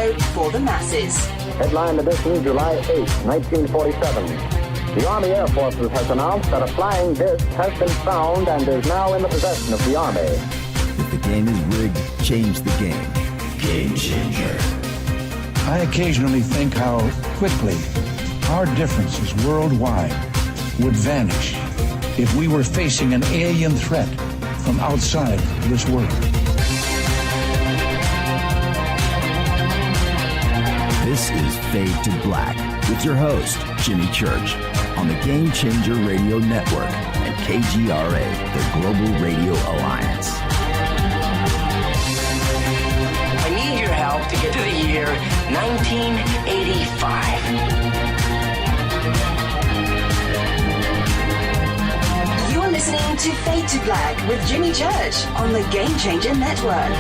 radio for the masses. Headline edition, July 8, 1947. The Army Air Forces has announced that a flying disc has been found and is now in the possession of the Army. If the game is rigged, change the game. Game changer. I occasionally think how quickly our differences worldwide would vanish if we were facing an alien threat from outside this world. This is Fade to Black with your host, Jimmy Church, on the Game Changer Radio Network and KGRA, the Global Radio Alliance. I need your help to get to the year 1985. You're listening to Fade to Black with Jimmy Church on the Game Changer Network.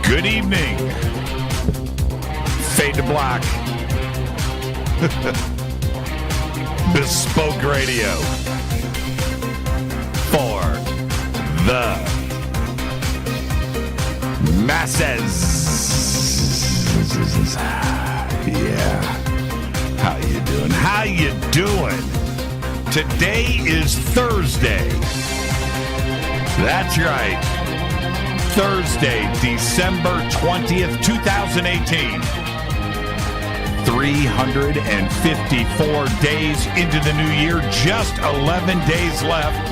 Good evening. Fade to Black. Bespoke radio for the masses. Yeah. How you doing? How you doing? Today is Thursday. That's right. Thursday, December 20th, 2018. 354 days into the new year, just 11 days left.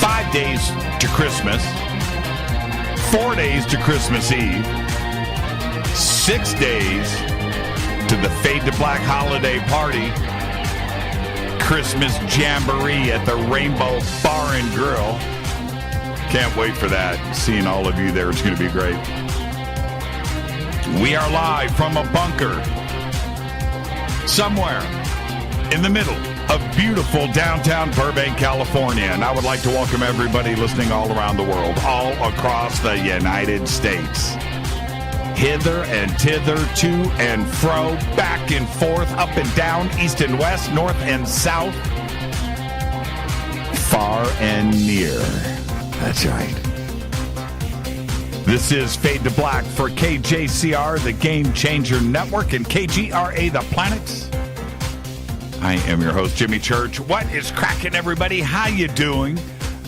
5 days to Christmas. 4 days to Christmas Eve. 6 days to the Fade to Black holiday party. Christmas jamboree at the Rainbow Bar and Grill. Can't wait for that. Seeing all of you there, it's going to be great. We are live from a bunker somewhere in the middle of beautiful downtown Burbank, California. And I would like to welcome everybody listening all around the world, all across the United States. Hither and thither, to and fro, back and forth, up and down, east and west, north and south, far and near. That's right. This is Fade to Black for KJCR, the Game Changer Network, and KGRA, the Planet. I am your host, Jimmy Church. What is cracking, everybody? How you doing?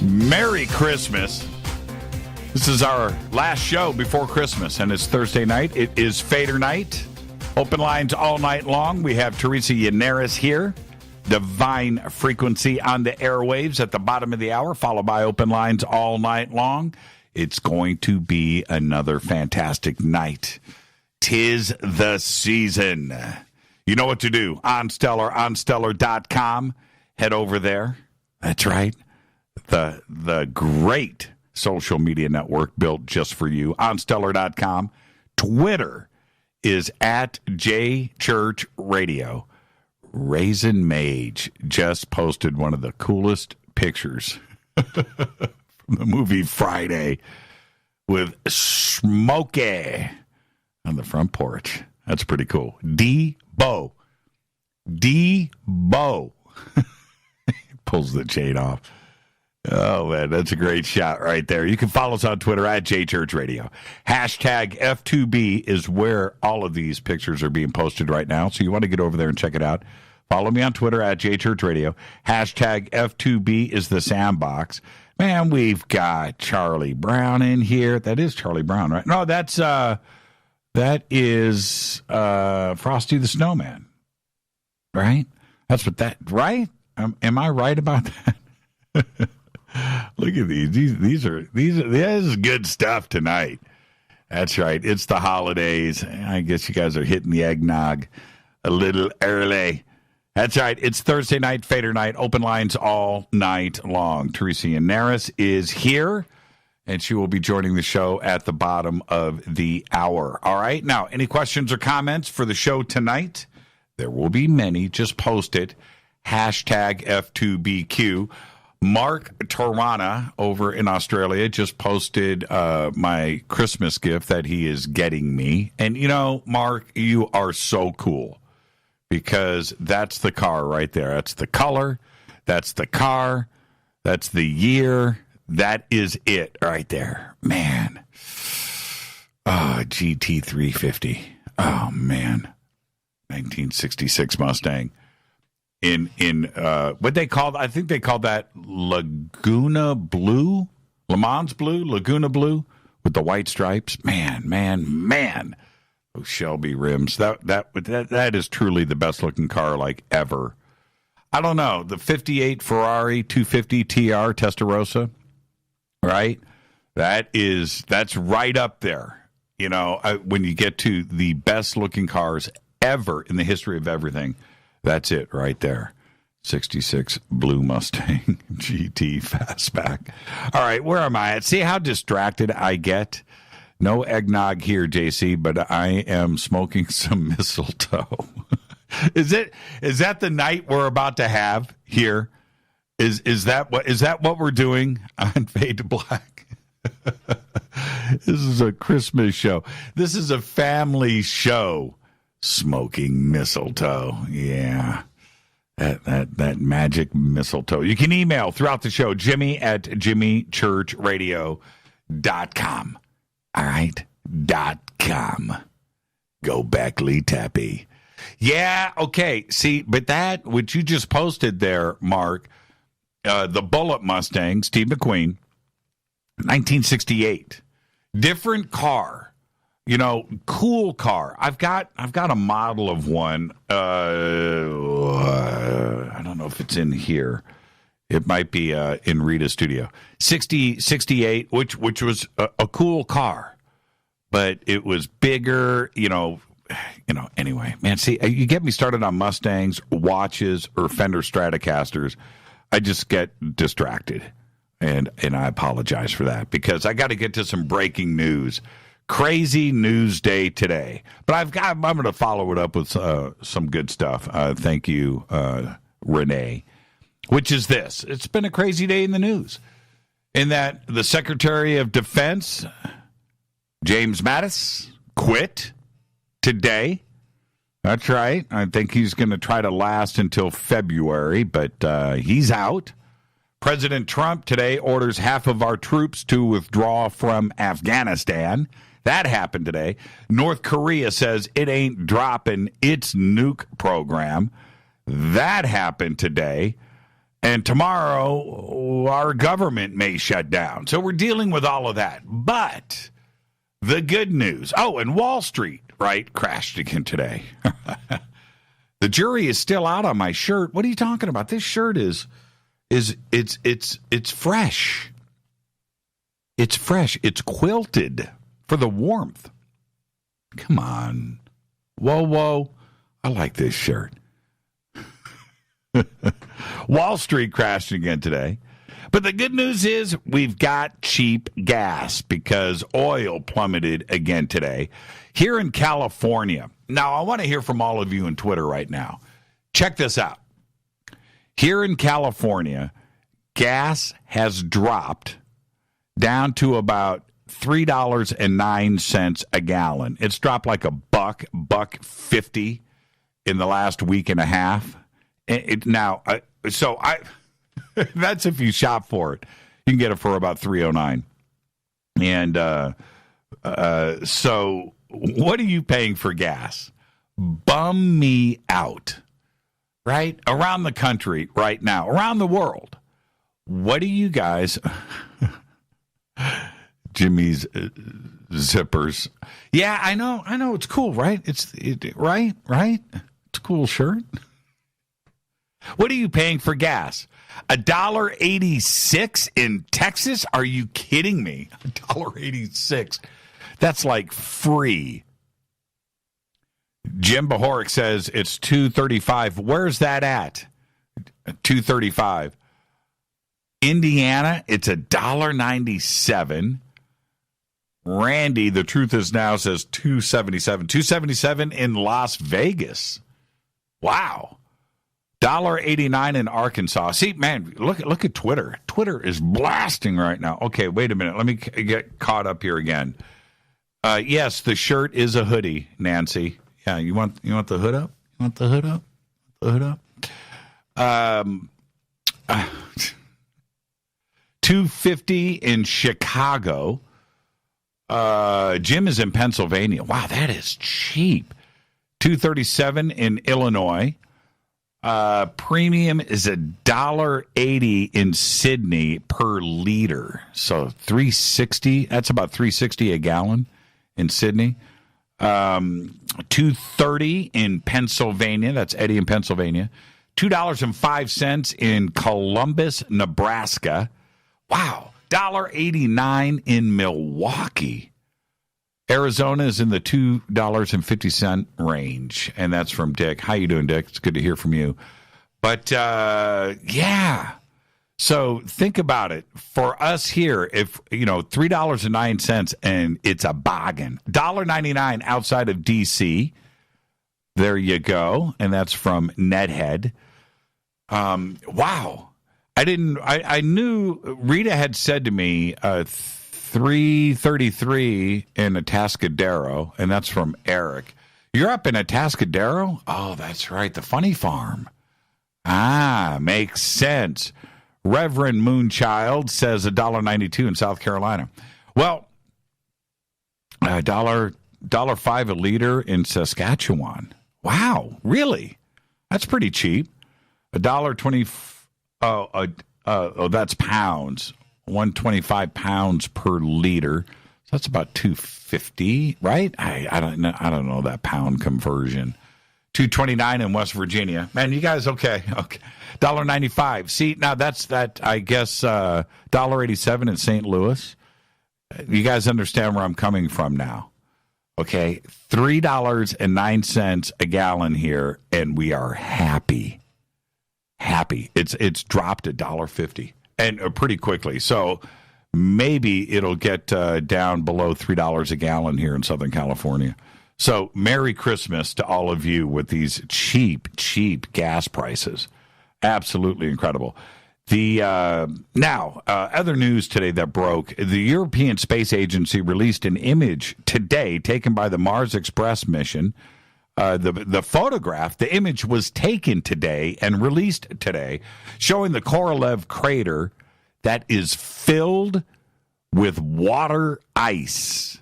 Merry Christmas. This is our last show before Christmas, and it's Thursday night. It is Fadernight. Open lines all night long. We have Teresa Yaneris here. Divine Frequency on the airwaves at the bottom of the hour, followed by open lines all night long. It's going to be another fantastic night. 'Tis the season. You know what to do. OnStellar.com. Head over there. That's right. The great social media network built just for you. OnStellar.com. Twitter is at JChurchRadio. Raisin Mage just posted one of the coolest pictures from the movie Friday with Smokey on the front porch. That's pretty cool. D-Bo. Pulls the chain off. Oh, man, that's a great shot right there. You can follow us on Twitter at JChurchRadio. Hashtag F2B is where all of these pictures are being posted right now, so you want to get over there and check it out. Follow me on Twitter at JChurchRadio. Hashtag F2B is the sandbox. Man, we've got Charlie Brown in here. That is Charlie Brown, right? No, that is Frosty the Snowman, right? That's what that, right? Am I right about that? Look at these. This is good stuff tonight. That's right. It's the holidays. I guess you guys are hitting the eggnog a little early. That's right. It's Thursday night, Fader night. Open lines all night long. Teresa Yaneris is here, and she will be joining the show at the bottom of the hour. All right. Now, any questions or comments for the show tonight? There will be many. Just post it. Hashtag F2BQ. Mark Torana over in Australia just posted my Christmas gift that he is getting me. And, you know, Mark, you are so cool because that's the car right there. That's the color. That's the car. That's the year. That is it right there. Man. Oh, GT350. Oh, man. 1966 Mustang. In what they called, I think they called that Laguna Blue, Le Mans Blue, Laguna Blue with the white stripes. Man. Those Shelby rims. That is truly the best looking car like ever. I don't know. The 58 Ferrari 250 TR Testarossa, right? That's right up there. You know, when you get to the best looking cars ever in the history of everything, that's it right there. 66 Blue Mustang GT Fastback. All right, where am I at? See how distracted I get? No eggnog here, JC, but I am smoking some mistletoe. Is that the night we're about to have here? Is that what we're doing on Fade to Black? This is a Christmas show. This is a family show. Smoking mistletoe. Yeah. That magic mistletoe. You can email throughout the show, jimmy@jimmychurchradio.com. All right? .com. Go Beckley Tappy. Yeah, okay. See, but that, what you just posted there, Mark, the Bullet Mustang, Steve McQueen, 1968. Different car. You know, cool car. I've got a model of one. I don't know if it's in here. It might be in Rita's studio. 68, which was a cool car, but it was bigger. You know. Anyway, man. See, you get me started on Mustangs, watches, or Fender Stratocasters. I just get distracted, and I apologize for that because I got to get to some breaking news. Crazy news day today, but I'm going to follow it up with some good stuff. Thank you, Renee. Which is this? It's been a crazy day in the news, in that the Secretary of Defense, James Mattis, quit today. That's right. I think he's going to try to last until February, but he's out. President Trump today orders half of our troops to withdraw from Afghanistan. That happened today. North Korea says it ain't dropping its nuke program. That happened today. And tomorrow, our government may shut down. So we're dealing with all of that. But the good news. Oh, and Wall Street, right, crashed again today. The jury is still out on my shirt. What are you talking about? This shirt is fresh. It's fresh. It's quilted for the warmth. Come on. Whoa. I like this shirt. Wall Street crashed again today. But the good news is we've got cheap gas because oil plummeted again today. Here in California. Now, I want to hear from all of you on Twitter right now. Check this out. Here in California, gas has dropped down to about $3.09 a gallon. It's dropped like $1.50 in the last week and a half. That's if you shop for it. You can get it for about $3.09. And so what are you paying for gas? Bum me out. Right? Around the country right now, around the world. What do you guys... Jimmy's zippers. Yeah, I know. It's cool, right? Right? It's a cool shirt. What are you paying for gas? $1.86 in Texas? Are you kidding me? $1.86. That's like free. Jim Bahoric says it's $2.35. Where's that at? $2.35. Indiana, it's $1.97. Randy, the truth is now, says $2.77. $2.77 in Las Vegas. Wow. $1.89 in Arkansas. See, man, look at Twitter. Twitter is blasting right now. Okay, wait a minute. Let me get caught up here again. Yes, the shirt is a hoodie, Nancy. Yeah, you want the hood up? You want the hood up? The hood up? $250 in Chicago. Jim is in Pennsylvania. Wow, that is cheap. $237 in Illinois. Premium is $1.80 in Sydney per liter. So $3.60. That's about $3.60 a gallon in Sydney. $2.30 in Pennsylvania. That's Eddie in Pennsylvania. $2.05 in Columbus, Nebraska. Wow. $1.89 in Milwaukee. Arizona is in the $2.50 range, and that's from Dick. How you doing, Dick? It's good to hear from you. But, yeah. So think about it. For us here, if, $3.09, and it's a bargain. $1.99 outside of D.C. There you go. And that's from Nedhead. Wow. I knew Rita had said to me, $3.33 in Atascadero, and that's from Eric. You're up in Atascadero? Oh, that's right, the Funny Farm. Ah, makes sense. Reverend Moonchild says $1.92 in South Carolina. Well, $1.05 a liter in Saskatchewan. Wow, really? That's pretty cheap. $1.20. Oh, that's pounds. 125 pounds per liter. So that's about $2.50, right? I don't know that pound conversion. $2.29 in West Virginia. Man, you guys okay? Okay. $1.95. See, now that's that. I guess $1.87 in St. Louis. You guys understand where I'm coming from now? Okay, $3.09 a gallon here, and we are happy. Happy. It's dropped $1.50. And pretty quickly. So maybe it'll get down below $3 a gallon here in Southern California. So Merry Christmas to all of you with these cheap gas prices. Absolutely incredible. Other news today that broke. The European Space Agency released an image today taken by the Mars Express mission. The photograph, the image was taken today and released today, showing the Korolev crater that is filled with water ice.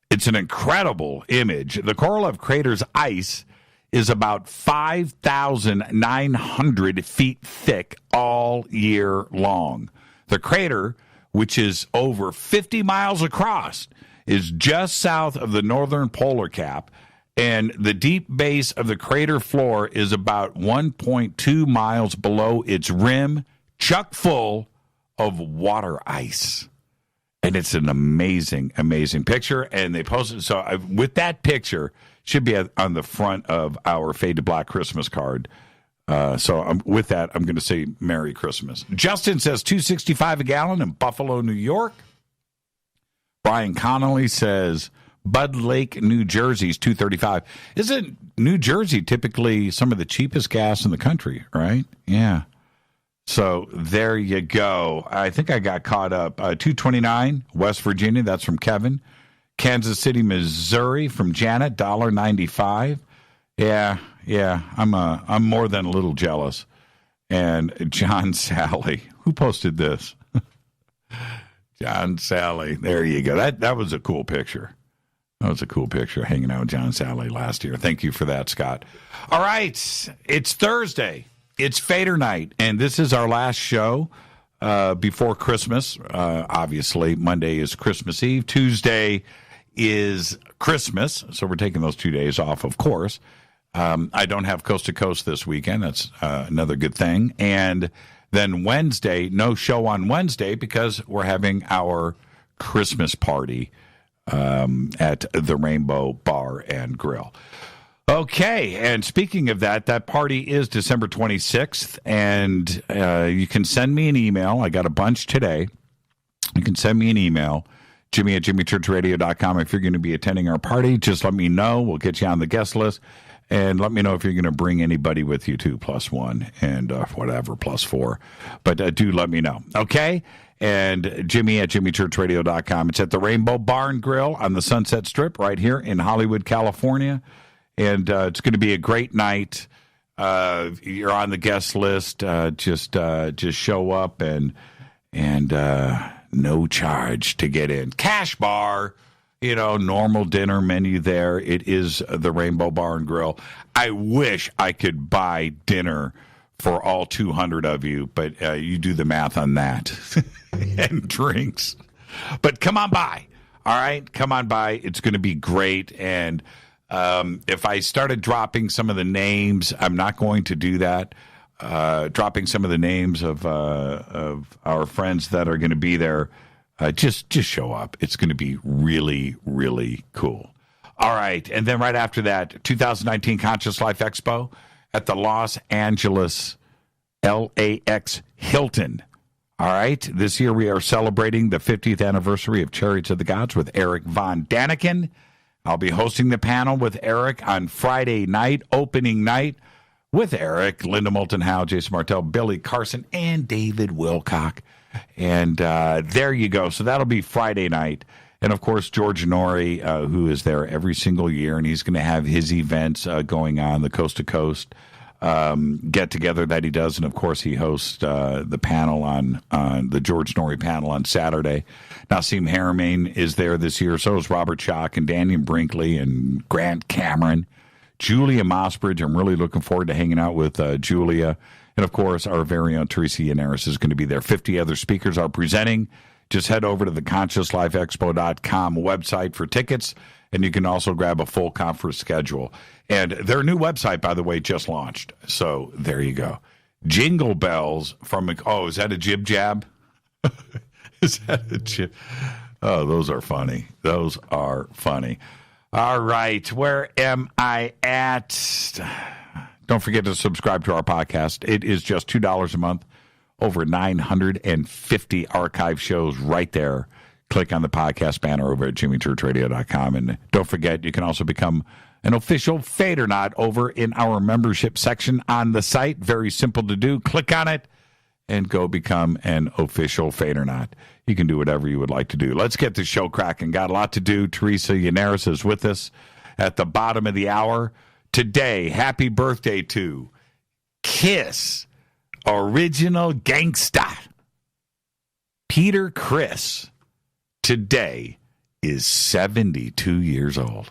It's an incredible image. The Korolev crater's ice is about 5,900 feet thick all year long. The crater, which is over 50 miles across, is just south of the northern polar cap. And the deep base of the crater floor is about 1.2 miles below its rim, chock full of water ice. And it's an amazing, amazing picture. And they posted, with that picture, should be on the front of our Fade to Black Christmas card. With that, I'm going to say Merry Christmas. Justin says $2.65 a gallon in Buffalo, New York. Brian Connolly says Bud Lake, New Jersey's $2.35. Isn't New Jersey typically some of the cheapest gas in the country, right? Yeah. So there you go. I think I got caught up. $2.29, West Virginia. That's from Kevin. Kansas City, Missouri, from Janet, $1.95. Yeah. I'm more than a little jealous. And John Sally, who posted this? John Sally. There you go. That was a cool picture. That was a cool picture, hanging out with John Sally last year. Thank you for that, Scott. All right, it's Thursday. It's Fadernight, and this is our last show before Christmas. Obviously, Monday is Christmas Eve. Tuesday is Christmas, so we're taking those 2 days off, of course. I don't have Coast to Coast this weekend. That's another good thing. And then Wednesday, no show on Wednesday because we're having our Christmas party at the Rainbow Bar and Grill. Okay, and speaking of that party is December 26th, and you can send me an email. I got a bunch today. You can send me an email, Jimmy@jimmychurchradio.com. If you're going to be attending our party, just let me know. We'll get you on the guest list, and let me know if you're going to bring anybody with you, too, +1, and whatever, +4. But do let me know, okay? And Jimmy@jimmychurchradio.com. It's at the Rainbow Bar and Grill on the Sunset Strip right here in Hollywood, California. And it's going to be a great night. you're on the guest list. Just show up and no charge to get in. Cash bar, normal dinner menu there. It is the Rainbow Bar and Grill. I wish I could buy dinner for all 200 of you, but you do the math on that. And drinks. But come on by. All right? Come on by. It's going to be great. And if I started dropping some of the names, I'm not going to do that. Dropping some of the names of our friends that are going to be there. Just show up. It's going to be really, really cool. All right. And then right after that, 2019 Conscious Life Expo at the Los Angeles LAX Hilton. All right. This year we are celebrating the 50th anniversary of Chariots of the Gods with Eric Von Daniken. I'll be hosting the panel with Eric on Friday night, opening night, with Eric, Linda Moulton Howe, Jason Martell, Billy Carson, and David Wilcock. And there you go. So that'll be Friday night. And, of course, George Norrie, who is there every single year, and he's going to have his events going on, the Coast to Coast get-together that he does. And, of course, he hosts the panel on the George Norrie panel on Saturday. Nassim Haramein is there this year. So is Robert Schock and Daniel Brinkley and Grant Cameron. Julia Mossbridge. I'm really looking forward to hanging out with Julia. And, of course, our very own Teresa Yaneris is going to be there. 50 other speakers are presenting. Just head over to the ConsciousLifeExpo.com website for tickets, and you can also grab a full conference schedule. And their new website, by the way, just launched. So there you go. Jingle bells from, is that a jib jab? Is that a jib? Oh, those are funny. Those are funny. All right, where am I at? Don't forget to subscribe to our podcast. It is just $2 a month. Over 950 archive shows right there. Click on the podcast banner over at jimmychurchradio.com. And don't forget, you can also become an official Fadernight over in our membership section on the site. Very simple to do. Click on it and go become an official Fadernight. You can do whatever you would like to do. Let's get the show cracking. Got a lot to do. Teresa Yaneris is with us at the bottom of the hour. Today, happy birthday to Kiss Original Gangsta Peter Criss. Today is 72 years old.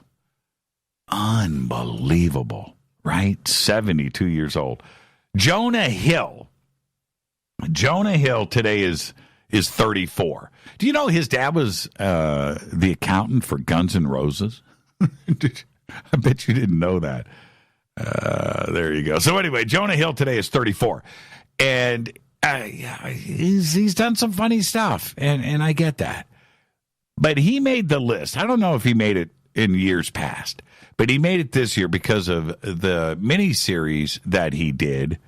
Unbelievable, right? 72 years old. Jonah Hill today is 34. Do you know his dad was the accountant for Guns N' Roses? I bet you didn't know that. There you go. So anyway, Jonah Hill today is 34. And he's done some funny stuff, and I get that. But he made the list. I don't know if he made it in years past, but he made it this year because of the miniseries that he did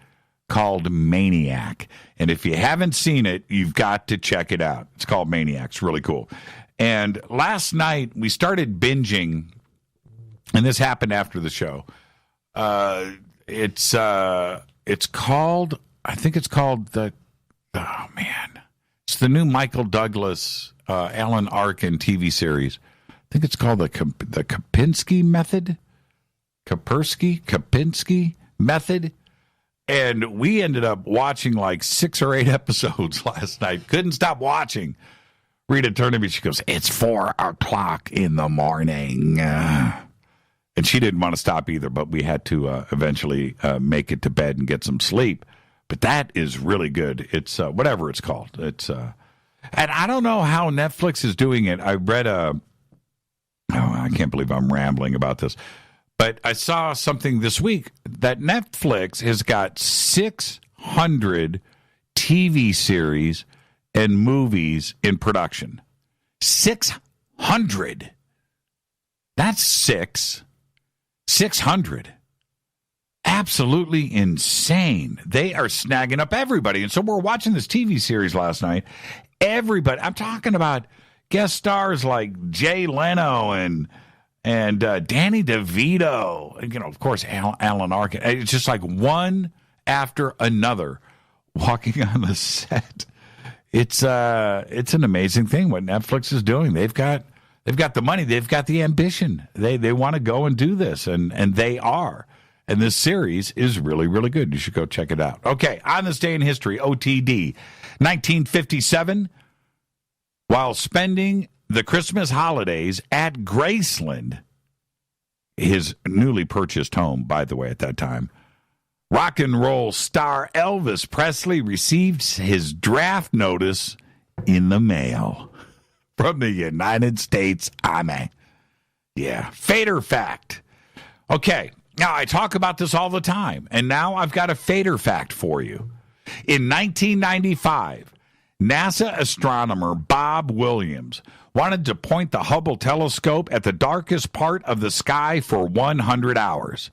called Maniac. And if you haven't seen it, you've got to check it out. It's called Maniac. It's really cool. And last night we started binging, and this happened after the show. It's called, I think it's called it's the new Michael Douglas, Alan Arkin TV series. I think it's called the Kapinski Method. Kapinski Method. And we ended up watching like 6 or 8 episodes last night. Couldn't stop watching. Rita turned to me. She goes, "It's 4 o'clock in the morning." And she didn't want to stop either, but we had to eventually make it to bed and get some sleep. But that is really good. It's whatever it's called. It's and I don't know how Netflix is doing it. I read I can't believe I'm rambling about this. But I saw something this week that Netflix has got 600 TV series and movies in production. 600. That's 600. Absolutely insane. They are snagging up everybody. And so we're watching this TV series last night. Everybody, I'm talking about guest stars like Jay Leno and Danny DeVito, and, of course, Alan Arkin. It's just like one after another walking on the set. It's an amazing thing what Netflix is doing. They've got the money. They've got the ambition. They want to go and do this, and they are. And this series is really, really good. You should go check it out. Okay, on this day in history, OTD, 1957, while spending the Christmas holidays at Graceland, his newly purchased home, by the way, at that time, rock and roll star Elvis Presley received his draft notice in the mail from the United States Army. Yeah, Fader fact. Okay, now I talk about this all the time, and now I've got a Fader fact for you. In 1995, NASA astronomer Bob Williams wanted to point the Hubble telescope at the darkest part of the sky for 100 hours.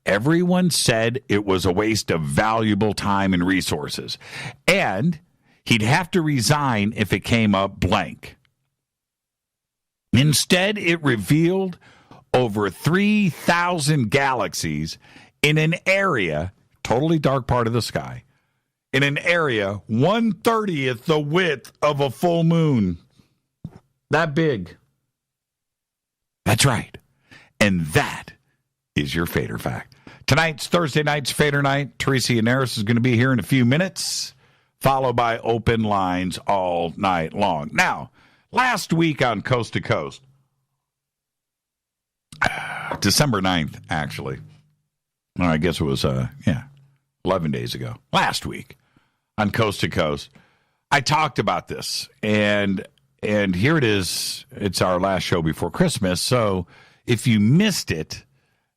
Everyone said it was a waste of valuable time and resources, and he'd have to resign if it came up blank. Instead, it revealed over 3,000 galaxies in an area, totally dark part of the sky, in an area 1/30th the width of a full moon. That big. That's right. And that is your Fader fact. Tonight's Thursday night's Fader night. Teresa Yaneris is going to be here in a few minutes, followed by open lines all night long. Now, last week on Coast to Coast, December 9th, actually. Well, I guess it was, 11 days ago. Last week on Coast to Coast, I talked about this, and here it is. It's our last show before Christmas, so if you missed it,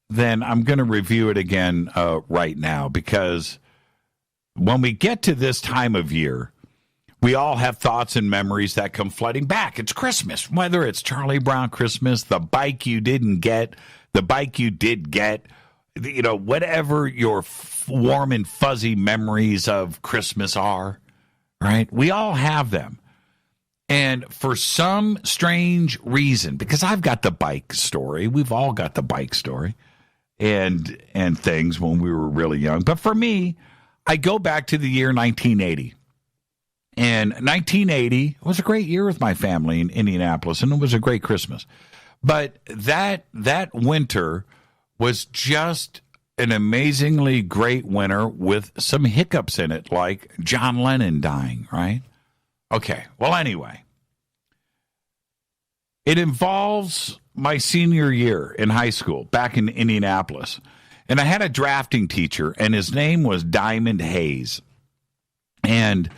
then I'm going to review it again right now, because when we get to this time of year, we all have thoughts and memories that come flooding back. It's Christmas, whether it's Charlie Brown Christmas, the bike you didn't get, the bike you did get, whatever your warm and fuzzy memories of Christmas are, right? We all have them. And for some strange reason, because I've got the bike story, we've all got the bike story and things when we were really young. But for me, I go back to the year 1980. And 1980 was a great year with my family in Indianapolis, and it was a great Christmas. But that winter was just an amazingly great winter with some hiccups in it, like John Lennon dying, right? Okay, well, anyway, it involves my senior year in high school back in Indianapolis. And I had a drafting teacher, and his name was Diamond Hayes. And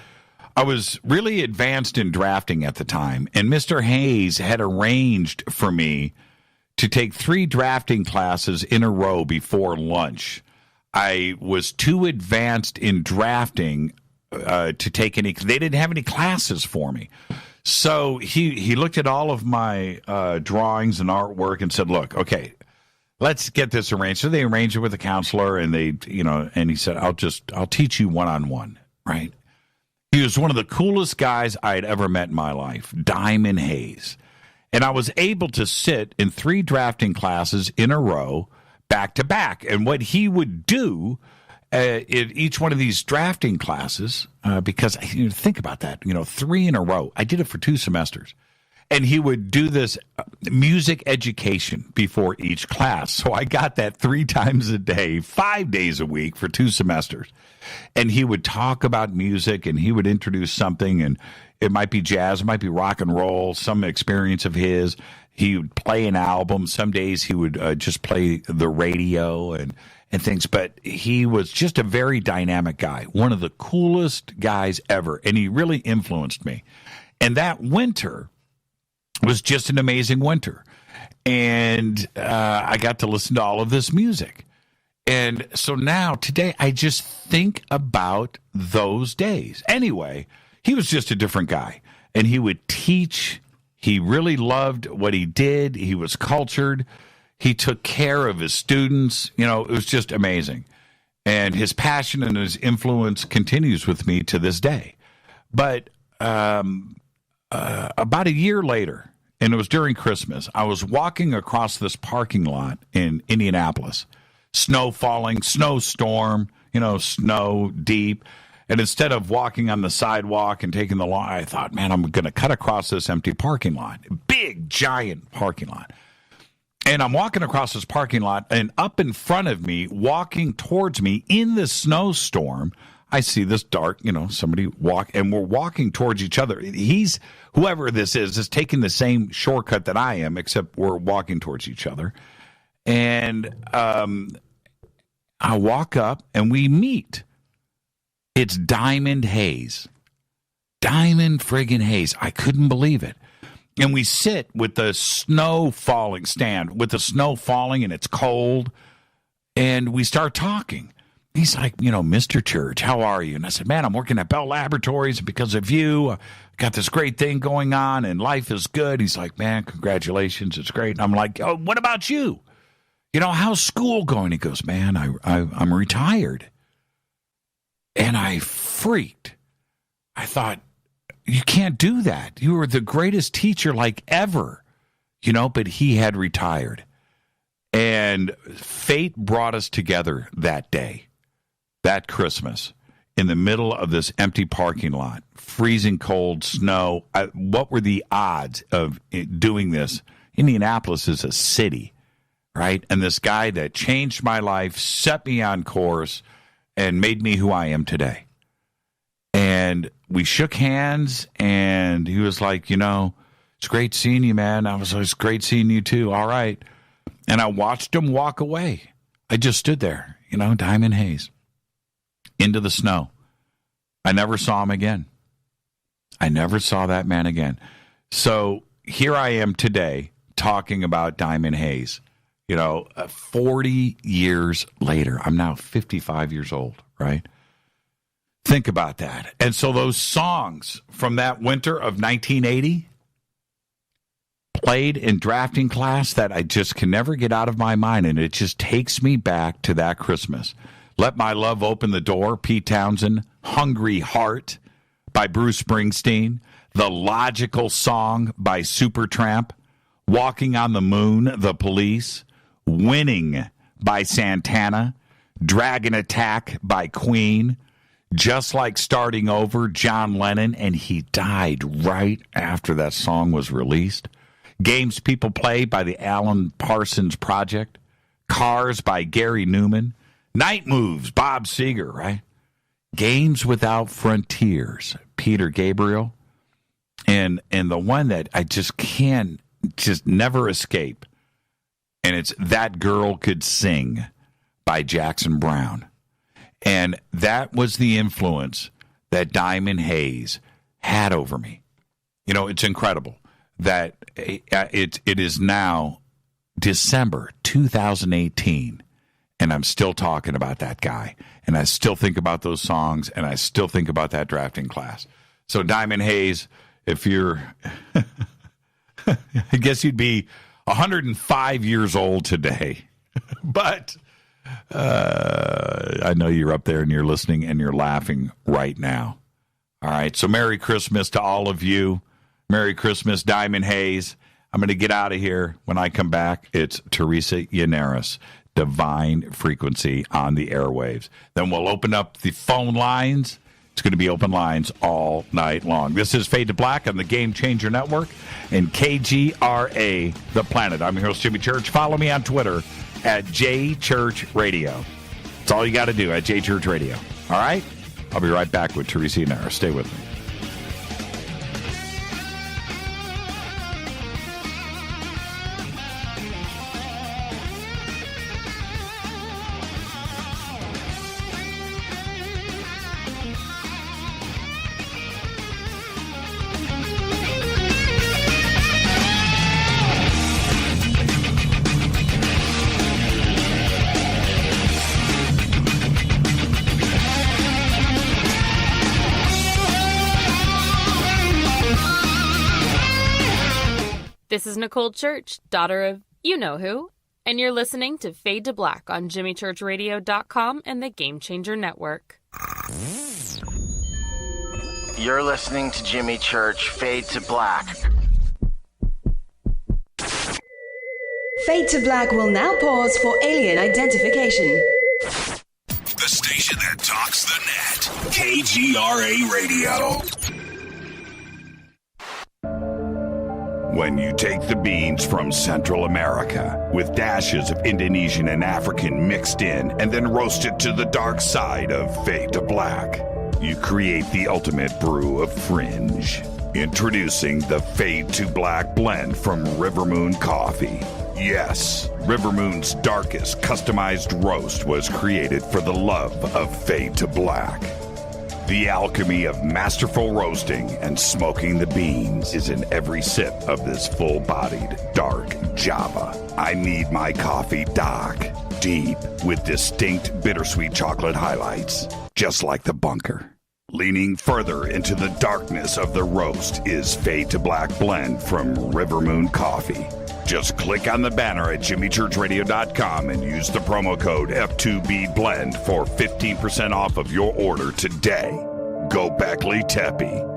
I was really advanced in drafting at the time, and Mr. Hayes had arranged for me to take 3 drafting classes in a row before lunch. I was too advanced in drafting to take any. They didn't have any classes for me. So he looked at all of my drawings and artwork and said, look, okay, let's get this arranged. So they arranged it with a counselor, and and he said, I'll teach you one-on-one, right? He was one of the coolest guys I had ever met in my life, Diamond Hayes. And I was able to sit in 3 drafting classes in a row, back to back. And what he would do in each one of these drafting classes, because think about that, 3 in a row. I did it for 2 semesters. And he would do this music education before each class. So I got that 3 times a day, 5 days a week for 2 semesters. And he would talk about music, and he would introduce something, and it might be jazz, it might be rock and roll, some experience of his. He would play an album. Some days he would just play the radio and things. But he was just a very dynamic guy, one of the coolest guys ever. And he really influenced me. And that winter was just an amazing winter. And I got to listen to all of this music. And so now, today, I just think about those days. Anyway, he was just a different guy. And he would teach. He really loved what he did. He was cultured. He took care of his students. It was just amazing. And his passion and his influence continues with me to this day. But about a year later, and it was during Christmas, I was walking across this parking lot in Indianapolis. Snow falling, snowstorm, snow deep. And instead of walking on the sidewalk and taking the lawn, I thought, man, I'm going to cut across this empty parking lot. Big, giant parking lot. And I'm walking across this parking lot, and up in front of me, walking towards me in the snowstorm, I see this dark, somebody walk, and we're walking towards each other. Whoever this is taking the same shortcut that I am, except we're walking towards each other. And I walk up, and we meet. It's Diamond Haze. Diamond friggin' Haze. I couldn't believe it. And we sit with the snow falling, and it's cold, and we start talking. He's like, Mr. Church, how are you? And I said, man, I'm working at Bell Laboratories, and because of you, I got this great thing going on, and life is good. He's like, man, congratulations, it's great. And I'm like, oh, what about you? How's school going? He goes, man, I'm retired. And I freaked. I thought, you can't do that. You were the greatest teacher ever, but he had retired. And fate brought us together that day, that Christmas, in the middle of this empty parking lot, freezing cold, snow. What were the odds of doing this? Indianapolis is a city, right? And this guy that changed my life, set me on course, and made me who I am today. And we shook hands, and he was like, it's great seeing you, man. I was like, it's great seeing you too. All right. And I watched him walk away. I just stood there, Diamond Haze, into the snow. I never saw him again. I never saw that man again. So here I am today talking about Diamond Haze. 40 years later, I'm now 55 years old, right? Think about that. And so those songs from that winter of 1980 played in drafting class that I just can never get out of my mind, and it just takes me back to that Christmas. Let My Love Open the Door, Pete Townsend. Hungry Heart by Bruce Springsteen. The Logical Song by Supertramp. Walking on the Moon, The Police. Winning by Santana. Dragon Attack by Queen. Just Like Starting Over, John Lennon, and he died right after that song was released. Games People Play by the Alan Parsons Project. Cars by Gary Newman. Night Moves, Bob Seger, right? Games Without Frontiers, Peter Gabriel. And the one that I just never escape, and it's That Girl Could Sing by Jackson Browne. And that was the influence that Diamond Haze had over me. It's incredible that it is now December 2018, and I'm still talking about that guy. And I still think about those songs, and I still think about that drafting class. So Diamond Haze, if you're, I guess you'd be 105 years old today. But I know you're up there and you're listening and you're laughing right now. All right. So Merry Christmas to all of you. Merry Christmas, Diamond Haze. I'm going to get out of here. When I come back, it's Teresa Yaneris, Divine Frequency on the Airwaves. Then we'll open up the phone lines. It's going to be open lines all night long. This is Fade to Black on the Game Changer Network and KGRA, The Planet. I'm your host, Jimmy Church. Follow me on Twitter at JChurchRadio. That's all you got to do, at JChurchRadio. All right? I'll be right back with Teresa Yaneris. Stay with me. This is Nicole Church, daughter of you-know-who, and you're listening to Fade to Black on JimmyChurchRadio.com and the Game Changer Network. You're listening to Jimmy Church, Fade to Black. Fade to Black will now pause for alien identification. The station that talks the net. KGRA Radio. When you take the beans from Central America with dashes of Indonesian and African mixed in and then roast it to the dark side of Fade to Black, you create the ultimate brew of fringe. Introducing the Fade to Black blend from Rivermoon Coffee. Yes, Rivermoon's darkest customized roast was created for the love of Fade to Black. The alchemy of masterful roasting and smoking the beans is in every sip of this full-bodied, dark Java. I need my coffee dark, deep, with distinct bittersweet chocolate highlights, just like the bunker. Leaning further into the darkness of the roast is Fade to Black blend from Rivermoon Coffee. Just click on the banner at jimmychurchradio.com and use the promo code F2BBLEND for 15% off of your order today. Go Beckley Teppy.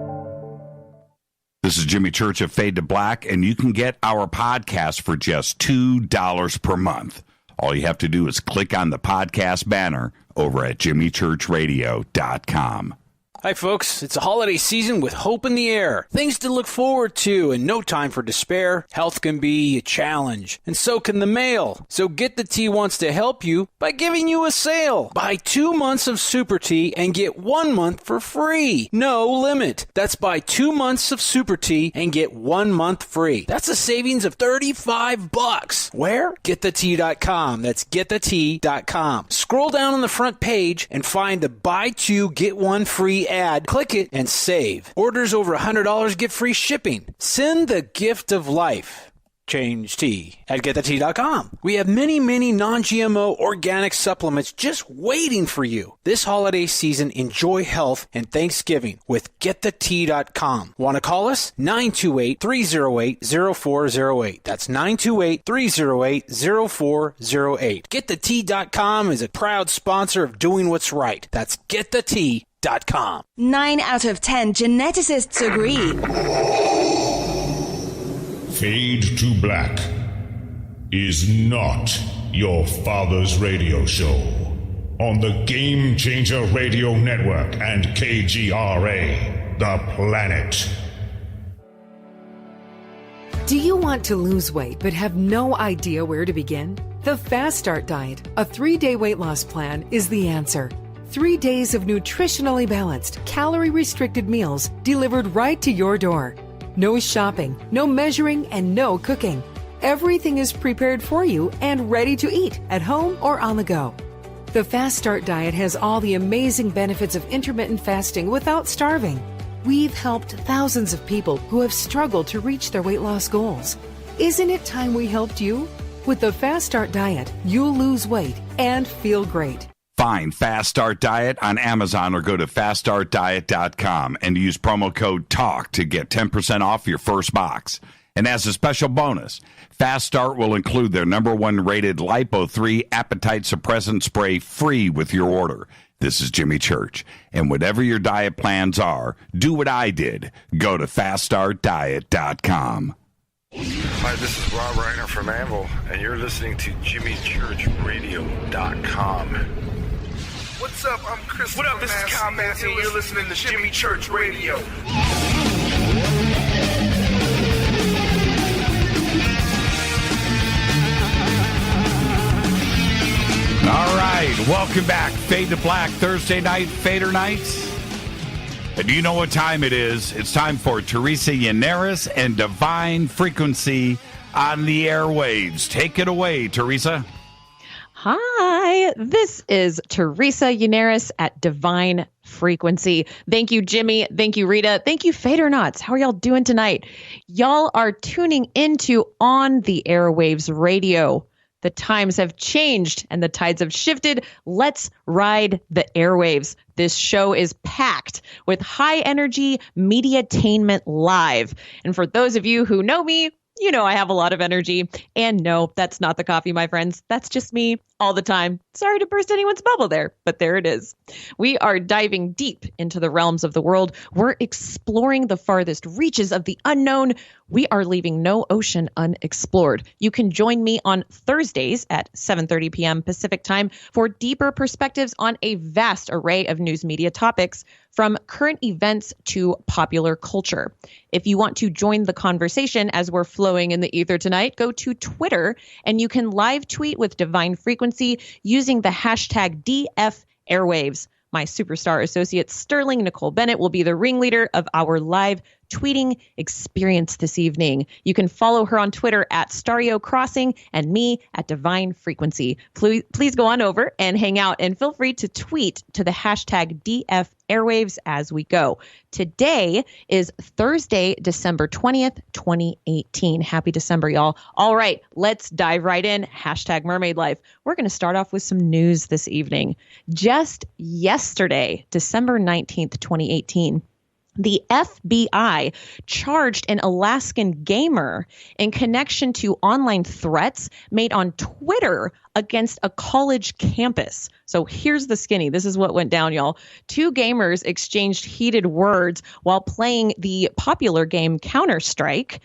This is Jimmy Church of Fade to Black, and you can get our podcast for just $2 per month. All you have to do is click on the podcast banner over at jimmychurchradio.com. Hi, folks. It's a holiday season with hope in the air. Things to look forward to and no time for despair. Health can be a challenge, and so can the mail. So Get the Tea wants to help you by giving you a sale. Buy 2 months of Super Tea and get 1 month for free. No limit. That's buy 2 months of Super Tea and get 1 month free. That's a savings of $35. Where? GetTheTea.com. That's GetTheTea.com. Scroll down on the front page and find the buy 2, get 1 free ad. Click it and save. Orders over $100 get free shipping. Send the gift of life. Change tea at GetTheTea.com. We have many non-GMO organic supplements just waiting for you. This holiday season, enjoy health and Thanksgiving with GetTheTea.com. Want to call us? 928-308-0408. That's 928-308-0408. GetTheTea.com is a proud sponsor of Doing What's Right. That's GetTheTea.com. 9 out of 10 geneticists agree. Fade to Black is not your father's radio show on the Game Changer Radio Network and KGRA, The Planet. Do you want to lose weight but have no idea where to begin? The Fast Start Diet, a 3-day weight loss plan, is the answer. 3 days of nutritionally balanced, calorie-restricted meals delivered right to your door. No shopping, no measuring, and no cooking. Everything is prepared for you and ready to eat at home or on the go. The Fast Start Diet has all the amazing benefits of intermittent fasting without starving. We've helped thousands of people who have struggled to reach their weight loss goals. Isn't it time we helped you? With the Fast Start Diet, you'll lose weight and feel great. Find Fast Start Diet on Amazon or go to faststartdiet.com and use promo code TALK to get 10% off your first box. And as a special bonus, Fast Start will include their #1 rated Lipo3 appetite suppressant spray free with your order. This is Jimmy Church. And whatever your diet plans are, do what I did. Go to faststartdiet.com. Hi, this is Rob Reiner from Anvil, and you're listening to JimmyChurchRadio.com. What's up? I'm Chris. What up? This is Kyle Massey, and you're listening to Jimmy Church Radio. All right, welcome back. Fade to Black, Thursday night, Fadernight. And do you know what time it is? It's time for Teresa Yaneris and Divine Frequency on the Airwaves. Take it away, Teresa. Hi, this is Teresa Yaneris at Divine Frequency. Thank you, Jimmy. Thank you, Rita. Thank you, Fadernauts. How are y'all doing tonight? Y'all are tuning into On the Airwaves Radio. The times have changed and the tides have shifted. Let's ride the airwaves. This show is packed with high energy mediatainment live. And for those of you who know me, you know I have a lot of energy. And no, that's not the coffee, my friends. That's just me all the time. Sorry to burst anyone's bubble there, but there it is. We are diving deep into the realms of the world. We're exploring the farthest reaches of the unknown. we are leaving no ocean unexplored. You can join me on Thursdays at 7:30 p.m. Pacific time for deeper perspectives on a vast array of news media topics, from current events to popular culture. If you want to join the conversation as we're flowing in the ether tonight, go to Twitter and you can live tweet with Divine Frequency using the hashtag DF Airwaves. My superstar associate Sterling Nicole Bennett will be the ringleader of our live tweeting experience this evening. You can follow her on Twitter at Stario Crossing and me at Divine Frequency. Please go on over and hang out, and feel free to tweet to the hashtag DF Airwaves as we go. Today is Thursday, December 20th, 2018. Happy December, y'all. All right, let's dive right in. Hashtag Mermaid Life. We're going to start off with some news this evening. Just yesterday, December 19th, 2018, the FBI charged an Alaskan gamer in connection to online threats made on Twitter against a college campus. So here's the skinny. This is what went down, y'all. Two gamers exchanged heated words while playing the popular game Counter-Strike.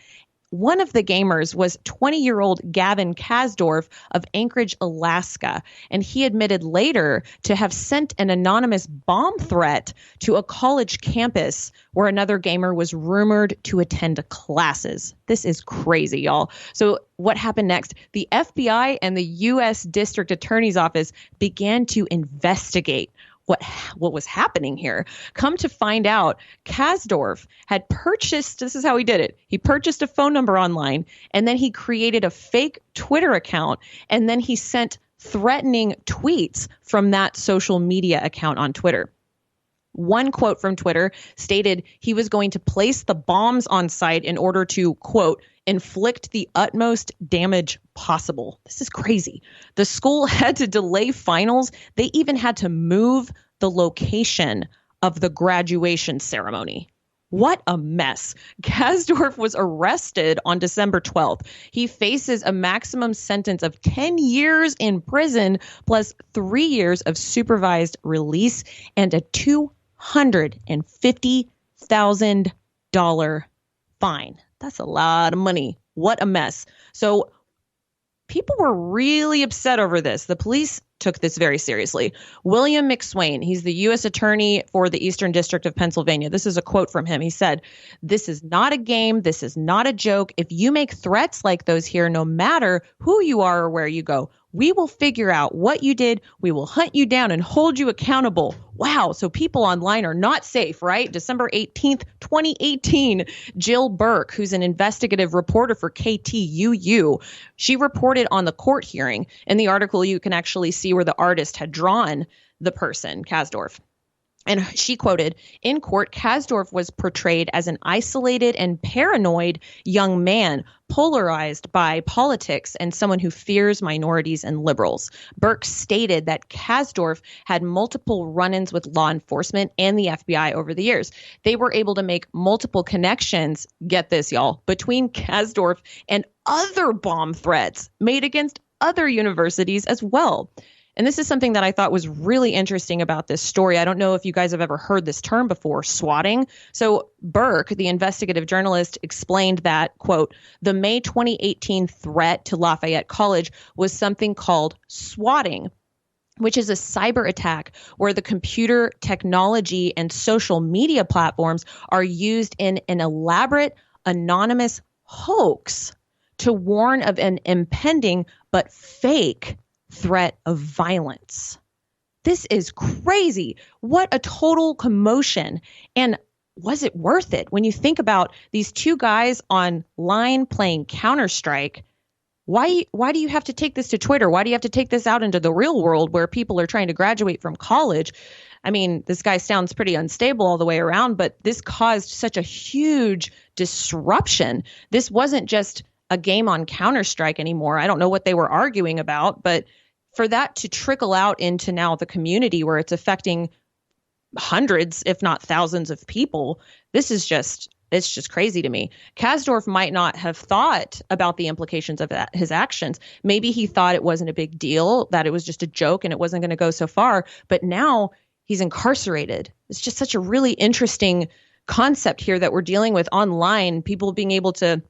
One of the gamers was 20-year-old Gavin Kasdorf of Anchorage, Alaska, and he admitted later to have sent an anonymous bomb threat to a college campus where another gamer was rumored to attend classes. This is crazy, y'all. So what happened next? The FBI and the U.S. District Attorney's Office began to investigate what was happening here. Come to find out, Kasdorf had purchased, this is how he did it. He purchased a phone number online, and then he created a fake Twitter account, and then he sent threatening tweets from that social media account on Twitter. One quote from Twitter stated he was going to place the bombs on site in order to, quote, inflict the utmost damage possible. This is crazy. The school had to delay finals. They even had to move the location of the graduation ceremony. What a mess. Kasdorf was arrested on December 12th. He faces a maximum sentence of 10 years in prison plus 3 years of supervised release and a $250,000 fine. That's a lot of money. What a mess. So people were really upset over this. The police took this very seriously. William McSwain, he's the U.S. Attorney for the Eastern District of Pennsylvania. This is a quote from him. He said, "This is not a game. This is not a joke. If you make threats like those here, no matter who you are or where you go, we will figure out what you did. We will hunt you down and hold you accountable." Wow. So people online are not safe, right? December 18th, 2018, Jill Burke, who's an investigative reporter for KTUU, she reported on the court hearing. In the article, you can actually see where the artist had drawn the person, Kasdorf. And she quoted, "In court, Kasdorf was portrayed as an isolated and paranoid young man, polarized by politics and someone who fears minorities and liberals." Burke stated that Kasdorf had multiple run-ins with law enforcement and the FBI over the years. They were able to make multiple connections, get this, y'all, between Kasdorf and other bomb threats made against other universities as well. And this is something that I thought was really interesting about this story. I don't know if you guys have ever heard this term before, swatting. So Burke, the investigative journalist, explained that, quote, "The May 2018 threat to Lafayette College was something called swatting, which is a cyber attack where the computer technology and social media platforms are used in an elaborate anonymous hoax to warn of an impending but fake threat of violence." This is crazy. What a total commotion. And was it worth it? When you think about these two guys online playing Counter-Strike, why do you have to take this to Twitter? Why do you have to take this out into the real world where people are trying to graduate from college? I mean, this guy sounds pretty unstable all the way around, but this caused such a huge disruption. This wasn't just a game on Counter-Strike anymore. I don't know what they were arguing about, but for that to trickle out into now the community where it's affecting hundreds, if not thousands of people, it's just crazy to me. Kasdorf might not have thought about the implications of his actions. Maybe he thought it wasn't a big deal, that it was just a joke and it wasn't going to go so far, but now he's incarcerated. It's just such a really interesting concept here that we're dealing with online, people being able to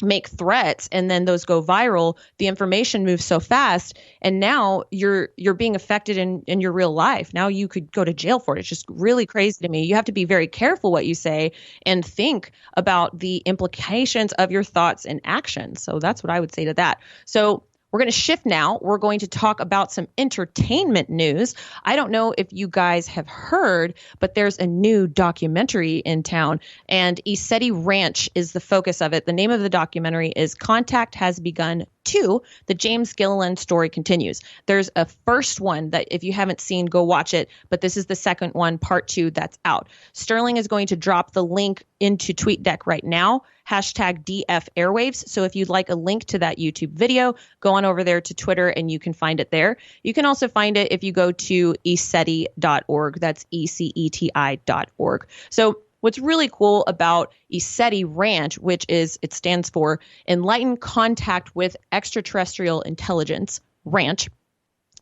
make threats and then those go viral, the information moves so fast, and now you're being affected in your real life. Now you could go to jail for it. It's just really crazy to me. You have to be very careful what you say and think about the implications of your thoughts and actions. So that's what I would say to that. So we're going to shift now. We're going to talk about some entertainment news. I don't know if you guys have heard, but there's a new documentary in town, and Isetti Ranch is the focus of it. The name of the documentary is Contact Has Begun 2. The James Gilliland story continues. There's a first one that if you haven't seen, go watch it, but this is the second one, part 2, that's out. Sterling is going to drop the link into TweetDeck right now, #DF Airwaves. So if you'd like a link to that YouTube video, go on over there to Twitter and you can find it there. You can also find it if you go to Isetti.org. That's ECETI.org. So what's really cool about Isetti Ranch, which it stands for Enlightened Contact with Extraterrestrial Intelligence Ranch.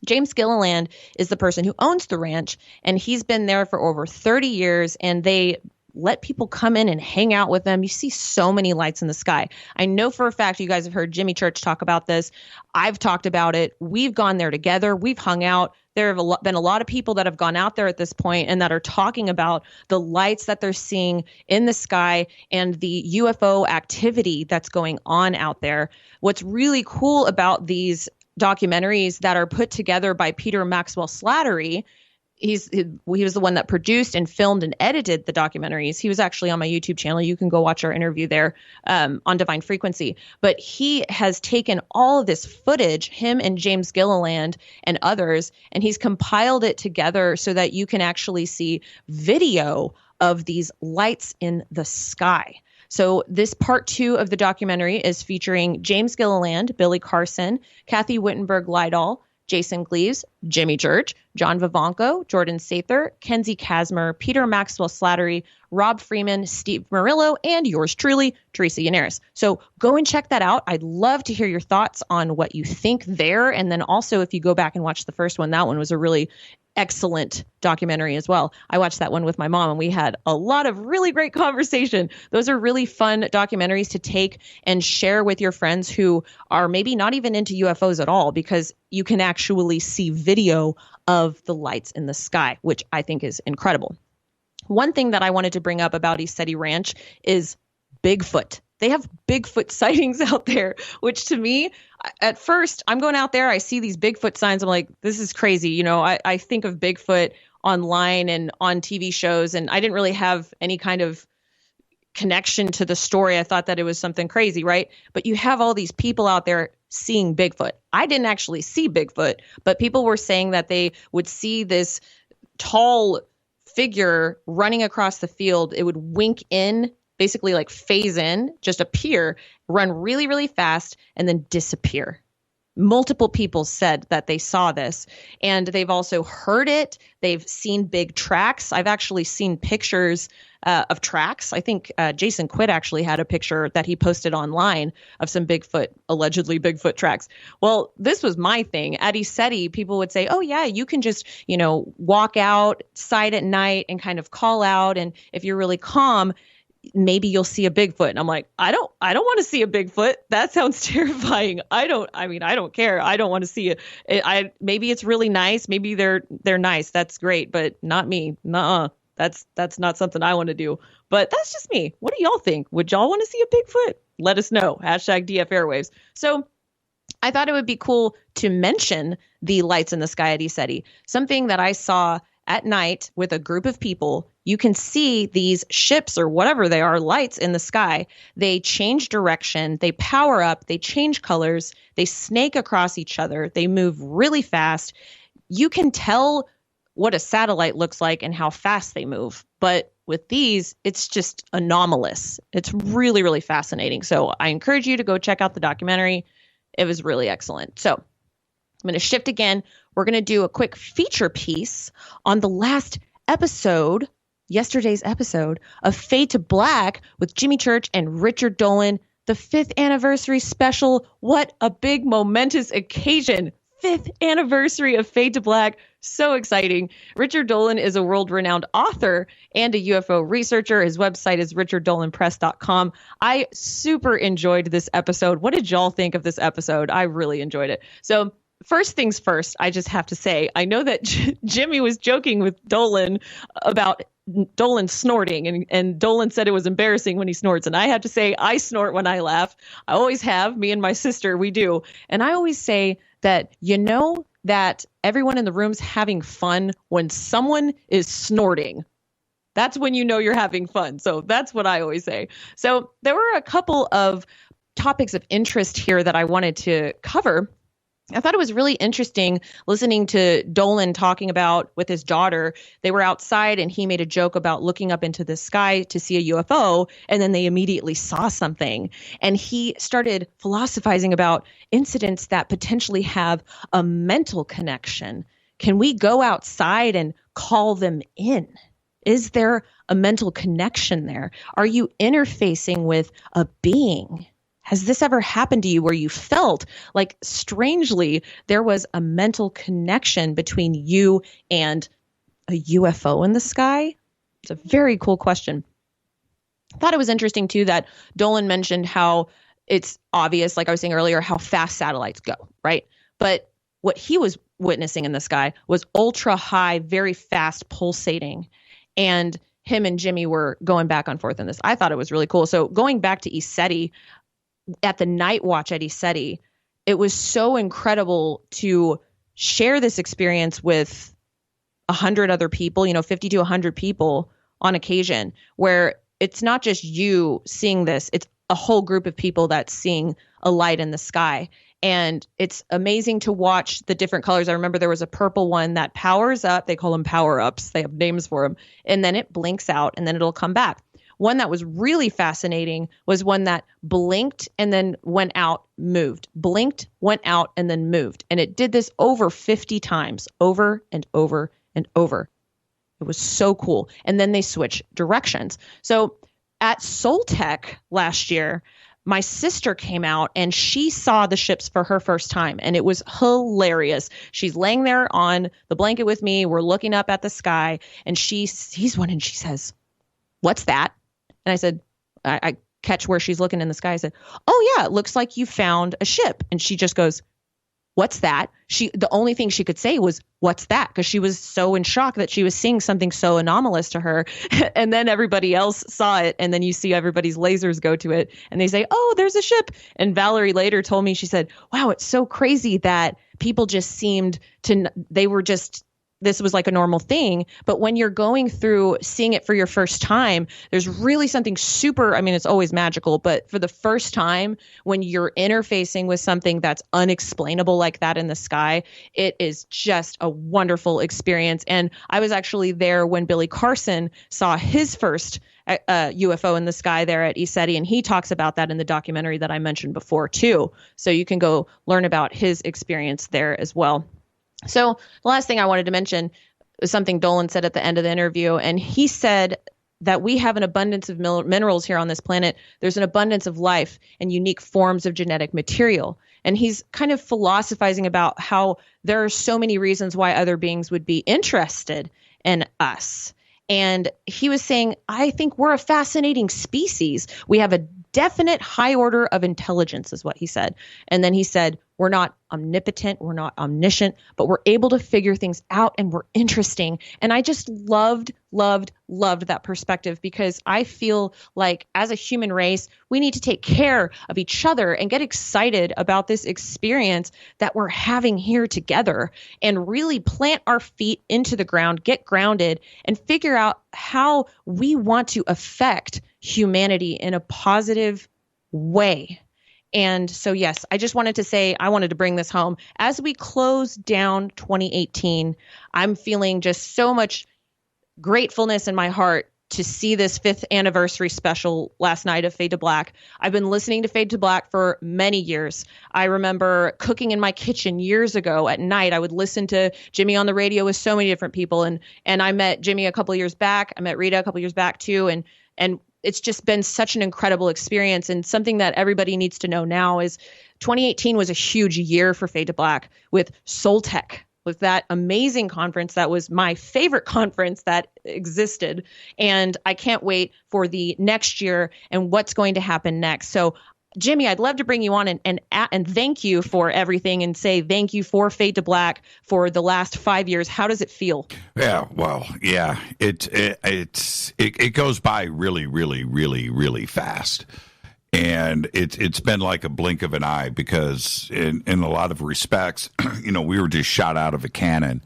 James Gilliland is the person who owns the ranch, and he's been there for over 30 years, and they let people come in and hang out with them. You see so many lights in the sky. I know for a fact you guys have heard Jimmy Church talk about this. I've talked about it. We've gone there together. We've hung out. There have been a lot of people that have gone out there at this point and that are talking about the lights that they're seeing in the sky and the UFO activity that's going on out there. What's really cool about these documentaries that are put together by Peter Maxwell Slattery, he was the one that produced and filmed and edited the documentaries. He was actually on my YouTube channel. You can go watch our interview there on Divine Frequency. But he has taken all of this footage, him and James Gilliland and others, and he's compiled it together so that you can actually see video of these lights in the sky. So this part 2 of the documentary is featuring James Gilliland, Billy Carson, Kathy Wittenberg-Liddell, Jason Gleaves, Jimmy Church, John Vivanco, Jordan Sather, Kenzie Casmer, Peter Maxwell Slattery, Rob Freeman, Steve Murillo, and yours truly, Teresa Yaneris. So go and check that out. I'd love to hear your thoughts on what you think there. And then also, if you go back and watch the first one, that one was a really excellent documentary as well. I watched that one with my mom and we had a lot of really great conversation. Those are really fun documentaries to take and share with your friends who are maybe not even into UFOs at all, because you can actually see video of the lights in the sky, which I think is incredible. One thing that I wanted to bring up about Isetti Ranch is Bigfoot. They have Bigfoot sightings out there, which to me, at first, I'm going out there, I see these Bigfoot signs. I'm like, this is crazy. You know, I think of Bigfoot online and on TV shows, and I didn't really have any kind of connection to the story. I thought that it was something crazy, right? But you have all these people out there seeing Bigfoot. I didn't actually see Bigfoot, but people were saying that they would see this tall figure running across the field. It would wink in, basically like phase in, just appear, run really, really fast, and then disappear. Multiple people said that they saw this, and they've also heard it. They've seen big tracks. I've actually seen pictures of tracks. I think Jason Quidd actually had a picture that he posted online of some allegedly Bigfoot tracks. Well, this was my thing. At Isetti, people would say, oh yeah, you can just, walk outside at night and kind of call out. And if you're really calm, maybe you'll see a Bigfoot. And I'm like, I don't want to see a Bigfoot. That sounds terrifying. I don't care. I don't want to see it. Maybe it's really nice. Maybe they're nice. That's great, but not me. Nuh-uh. That's not something I want to do. But that's just me. What do y'all think? Would y'all want to see a Bigfoot? Let us know. #DF Airwaves. So I thought it would be cool to mention the lights in the sky at Isetti. Something that I saw at night with a group of people. You can see these ships or whatever they are, lights in the sky. They change direction, they power up, they change colors, they snake across each other, they move really fast. You can tell what a satellite looks like and how fast they move. But with these, it's just anomalous. It's really, really fascinating. So I encourage you to go check out the documentary. It was really excellent. So I'm going to shift again. We're going to do a quick feature piece on the last episode, yesterday's episode of Fade to Black with Jimmy Church and Richard Dolan, the 5th anniversary special. What a big momentous occasion. 5th anniversary of Fade to Black. So exciting. Richard Dolan is a world-renowned author and a UFO researcher. His website is richarddolanpress.com. I super enjoyed this episode. What did y'all think of this episode? I really enjoyed it. So first things first, I just have to say, I know that Jimmy was joking with Dolan about Dolan snorting, and Dolan said it was embarrassing when he snorts. And I have to say, I snort when I laugh. I always have. Me and my sister, we do. And I always say that, that everyone in the room's having fun when someone is snorting. That's when you know you're having fun. So that's what I always say. So there were a couple of topics of interest here that I wanted to cover. I thought it was really interesting listening to Dolan talking about with his daughter. They were outside and he made a joke about looking up into the sky to see a UFO, and then they immediately saw something. And he started philosophizing about incidents that potentially have a mental connection. Can we go outside and call them in? Is there a mental connection there? Are you interfacing with a being? Has this ever happened to you where you felt like strangely there was a mental connection between you and a UFO in the sky? It's a very cool question. I thought it was interesting too that Dolan mentioned how it's obvious, like I was saying earlier, how fast satellites go, right? But what he was witnessing in the sky was ultra high, very fast pulsating. And him and Jimmy were going back and forth in this. I thought it was really cool. So going back to ECETI, at the night watch at ECETI, it was so incredible to share this experience with 100 other people, 50 to 100 people on occasion, where it's not just you seeing this, it's a whole group of people that's seeing a light in the sky. And it's amazing to watch the different colors. I remember there was a purple one that powers up. They call them power ups. They have names for them. And then it blinks out and then it'll come back. One that was really fascinating was one that blinked and then went out, moved, blinked, went out, and then moved. And it did this over 50 times, over and over and over. It was so cool. And then they switched directions. So at Soltech last year, my sister came out and she saw the ships for her first time. And it was hilarious. She's laying there on the blanket with me. We're looking up at the sky and she sees one and she says, "What's that?" And I said, I catch where she's looking in the sky. I said, "Oh yeah, it looks like you found a ship." And she just goes, "What's that?" The only thing she could say was, "What's that?" Because she was so in shock that she was seeing something so anomalous to her. And then everybody else saw it. And then you see everybody's lasers go to it and they say, "Oh, there's a ship." And Valerie later told me, she said, "Wow, it's so crazy that people just seemed to, this was like a normal thing." But when you're going through seeing it for your first time, there's really something super, it's always magical, but for the first time, when you're interfacing with something that's unexplainable like that in the sky, it is just a wonderful experience. And I was actually there when Billy Carson saw his first UFO in the sky there at ECETI, and he talks about that in the documentary that I mentioned before too. So you can go learn about his experience there as well. So the last thing I wanted to mention is something Dolan said at the end of the interview. And he said that we have an abundance of minerals here on this planet. There's an abundance of life and unique forms of genetic material. And he's kind of philosophizing about how there are so many reasons why other beings would be interested in us. And he was saying, I think we're a fascinating species. We have a definite high order of intelligence, is what he said. And then he said, we're not omnipotent, we're not omniscient, but we're able to figure things out and we're interesting. And I just loved that perspective, because I feel like as a human race, we need to take care of each other and get excited about this experience that we're having here together and really plant our feet into the ground, get grounded, and figure out how we want to affect humanity in a positive way. And so, yes, I just wanted to say, I wanted to bring this home. As we close down 2018, I'm feeling just so much gratefulness in my heart to see this 5th anniversary special last night of Fade to Black. I've been listening to Fade to Black for many years. I remember cooking in my kitchen years ago at night. I would listen to Jimmy on the radio with so many different people. And I met Jimmy a couple of years back. I met Rita a couple of years back too. And it's just been such an incredible experience. And something that everybody needs to know now is 2018 was a huge year for Fade to Black, with Soltech with that amazing conference. That was my favorite conference that existed. And I can't wait for the next year and what's going to happen next. So Jimmy, I'd love to bring you on and thank you for everything and say thank you for Fade to Black for the last 5 years. How does it feel? Yeah, well, yeah, it goes by really, really, really, really fast. And it's been like a blink of an eye because in a lot of respects, we were just shot out of a cannon.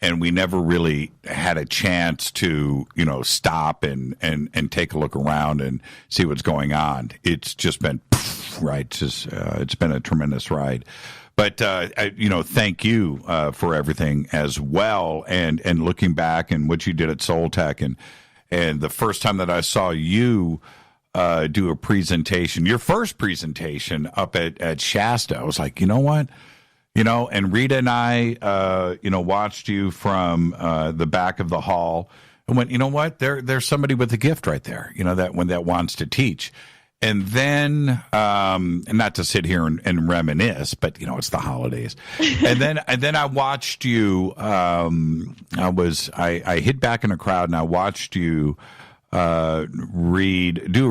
And we never really had a chance to, stop and take a look around and see what's going on. It's just been, right? It's been a tremendous ride. But, thank you for everything as well. And looking back and what you did at Soul Tech and the first time that I saw you do a presentation, your first presentation up at Shasta, I was like, you know what? And Rita and I, watched you from the back of the hall and went, you know what? There's somebody with a gift right there, that wants to teach. And then, and not to sit here and reminisce, but it's the holidays. And then I watched you. I hid back in a crowd and I watched you do a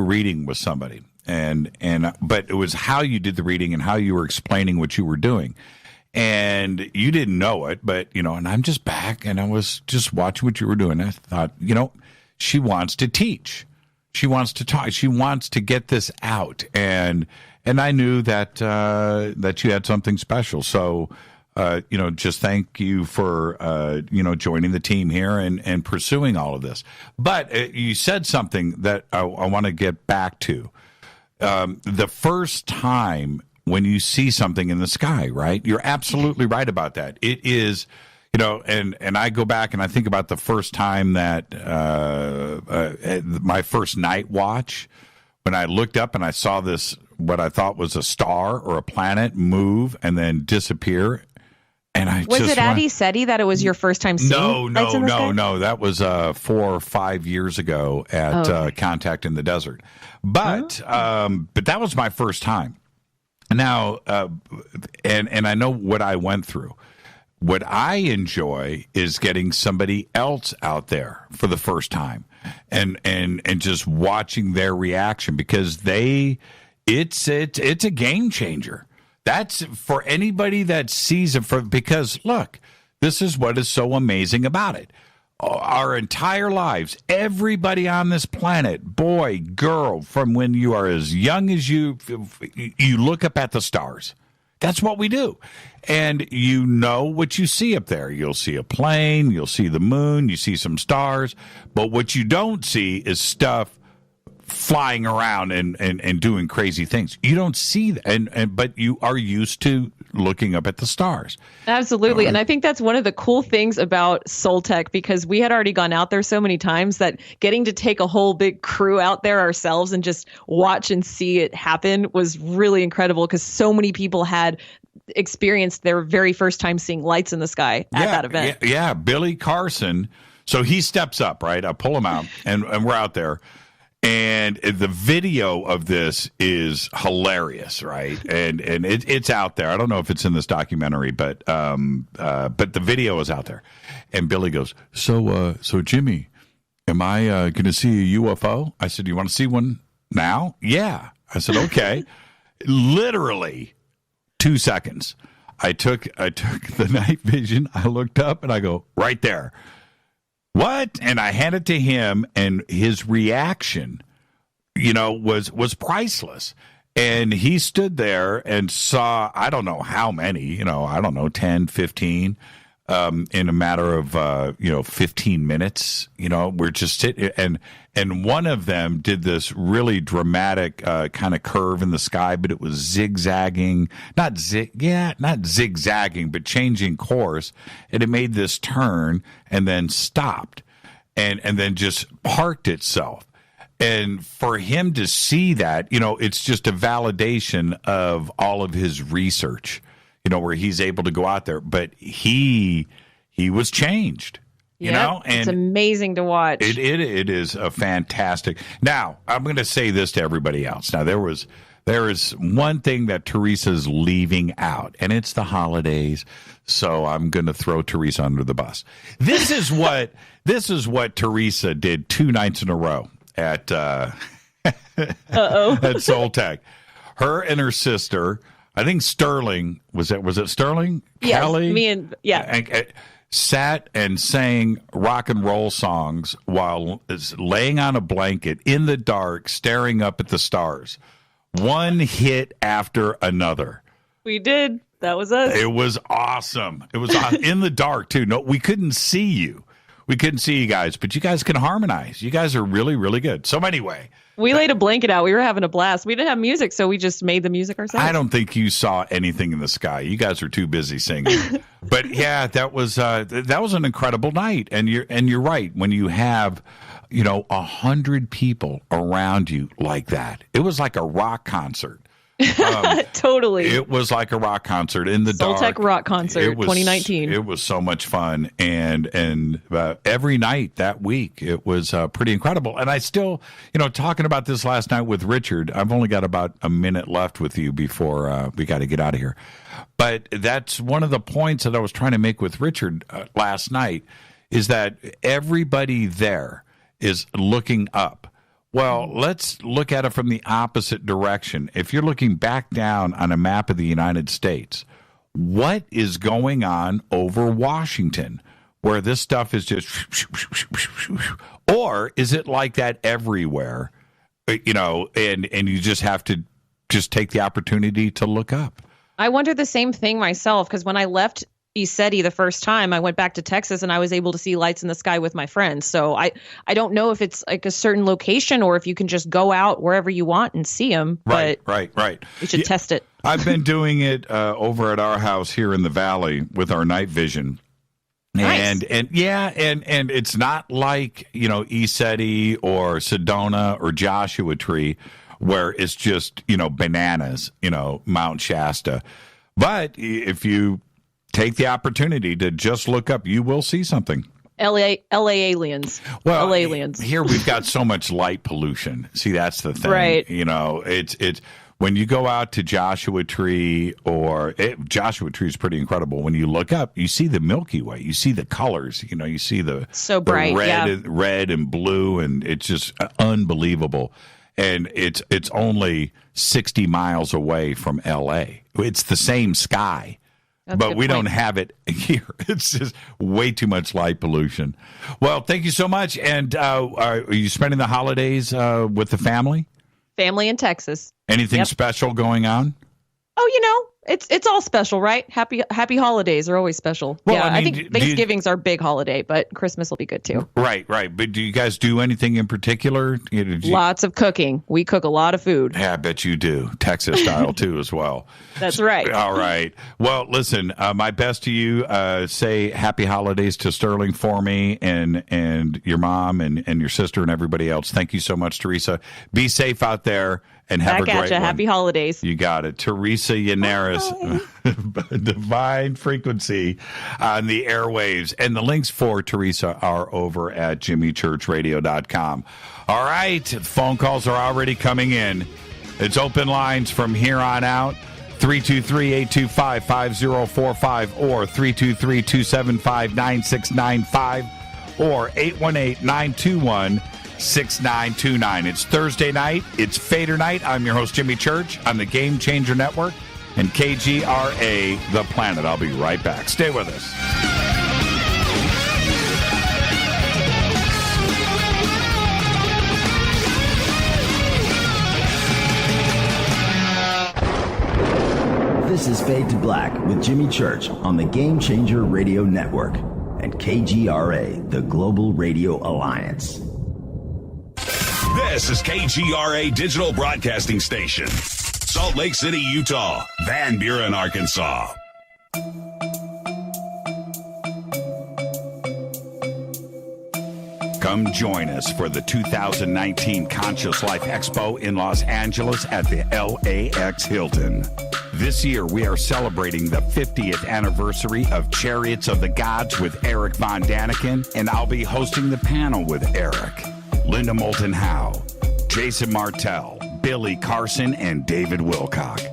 reading with somebody. But it was how you did the reading and how you were explaining what you were doing. And you didn't know it, but, and I'm just back and I was just watching what you were doing. I thought, she wants to teach. She wants to talk. She wants to get this out. And I knew that you had something special. So, just thank you for, joining the team here and pursuing all of this. But you said something that I want to get back to. The first time when you see something in the sky, right? You're absolutely right about that. It is, and I go back and I think about the first time that my first night watch, when I looked up and I saw this, what I thought was a star or a planet move and then disappear. And was it at ECETI that it was your first time seeing lights in the sky? No. That was 4 or 5 years ago at Contact in the Desert. But that was my first time. Now, and I know what I went through. What I enjoy is getting somebody else out there for the first time and just watching their reaction because it's a game changer. That's for anybody that sees it because look, this is what is so amazing about it. Our entire lives, everybody on this planet, boy, girl, from when you are as young as you look up at the stars. That's what we do. And you know what you see up there. You'll see a plane, you'll see the moon, you see some stars. But what you don't see is stuff flying around and doing crazy things. You don't see that, but you are used to looking up at the stars. Absolutely. And I think that's one of the cool things about Soul Tech, because we had already gone out there so many times that getting to take a whole big crew out there ourselves and just watch and see it happen was really incredible because so many people had experienced their very first time seeing lights in the sky at that event. Yeah. Billy Carson. So he steps up, right? I pull him out and we're out there. And the video of this is hilarious, right? And it's out there. I don't know if it's in this documentary, but the video is out there. And Billy goes, so Jimmy, am I going to see a UFO? I said, you want to see one now? Yeah. I said, okay. Literally 2 seconds. I took the night vision. I looked up and I go, right there. What? And I handed it to him, and his reaction, was priceless. And he stood there and saw, I don't know how many, 10, 15, in a matter of, 15 minutes. We're just sitting, and one of them did this really dramatic kind of curve in the sky, but it was zigzagging, not zigzagging, but changing course. And it made this turn and then stopped and then just parked itself. And for him to see that, it's just a validation of all of his research, where he's able to go out there. But he was changed. You know, and it's amazing to watch. It is a fantastic. Now, I'm going to say this to everybody else. Now, there is one thing that Teresa's leaving out, and it's the holidays. So I'm going to throw Teresa under the bus. This is what Teresa did 2 nights in a row at at Soltech. Her and her sister, I think Sterling was it Sterling? Yes, Kelly? me and sat and sang rock and roll songs while laying on a blanket in the dark, staring up at the stars. One hit after another. We did. That was us. It was awesome. It was in the dark, too. No, we couldn't see you. We couldn't see you guys, but you guys can harmonize. You guys are really, really good. So anyway. We laid a blanket out. We were having a blast. We didn't have music, so we just made the music ourselves. I don't think you saw anything in the sky. You guys are too busy singing. But yeah, that was an incredible night. And you're right. When you have, 100 people around you like that, it was like a rock concert. Totally. It was like a rock concert in the dark. Soltech Rock Concert 2019. It was so much fun. And every night that week, it was pretty incredible. And I still, talking about this last night with Richard, I've only got about a minute left with you before we got to get out of here. But that's one of the points that I was trying to make with Richard last night is that everybody there is looking up. Well, let's look at it from the opposite direction. If you're looking back down on a map of the United States, what is going on over Washington where this stuff is just, or is it like that everywhere, and you just have to just take the opportunity to look up? I wonder the same thing myself, because when I left ECETI the first time, I went back to Texas and I was able to see lights in the sky with my friends. So I don't know if it's like a certain location or if you can just go out wherever you want and see them. Right. We should test it. I've been doing it over at our house here in the valley with our night vision. Nice. And it's not like, ECETI or Sedona or Joshua Tree where it's just, bananas, Mount Shasta. But if you take the opportunity to just look up, you will see something. LA aliens. Well, LA aliens. Here we've got so much light pollution. See, that's the thing. Right. It's when you go out to Joshua Tree Joshua Tree is pretty incredible. When you look up, you see the Milky Way. You see the colors. You see the so bright, red and blue, and it's just unbelievable. And it's only 60 miles away from LA. It's the same sky. But we don't have it here. It's just way too much light pollution. Well, thank you so much. And are you spending the holidays with the family? Family in Texas. Anything special going on? Oh, it's all special, right? Happy holidays are always special. Well, I think Thanksgiving's our big holiday, but Christmas will be good too. Right. But do you guys do anything in particular? Lots of cooking. We cook a lot of food. Yeah, I bet you do. Texas style too as well. That's right. All right. Well, listen, my best to you. Say happy holidays to Sterling for me and your mom and your sister and everybody else. Thank you so much, Teresa. Be safe out there. And have a great one. Happy holidays. You got it. Teresa Yaneris, Divine Frequency on the airwaves. And the links for Teresa are over at jimmychurchradio.com. All right. Phone calls are already coming in. It's open lines from here on out. 323-825-5045 or 323-275-9695 or 818-921-6929. It's Thursday night. It's Fadernight. I'm your host, Jimmy Church, on the Game Changer Network and KGRA, The Planet. I'll be right back. Stay with us. This is Fade to Black with Jimmy Church on the Game Changer Radio Network and KGRA, the Global Radio Alliance. This is KGRA Digital Broadcasting Station, Salt Lake City, Utah, Van Buren, Arkansas. Come join us for the 2019 Conscious Life Expo in Los Angeles at the LAX Hilton. This year, we are celebrating the 50th anniversary of Chariots of the Gods with Eric Von Daniken, and I'll be hosting the panel with Eric, Linda Moulton Howe, Jason Martell, Billy Carson, and David Wilcock.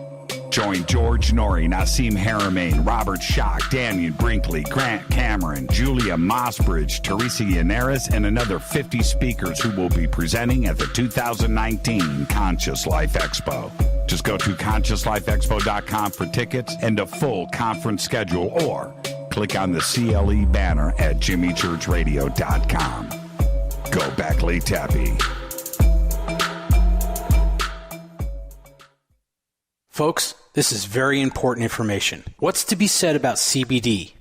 Join George Norrie, Nassim Haramein, Robert Schock, Daniel Brinkley, Grant Cameron, Julia Mossbridge, Teresa Yaneris, and another 50 speakers who will be presenting at the 2019 Conscious Life Expo. Just go to ConsciousLifeExpo.com for tickets and a full conference schedule, or click on the CLE banner at JimmyChurchRadio.com. Go back, Lee Tappy. Folks, this is very important information. What's to be said about CBD?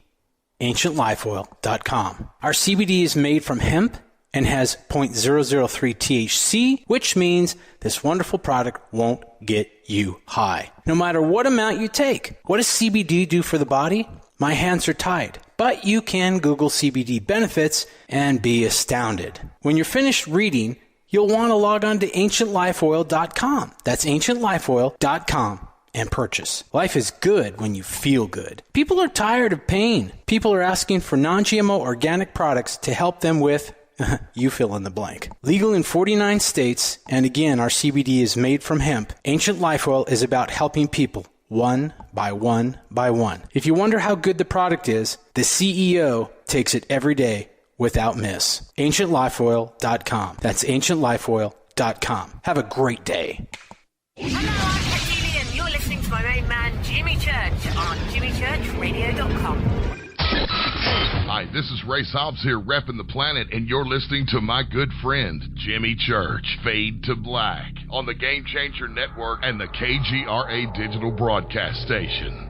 AncientLifeOil.com. Our CBD is made from hemp and has 0.003 THC, which means this wonderful product won't get you high, no matter what amount you take. What does CBD do for the body? My hands are tied. But you can Google CBD benefits and be astounded. When you're finished reading, you'll want to log on to AncientLifeOil.com. That's AncientLifeOil.com and purchase. Life is good when you feel good. People are tired of pain. People are asking for non-GMO organic products to help them with, you fill in the blank. Legal in 49 states, and again, our CBD is made from hemp. Ancient Life Oil is about helping people one by one by one. If you wonder how good the product is, the CEO takes it every day without miss. AncientLifeOil.com. That's AncientLifeOil.com. Have a great day. Hello, I'm Katie, and you're listening to my main man, Jimmy Church, on JimmyChurchRadio.com. Hi, this is Ray Hobbs here, repping the planet, and you're listening to my good friend, Jimmy Church, Fade to Black, on the Game Changer Network and the KGRA Digital Broadcast Station.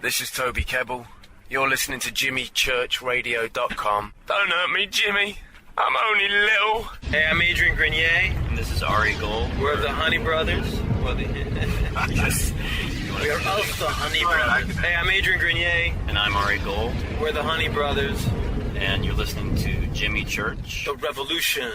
This is Toby Kebbell. You're listening to JimmyChurchRadio.com. Don't hurt me, Jimmy. I'm only little. Hey, I'm Adrian Grenier. And this is Ari Gold. We're the Honey Brothers. Yes. We are of the Honey Brothers. Hey, I'm Adrian Grenier. And I'm Ari Gold. We're the Honey Brothers. And you're listening to Jimmy Church. The Revolution.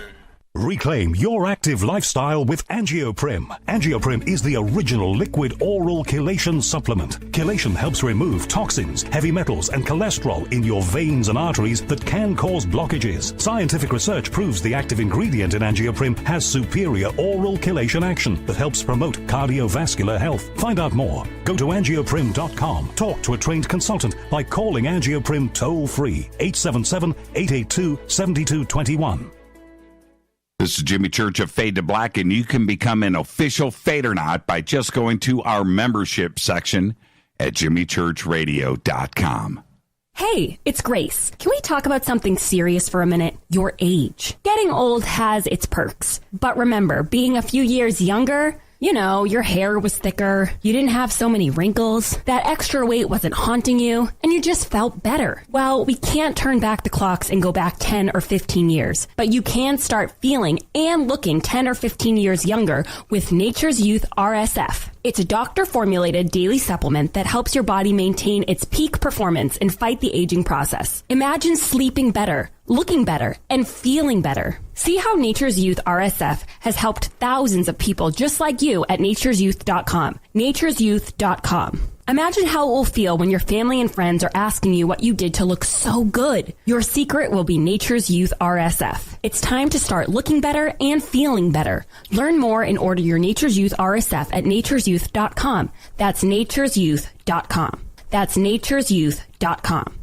Reclaim your active lifestyle with Angioprim. Angioprim is the original liquid oral chelation supplement. Chelation helps remove toxins, heavy metals, and cholesterol in your veins and arteries that can cause blockages. Scientific research proves the active ingredient in Angioprim has superior oral chelation action that helps promote cardiovascular health. Find out more. Go to angioprim.com. Talk to a trained consultant by calling Angioprim toll-free 877-882-7221. This is Jimmy Church of Fade to Black, and you can become an official Fadernight by just going to our membership section at JimmyChurchRadio.com. Hey, it's Grace. Can we talk about something serious for a minute? Your age. Getting old has its perks. But remember, being a few years younger, you know, your hair was thicker, you didn't have so many wrinkles, that extra weight wasn't haunting you, and you just felt better. Well, we can't turn back the clocks and go back 10 or 15 years, but you can start feeling and looking 10 or 15 years younger with Nature's Youth RSF. It's a doctor-formulated daily supplement that helps your body maintain its peak performance and fight the aging process. Imagine sleeping better, looking better, and feeling better. See how Nature's Youth RSF has helped thousands of people just like you at nature'syouth.com. nature'syouth.com. Imagine how it will feel when your family and friends are asking you what you did to look so good. Your secret will be Nature's Youth RSF. It's time to start looking better and feeling better. Learn more and order your Nature's Youth RSF at nature'syouth.com. That's nature'syouth.com. That's nature'syouth.com.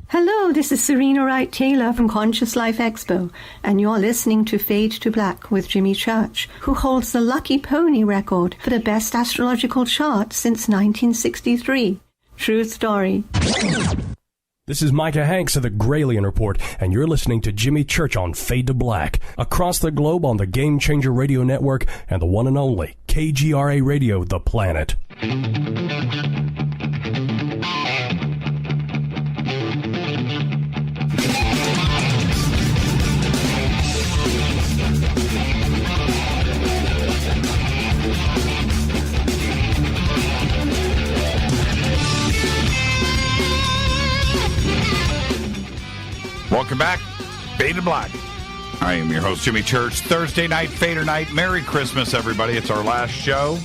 Hello, this is Serena Wright Taylor from Conscious Life Expo, and you're listening to Fade to Black with Jimmy Church, who holds the Lucky Pony record for the best astrological chart since 1963. True story. This is Micah Hanks of the Gralien Report, and you're listening to Jimmy Church on Fade to Black, across the globe on the Game Changer Radio Network and the one and only KGRA Radio, The Planet. Welcome back, Fade to Black. I am your host, Jimmy Church. Thursday night, Fader night. Merry Christmas, everybody. It's our last show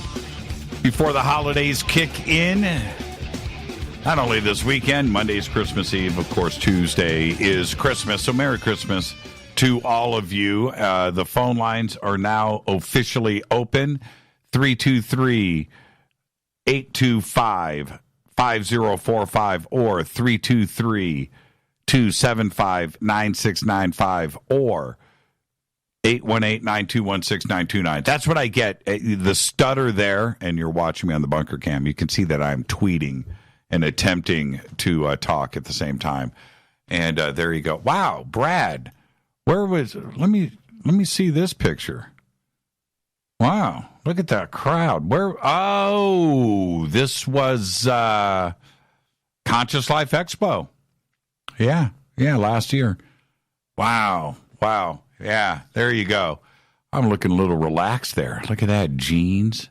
before the holidays kick in. Not only this weekend, Monday's Christmas Eve, of course, Tuesday is Christmas. So Merry Christmas to all of you. The phone lines are now officially open. 323-825-5045 or 323-275-9695 or 818-921-6929. That's what I get. The stutter there, and you're watching me on the bunker cam. You can see that I'm tweeting and attempting to talk at the same time. And there you go. Wow, Brad, where was? Let me see this picture. Wow, look at that crowd. Where? Oh, this was Conscious Life Expo. Yeah, last year. Wow. Yeah, there you go. I'm looking a little relaxed there. Look at that, jeans.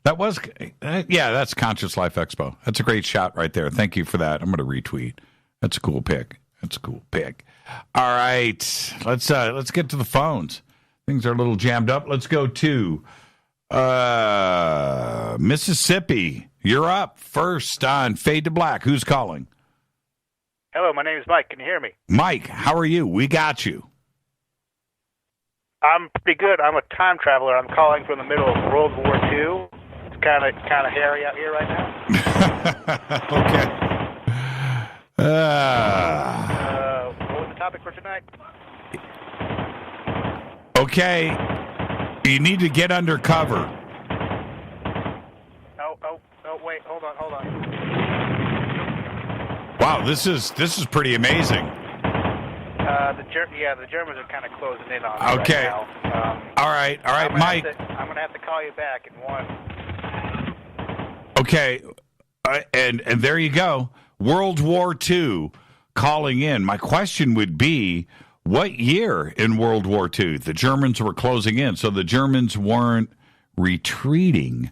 That was, that's Conscious Life Expo. That's a great shot right there. Thank you for that. I'm going to retweet. That's a cool pic. All right, let's get to the phones. Things are a little jammed up. Let's go to Mississippi. You're up first on Fade to Black. Who's calling? Hello, my name is Mike. Can you hear me? Mike, how are you? We got you. I'm pretty good. I'm a time traveler. I'm calling from the middle of World War II. It's kind of hairy out here right now. Okay. What was the topic for tonight? Okay. You need to get under cover. Oh, wait. Hold on. Wow, this is pretty amazing. The Germans are kind of closing in on me okay. right now. All right, Mike. I'm going to have to call you back in one. Okay, and there you go. World War II calling in. My question would be, what year in World War II? The Germans were closing in, so the Germans weren't retreating.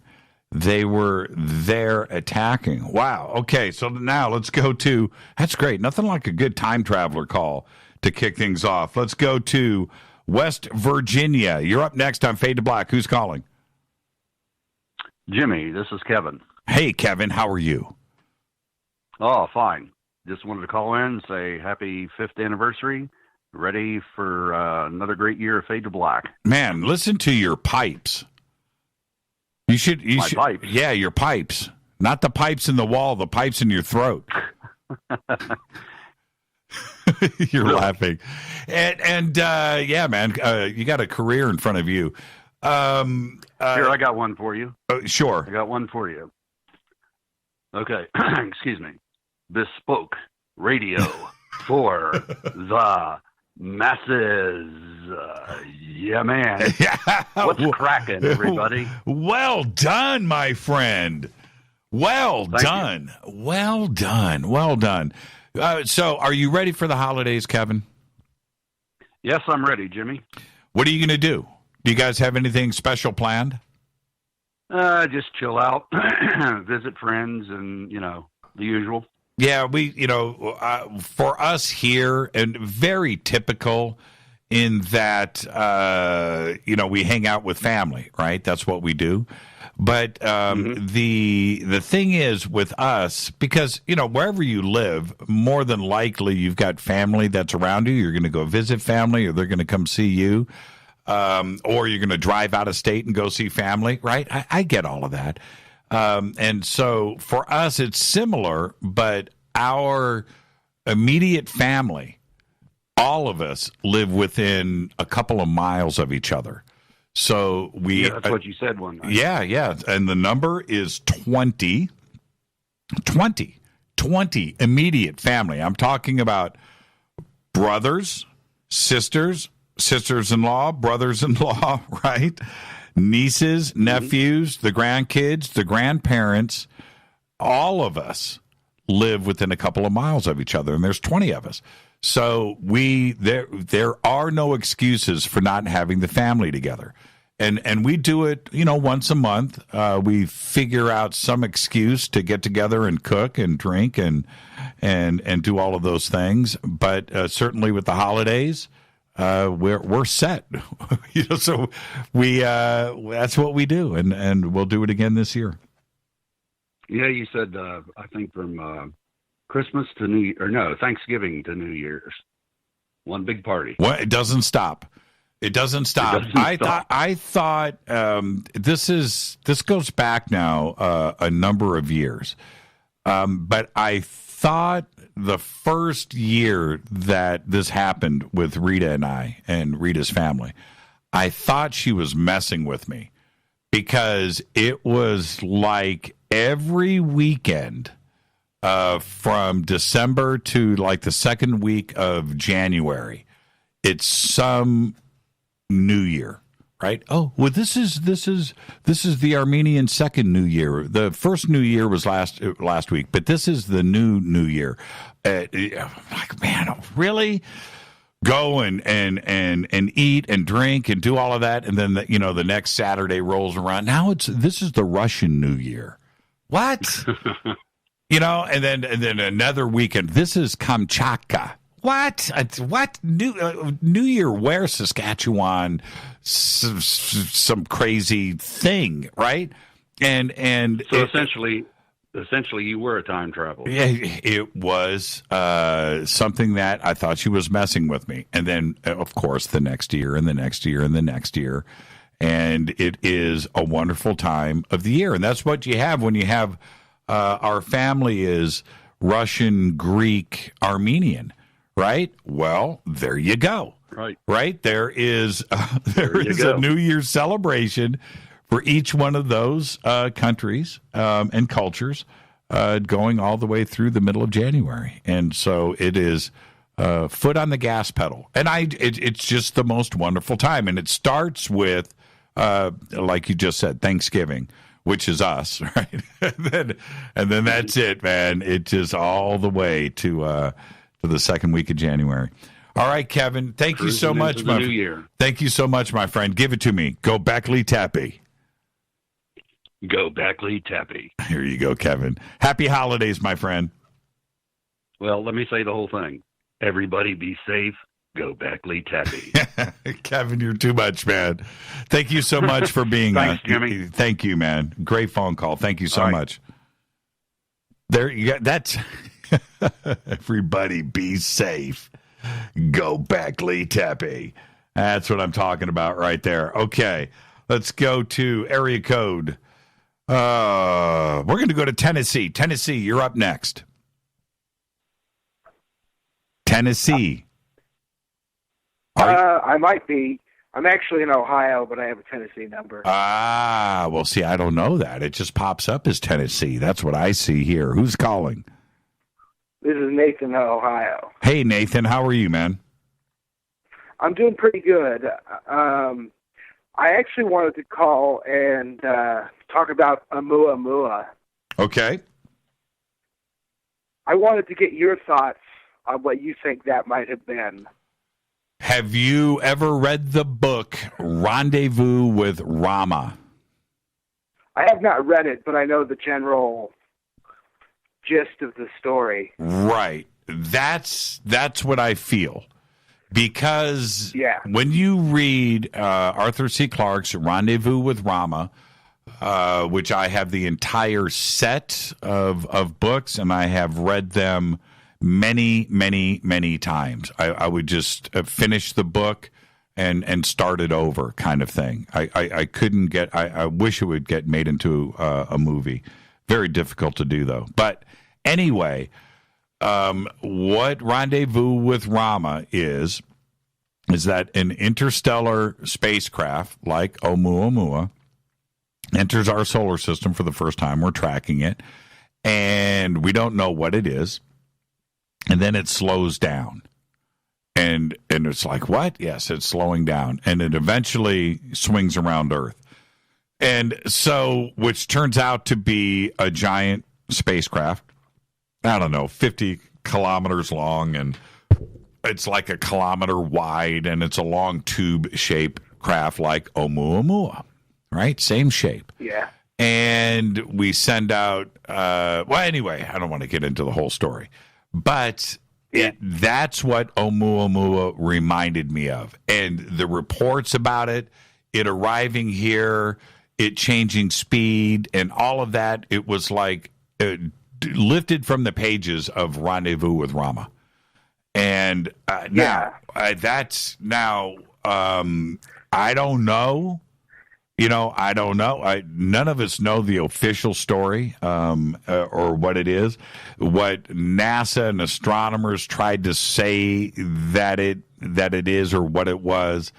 They were there attacking. Wow. Okay, so now let's go to, that's great. Nothing like a good time traveler call to kick things off. Let's go to West Virginia. You're up next on Fade to Black. Who's calling? Jimmy, this is Kevin. Hey, Kevin, how are you? Oh, fine. Just wanted to call in and say happy 5th anniversary. Ready for another great year of Fade to Black. Man, listen to your pipes. You should. Pipes? Yeah, your pipes. Not the pipes in the wall, the pipes in your throat. You're laughing. And yeah, man, you got a career in front of you. Here, I got one for you. Sure. I got one for you. Okay. Excuse me. Bespoke radio for the masses. Yeah, man. What's cracking, everybody? Well done, my friend. Well done. So, are you ready for the holidays, Kevin? Yes, I'm ready, Jimmy. What are you going to do? Do you guys have anything special planned? Just chill out, visit friends, and, the usual. Yeah, for us here, and very typical in that, we hang out with family, right? That's what we do. But the thing is with us, because, wherever you live, more than likely you've got family that's around you. You're going to go visit family, or they're going to come see you, or you're going to drive out of state and go see family, right? I get all of that. And so for us, it's similar, but our immediate family, all of us live within a couple of miles of each other. So that's what you said one night. Yeah. And the number is 20 immediate family. I'm talking about brothers, sisters-in-law, brothers-in-law, right? Nieces, nephews, the grandkids, the grandparents, all of us live within a couple of miles of each other, and there's 20 of us. So there are no excuses for not having the family together. And we do it, once a month. We figure out some excuse to get together and cook and drink and do all of those things. But certainly with the holidays, we're set. So we that's what we do, and we'll do it again this year. Yeah, you said I think from Christmas to Thanksgiving to New Year's, one big party. Well, it doesn't stop. It doesn't stop. I thought this goes back now a number of years, but I thought the first year that this happened with Rita and I and Rita's family, I thought she was messing with me because it was like every weekend from December to like the second week of January, it's some New Year, right? Oh, well, this is the Armenian second New Year. The first New Year was last week, but this is the New Year. Like, man, really? Go and eat and drink and do all of that, and then the next Saturday rolls around. Now this is the Russian New Year. What? And then another weekend. This is Kamchatka. What? What? New Year where? Saskatchewan, some crazy thing, right? And so essentially, you were a time traveler. Yeah, it was something that I thought she was messing with me. And then, of course, the next year and the next year and the next year. And it is a wonderful time of the year. And that's what you have when you have our family is Russian, Greek, Armenian, right? Well, there you go. Right? There is a New Year's celebration for each one of those countries and cultures going all the way through the middle of January. And so it is foot on the gas pedal. And it's just the most wonderful time. And it starts with, like you just said, Thanksgiving, which is us, right? and then that's it, man. It just all the way to the second week of January. All right, Kevin, thank you so much. New Year. Thank you so much, my friend. Give it to me. Go Beckley Tappy. Go Beckley Tappy. Here you go, Kevin. Happy holidays, my friend. Well, let me say the whole thing. Everybody be safe. Go Beckley Tappy. Kevin, you're too much, man. Thank you so much for being Thanks, Jimmy. Thank you, man. Great phone call. Thank you so much. There you go. That's everybody be safe. Go Beckley Tappy. That's what I'm talking about right there. Okay, let's go to area code. We're going to go to Tennessee. Tennessee, you're up next. Tennessee. I might be. I'm actually in Ohio, but I have a Tennessee number. Well, see, I don't know that. It just pops up as Tennessee. That's what I see here. Who's calling? This is Nathan, Ohio. Hey, Nathan. How are you, man? I'm doing pretty good. I actually wanted to call and talk about Oumuamua. Okay. I wanted to get your thoughts on what you think that might have been. Have you ever read the book Rendezvous with Rama? I have not read it, but I know the general gist of the story. Right. That's what I feel. Because when you read Arthur C. Clarke's Rendezvous with Rama, which I have the entire set of books, and I have read them many, many, many times. I would just finish the book and start it over kind of thing. I couldn't get, I wish it would get made into a movie. Very difficult to do, though. But anyway, what Rendezvous with Rama is that an interstellar spacecraft like Oumuamua enters our solar system for the first time. We're tracking it, and we don't know what it is. And then it slows down. And it's like, what? Yes, it's slowing down. And it eventually swings around Earth. And so, which turns out to be a giant spacecraft. I don't know, 50 kilometers long, and it's like a kilometer wide, and it's a long tube-shaped craft like Oumuamua, right? Same shape. Yeah. And we send out, well, anyway, I don't want to get into the whole story. But That's what Oumuamua reminded me of. And the reports about it arriving here, it changing speed, and all of that, it was like lifted from the pages of Rendezvous with Rama. And that's now, I don't know. I don't know. None of us know the official story or what it is. What NASA and astronomers tried to say that it is or what it was.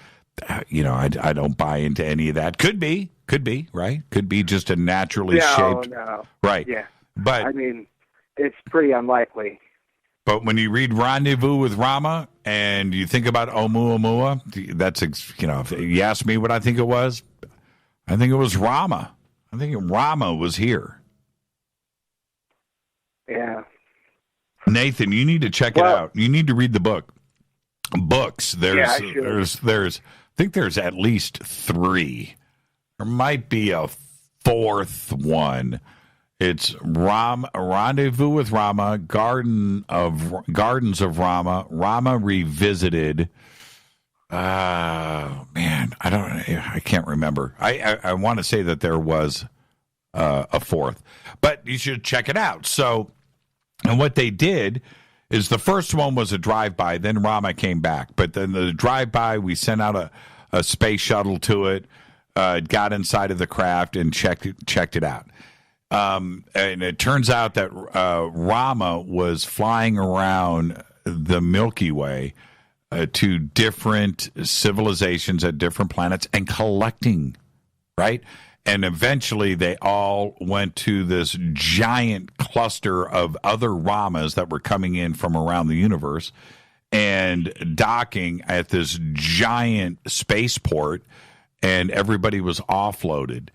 I don't buy into any of that. Could be, right? Could be just a naturally shaped. No. Right. Yeah. But I mean, it's pretty unlikely. But when you read Rendezvous with Rama and you think about Oumuamua, that's, if you ask me what I think it was Rama. I think Rama was here. Yeah. Nathan, you need to check it out. You need to read the book. Books. I think there's at least 3. There might be a 4th one. It's Rendezvous with Rama, Gardens of Rama, Rama Revisited. Man, I can't remember. I want to say that there was a 4th, but you should check it out. So, and what they did is the first one was a drive-by, then Rama came back. But then the drive-by, we sent out a space shuttle to it, got inside of the craft and checked it out. And it turns out that Rama was flying around the Milky Way to different civilizations at different planets and collecting, right? And eventually they all went to this giant cluster of other Ramas that were coming in from around the universe and docking at this giant spaceport, and everybody was offloaded.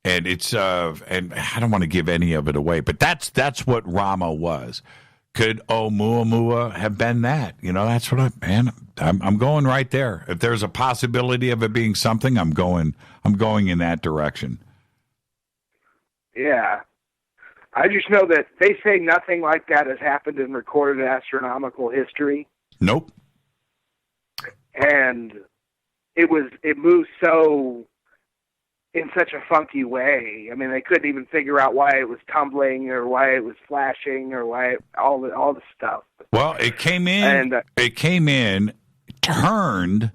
And it's and I don't want to give any of it away, but that's what Rama was. Could Oumuamua have been that? That's what I'm going right there. If there's a possibility of it being something, I'm going in that direction. Yeah. I just know that they say nothing like that has happened in recorded astronomical history. Nope. And it moved so in such a funky way. I mean, they couldn't even figure out why it was tumbling or why it was flashing or why all the stuff. Well, it came in, turned,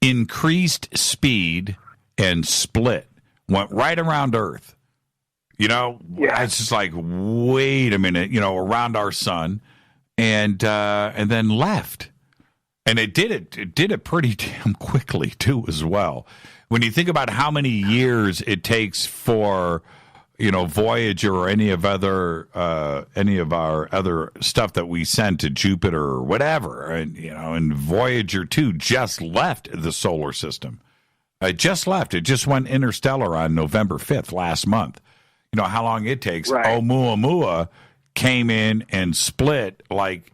increased speed, and split. Went right around Earth. It's just like, wait a minute, around our sun, and then left. And it did it pretty damn quickly too, as well. When you think about how many years it takes for, Voyager or any of our other stuff that we send to Jupiter or whatever, and Voyager 2 just left the solar system. It just left. It just went interstellar on November 5th last month. How long it takes. Right. Oumuamua came in and split like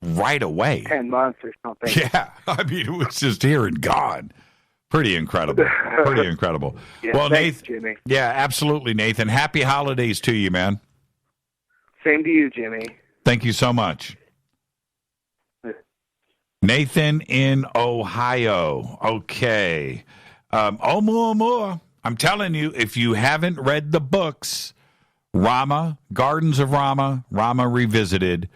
right away. 10 months or something. Yeah. I mean, it was just here and gone. Pretty incredible. Yeah, well, thanks, Nathan. Jimmy. Yeah, absolutely, Nathan. Happy holidays to you, man. Same to you, Jimmy. Thank you so much. Nathan in Ohio. Okay. Oumuamua. I'm telling you, if you haven't read the books, Rama, Gardens of Rama, Rama Revisited,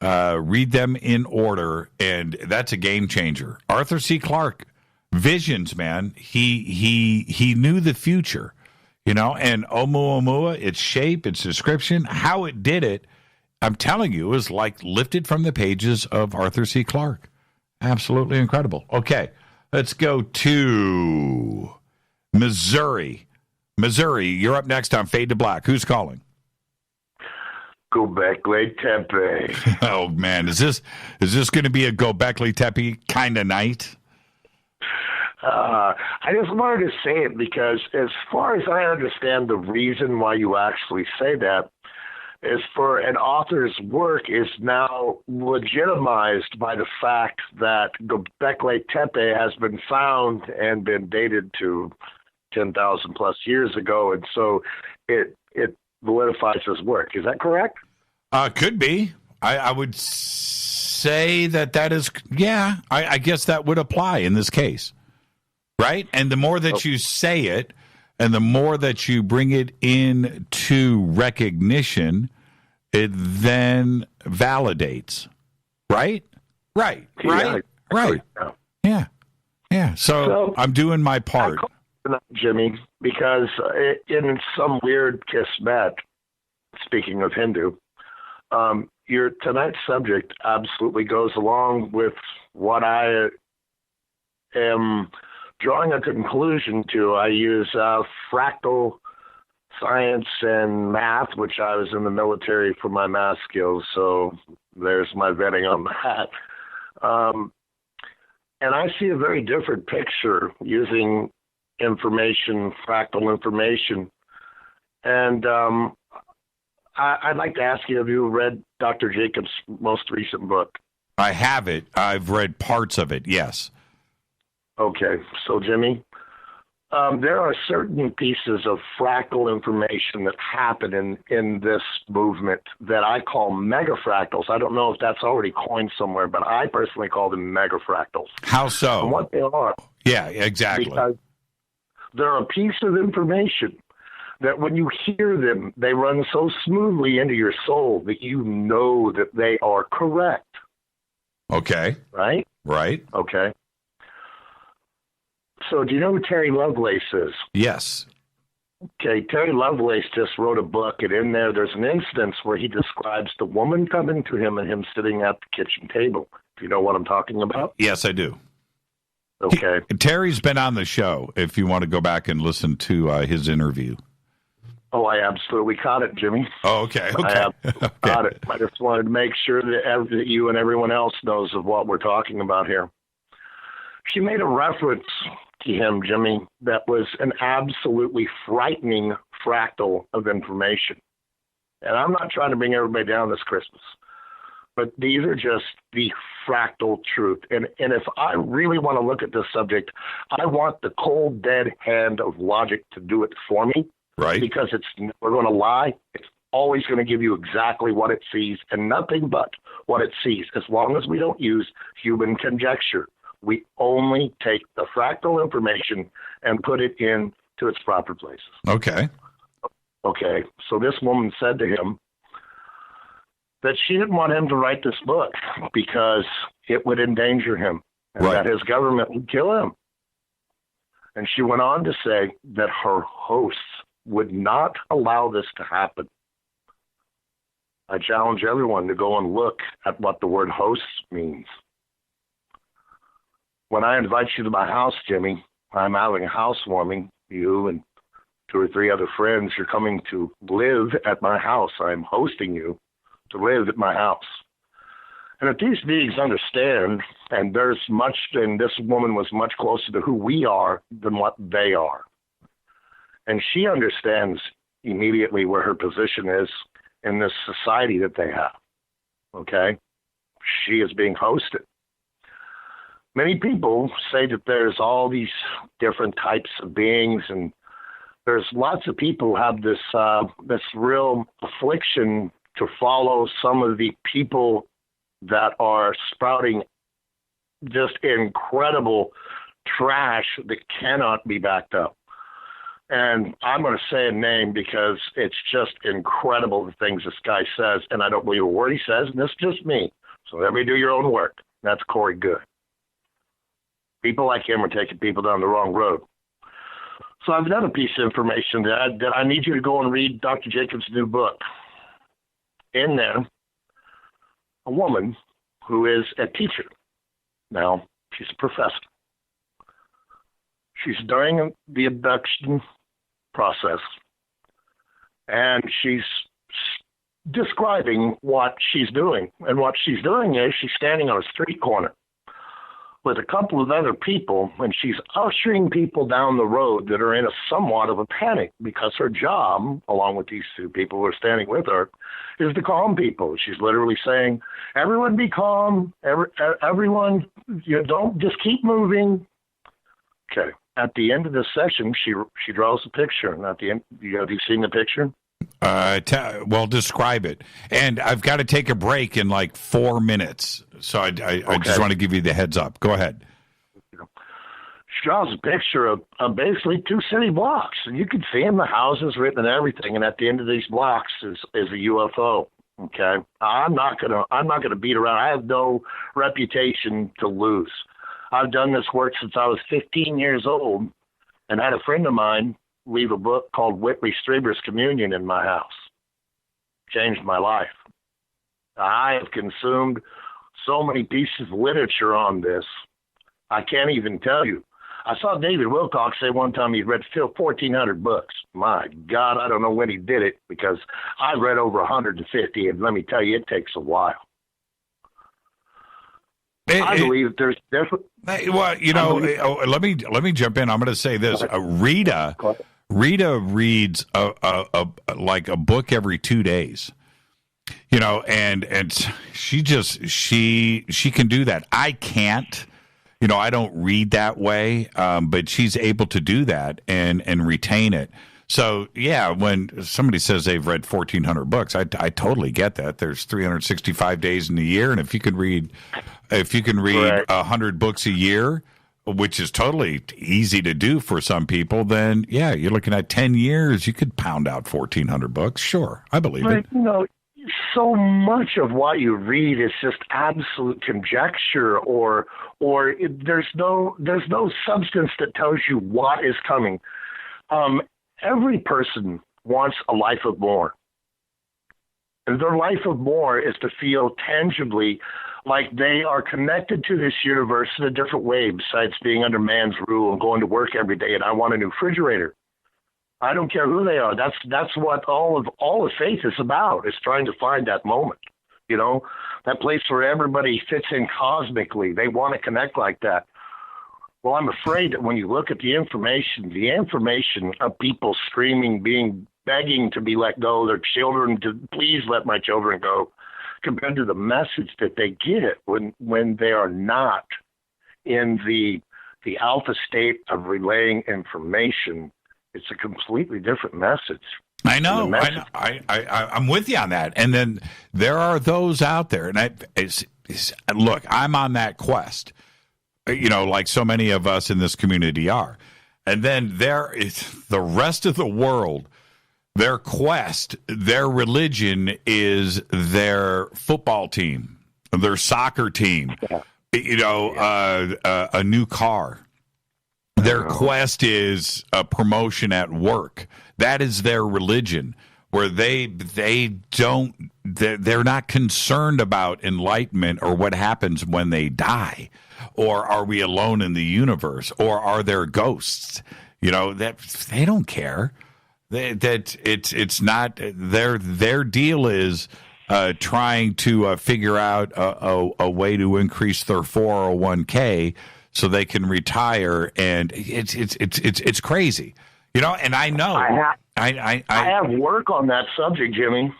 read them in order, and that's a game changer. Arthur C. Clarke. Visions, man. He knew the future, and Oumuamua, its shape, its description, how it did it, I'm telling you, it was like lifted from the pages of Arthur C. Clarke. Absolutely incredible. Okay, let's go to Missouri. Missouri, you're up next on Fade to Black. Who's calling? Gobekli Tepe. Oh man, is this going to be a Gobekli Tepe kind of night? I just wanted to say it because as far as I understand, the reason why you actually say that is for an author's work is now legitimized by the fact that Gobekli Tepe has been found and been dated to 10,000 plus years ago, and so it validifies his work. Is that correct? Could be. I would say say that is, yeah, I guess that would apply in this case, right? And the more that you say it, and the more that you bring it into recognition, it then validates, right? Right. Yeah. So I'm doing my part. Jimmy, because in some weird kismet, speaking of Hindu, your tonight's subject absolutely goes along with what I am drawing a conclusion to. I use fractal science and math, which I was in the military for my math skills, so there's my vetting on that. And I see a very different picture using information, fractal information. And I'd like to ask you, have you read Dr. Jacobs' most recent book? I have it. I've read parts of it, yes. Okay. So, Jimmy, there are certain pieces of fractal information that happen in this movement that I call megafractals. I don't know if that's already coined somewhere, but I personally call them megafractals. How so? And what they are. Yeah, exactly. Because they're a piece of information that when you hear them, they run so smoothly into your soul that you know that they are correct. Okay. Right? Right. Okay. So do you know who Terry Lovelace is? Yes. Okay, Terry Lovelace just wrote a book, and in there's an instance where he describes the woman coming to him and him sitting at the kitchen table. Do you know what I'm talking about? Yes, I do. Okay. Terry's been on the show, if you want to go back and listen to his interview. Oh, I absolutely caught it, Jimmy. Oh, okay. I absolutely got it. I just wanted to make sure that you and everyone else knows of what we're talking about here. She made a reference to him, Jimmy, that was an absolutely frightening fractal of information. And I'm not trying to bring everybody down this Christmas, but these are just the fractal truth. And if I really want to look at this subject, I want the cold, dead hand of logic to do it for me. Right. Because it's never going to lie. It's always going to give you exactly what it sees and nothing but what it sees, as long as we don't use human conjecture. We only take the fractal information and put it into its proper places. Okay. Okay. So this woman said to him that she didn't want him to write this book because it would endanger him and that his government would kill him. And she went on to say that her hosts would not allow this to happen. I challenge everyone to go and look at what the word hosts means. When I invite you to my house, Jimmy, I'm having a housewarming. You and 2 or 3 other friends are coming to live at my house. I'm hosting you to live at my house. And if these beings understand, and this woman was much closer to who we are than what they are. And she understands immediately where her position is in this society that they have. Okay? She is being hosted. Many people say that there's all these different types of beings, and there's lots of people who have this real affliction to follow some of the people that are sprouting just incredible trash that cannot be backed up. And I'm going to say a name because it's just incredible the things this guy says, and I don't believe a word he says, and this is just me. So let me do your own work. That's Corey Good. People like him are taking people down the wrong road. So I've done a piece of information that I need you to go and read Dr. Jacobs' new book. In there, a woman who is a teacher. Now, she's a professor. She's during the abduction process, and she's describing what she's doing. And what she's doing is she's standing on a street corner with a couple of other people, and she's ushering people down the road that are in a somewhat of a panic because her job, along with these 2 people who are standing with her, is to calm people. She's literally saying, everyone be calm, everyone, don't, just keep moving. Okay. At the end of this session, she draws a picture, and at the end, have you seen the picture? Well, describe it. And I've got to take a break in like 4 minutes. So I just want to give you the heads up. Go ahead. Draws a picture of basically 2 city blocks, and you can see them, the houses written and everything. And at the end of these blocks is a UFO. Okay, I'm not gonna beat around. I have no reputation to lose. I've done this work since I was 15 years old, and had a friend of mine leave a book called Whitley Strieber's Communion in my house. Changed my life. I have consumed so many pieces of literature on this, I can't even tell you. I saw David Wilcox say one time he'd read 1,400 books. My God, I don't know when he did it, because I read over 150, and let me tell you, it takes a while. I believe that there's different. Well, let me jump in. I'm going to say this. Rita reads like a book every 2 days. And she can do that. I can't. I don't read that way, but she's able to do that and retain it. So, yeah, when somebody says they've read 1,400 books, I totally get that. There's 365 days in the year, and if you can read 100 books a year, which is totally easy to do for some people, then, yeah, you're looking at 10 years, you could pound out 1,400 books. Sure, I believe it. So much of what you read is just absolute conjecture, or there's no substance that tells you what is coming. Every person wants a life of more, and their life of more is to feel tangibly like they are connected to this universe in a different way, besides being under man's rule and going to work every day. And I want a new refrigerator. I don't care who they are. That's what all of faith is about, is trying to find that moment. That place where everybody fits in cosmically. They want to connect like that. Well, I'm afraid that when you look at the information of people screaming, begging to be let go, their children to please let my children go, compared to the message that they get when they are not in the alpha state of relaying information, it's a completely different message. I know. I'm with you on that. And then there are those out there, and look, I'm on that quest, like so many of us in this community are. And then there is the rest of the world. Their quest, their religion is their football team, their soccer team, a new car. Their quest is a promotion at work. That is their religion, where they're not concerned about enlightenment or what happens when they die, or are we alone in the universe, or are there ghosts? That they don't care. That it's not their deal is trying to figure out a way to increase their 401k. So they can retire, and it's crazy, And I know I have work on that subject, Jimmy.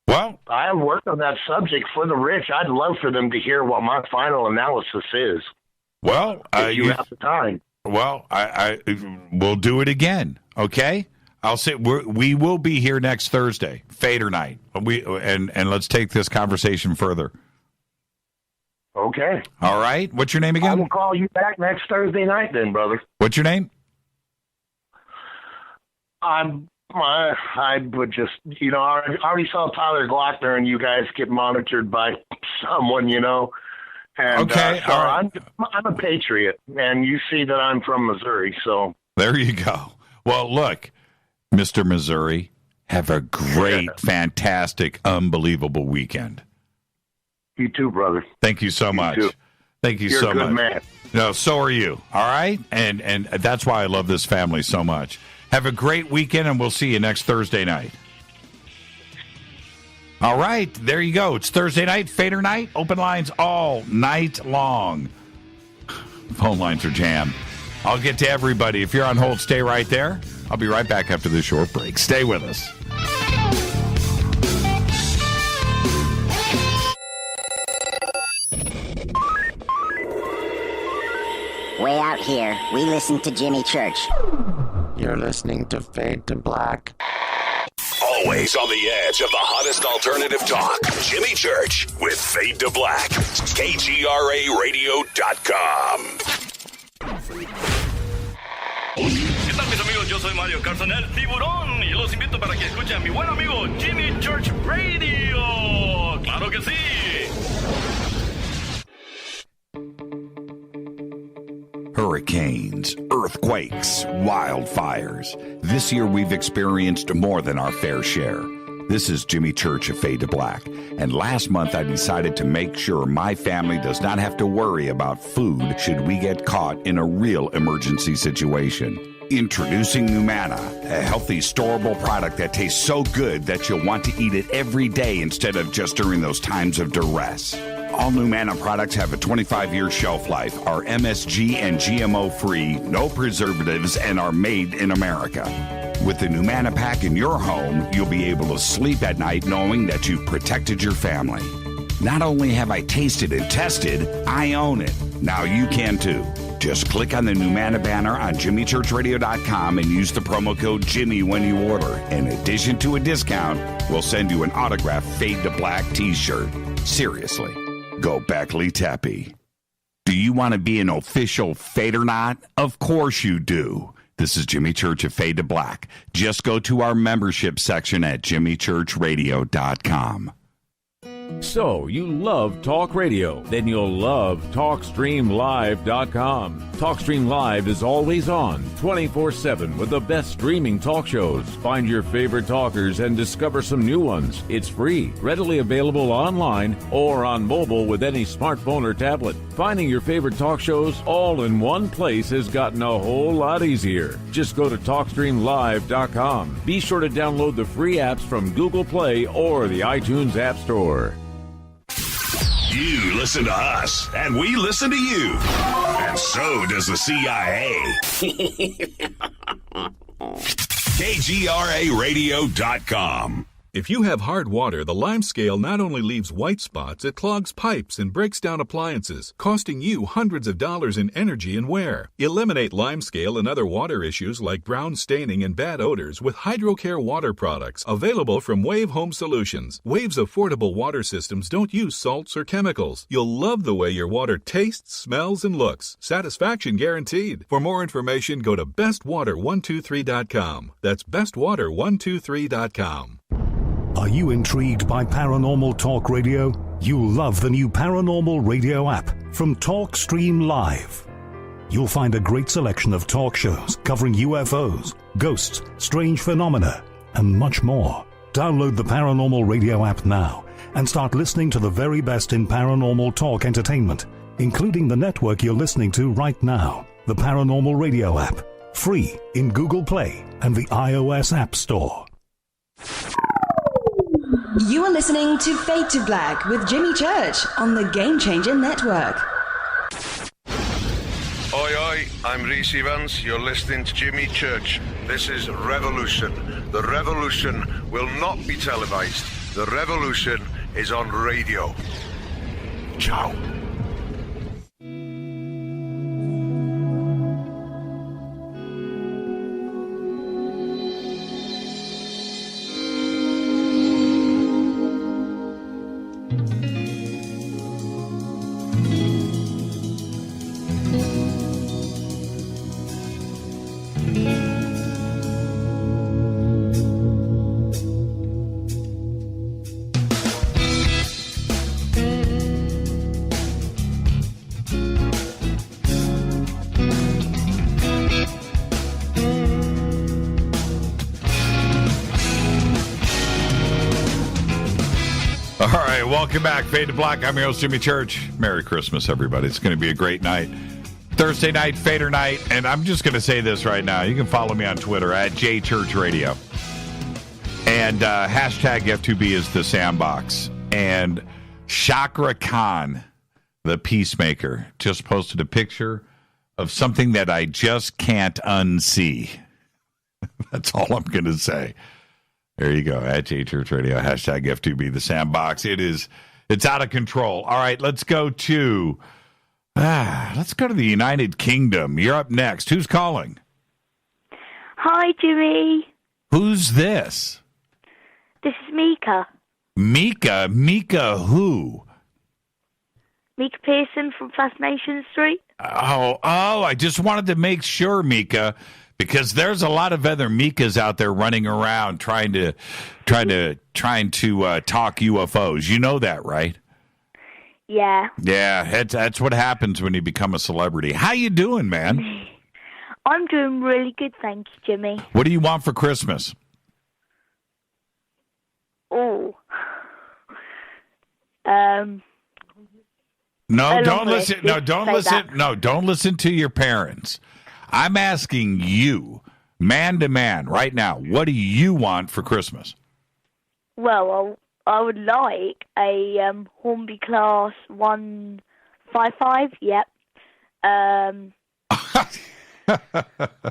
Well, I have work on that subject for the rich. I'd love for them to hear what my final analysis is. Well, if you have the time. Well, we'll do it again. Okay, I'll say we will be here next Thursday, Fadernight. And let's take this conversation further. Okay. All right. What's your name again? I will call you back next Thursday night then, brother. What's your name? I would just, I already saw Tyler Glockner, and you guys get monitored by someone, And, okay. So all right. I'm a patriot, and you see that I'm from Missouri, so. There you go. Well, look, Mr. Missouri, have a great, fantastic, unbelievable weekend. You too, brother. Thank you so much. Too. Thank you You're so a good much. Man. No, so are you. All right? And that's why I love this family so much. Have a great weekend, and we'll see you next Thursday night. All right. There you go. It's Thursday night, Fader night. Open lines all night long. Phone lines are jammed. I'll get to everybody. If you're on hold, stay right there. I'll be right back after this short break. Stay with us. Way out here, we listen to Jimmy Church. You're listening to Fade to Black. Always on the edge of the hottest alternative talk. Jimmy Church with Fade to Black. KGRARadio.com. ¿Qué tal, mis amigos? Yo soy Mario Carson, el tiburón, y los invito para que escuchen a mi buen amigo Jimmy Church Radio. ¡Claro que sí! Hurricanes, earthquakes, wildfires. This year we've experienced more than our fair share. This is Jimmy Church of Fade to Black, and last month I decided to make sure my family does not have to worry about food should we get caught in a real emergency situation. Introducing Numana, a healthy, storable product that tastes so good that you'll want to eat it every day instead of just during those times of duress. All Numana products have a 25-year shelf life, are MSG and GMO-free, no preservatives, and are made in America. With the Numana pack in your home, you'll be able to sleep at night knowing that you've protected your family. Not only have I tasted and tested, I own it. Now you can too. Just click on the Numana banner on JimmyChurchRadio.com and use the promo code Jimmy when you order. In addition to a discount, we'll send you an autographed Fade to Black t-shirt. Seriously, go Beckley Tappy. Do you want to be an official Fadernight? Of course you do. This is Jimmy Church of Fade to Black. Just go to our membership section at JimmyChurchRadio.com. So, you love talk radio? Then you'll love TalkStreamLive.com. TalkStream Live is always on, 24/7, with the best streaming talk shows. Find your favorite talkers and discover some new ones. It's free, readily available online or on mobile with any smartphone or tablet. Finding your favorite talk shows all in one place has gotten a whole lot easier. Just go to TalkStreamLive.com. Be sure to download the free apps from Google Play or the iTunes App Store. You listen to us, and we listen to you. And so does the CIA. KGRARadio.com. If you have hard water, the lime scale not only leaves white spots, it clogs pipes and breaks down appliances, costing you hundreds of dollars in energy and wear. Eliminate lime scale and other water issues like brown staining and bad odors with HydroCare water products, available from Wave Home Solutions. Wave's affordable water systems don't use salts or chemicals. You'll love the way your water tastes, smells, and looks. Satisfaction guaranteed. For more information, go to bestwater123.com. That's bestwater123.com. Are you intrigued by paranormal talk radio? You'll love the new paranormal radio app from TalkStream Live. You'll find a great selection of talk shows covering UFOs, ghosts, strange phenomena, and much more. Download the paranormal radio app now and start listening to the very best in paranormal talk entertainment, including the network you're listening to right now, the paranormal radio app, free in Google Play and the iOS App Store. You are listening to Fade to Black with Jimmy Church on the Game Changer Network. Oi, oi, I'm Reese Evans. You're listening to Jimmy Church. This is Revolution. The revolution will not be televised. The revolution is on radio. Ciao. Welcome back, Fade to Black. I'm your host, Jimmy Church. Merry Christmas, everybody. It's going to be a great night. Thursday night, Fader night. And I'm just going to say this right now. You can follow me on Twitter at JChurchRadio. And hashtag F2B is the sandbox. And Chakra Khan, the peacemaker, just posted a picture of something that I just can't unsee. That's all I'm going to say. There you go. At Church Radio. Hashtag F2B, the sandbox. It's out of control. All right, let's go to the United Kingdom. You're up next. Who's calling? Hi, Jimmy. Who's this? This is Mika. Mika who? Mika Pearson from Fascination Street. Oh, I just wanted to make sure, Mika, because there's a lot of other Mikas out there running around trying to talk UFOs. You know that, right? Yeah. Yeah, that's what happens when you become a celebrity. How you doing, man? I'm doing really good, thank you, Jimmy. What do you want for Christmas? Oh. No, don't listen. No, don't listen. No, don't listen to your parents. I'm asking you, man to man, right now. What do you want for Christmas? Well, I would like a Hornby Class 155. Yep.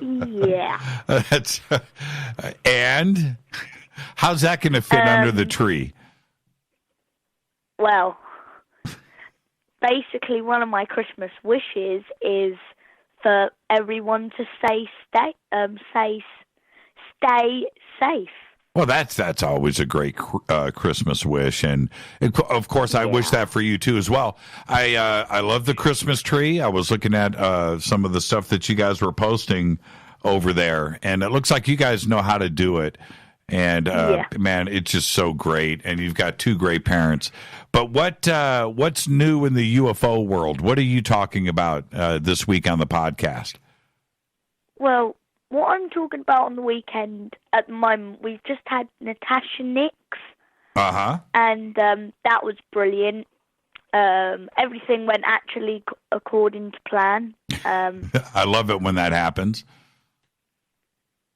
Yeah. That's and how's that going to fit under the tree? Well, basically, one of my Christmas wishes is for everyone to stay safe. Well, that's always a great Christmas wish, and of course, I wish that for you too as well. I love the Christmas tree. I was looking at some of the stuff that you guys were posting over there, and it looks like you guys know how to do it. And man, it's just so great, and you've got two great parents. But what's new in the UFO world? What are you talking about this week on the podcast? Well, what I'm talking about on the weekend at the moment, we've just had Natasha Nix. Uh-huh. And that was brilliant. Everything went actually according to plan. I love it when that happens.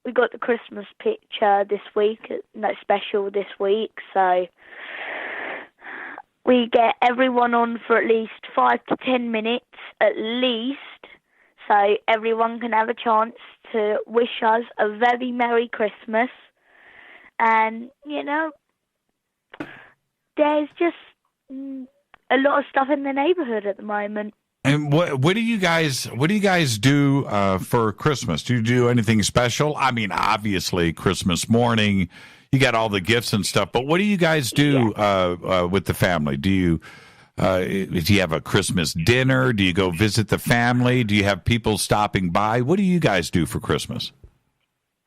We got the Christmas picture this week, special this week, so we get everyone on for at least 5 to 10 minutes, at least, so everyone can have a chance to wish us a very Merry Christmas. And, there's just a lot of stuff in the neighborhood at the moment. And what do you guys do for Christmas? Do you do anything special? I mean, obviously Christmas morning, you got all the gifts and stuff. But what do you guys do with the family? Do you have a Christmas dinner? Do you go visit the family? Do you have people stopping by? What do you guys do for Christmas?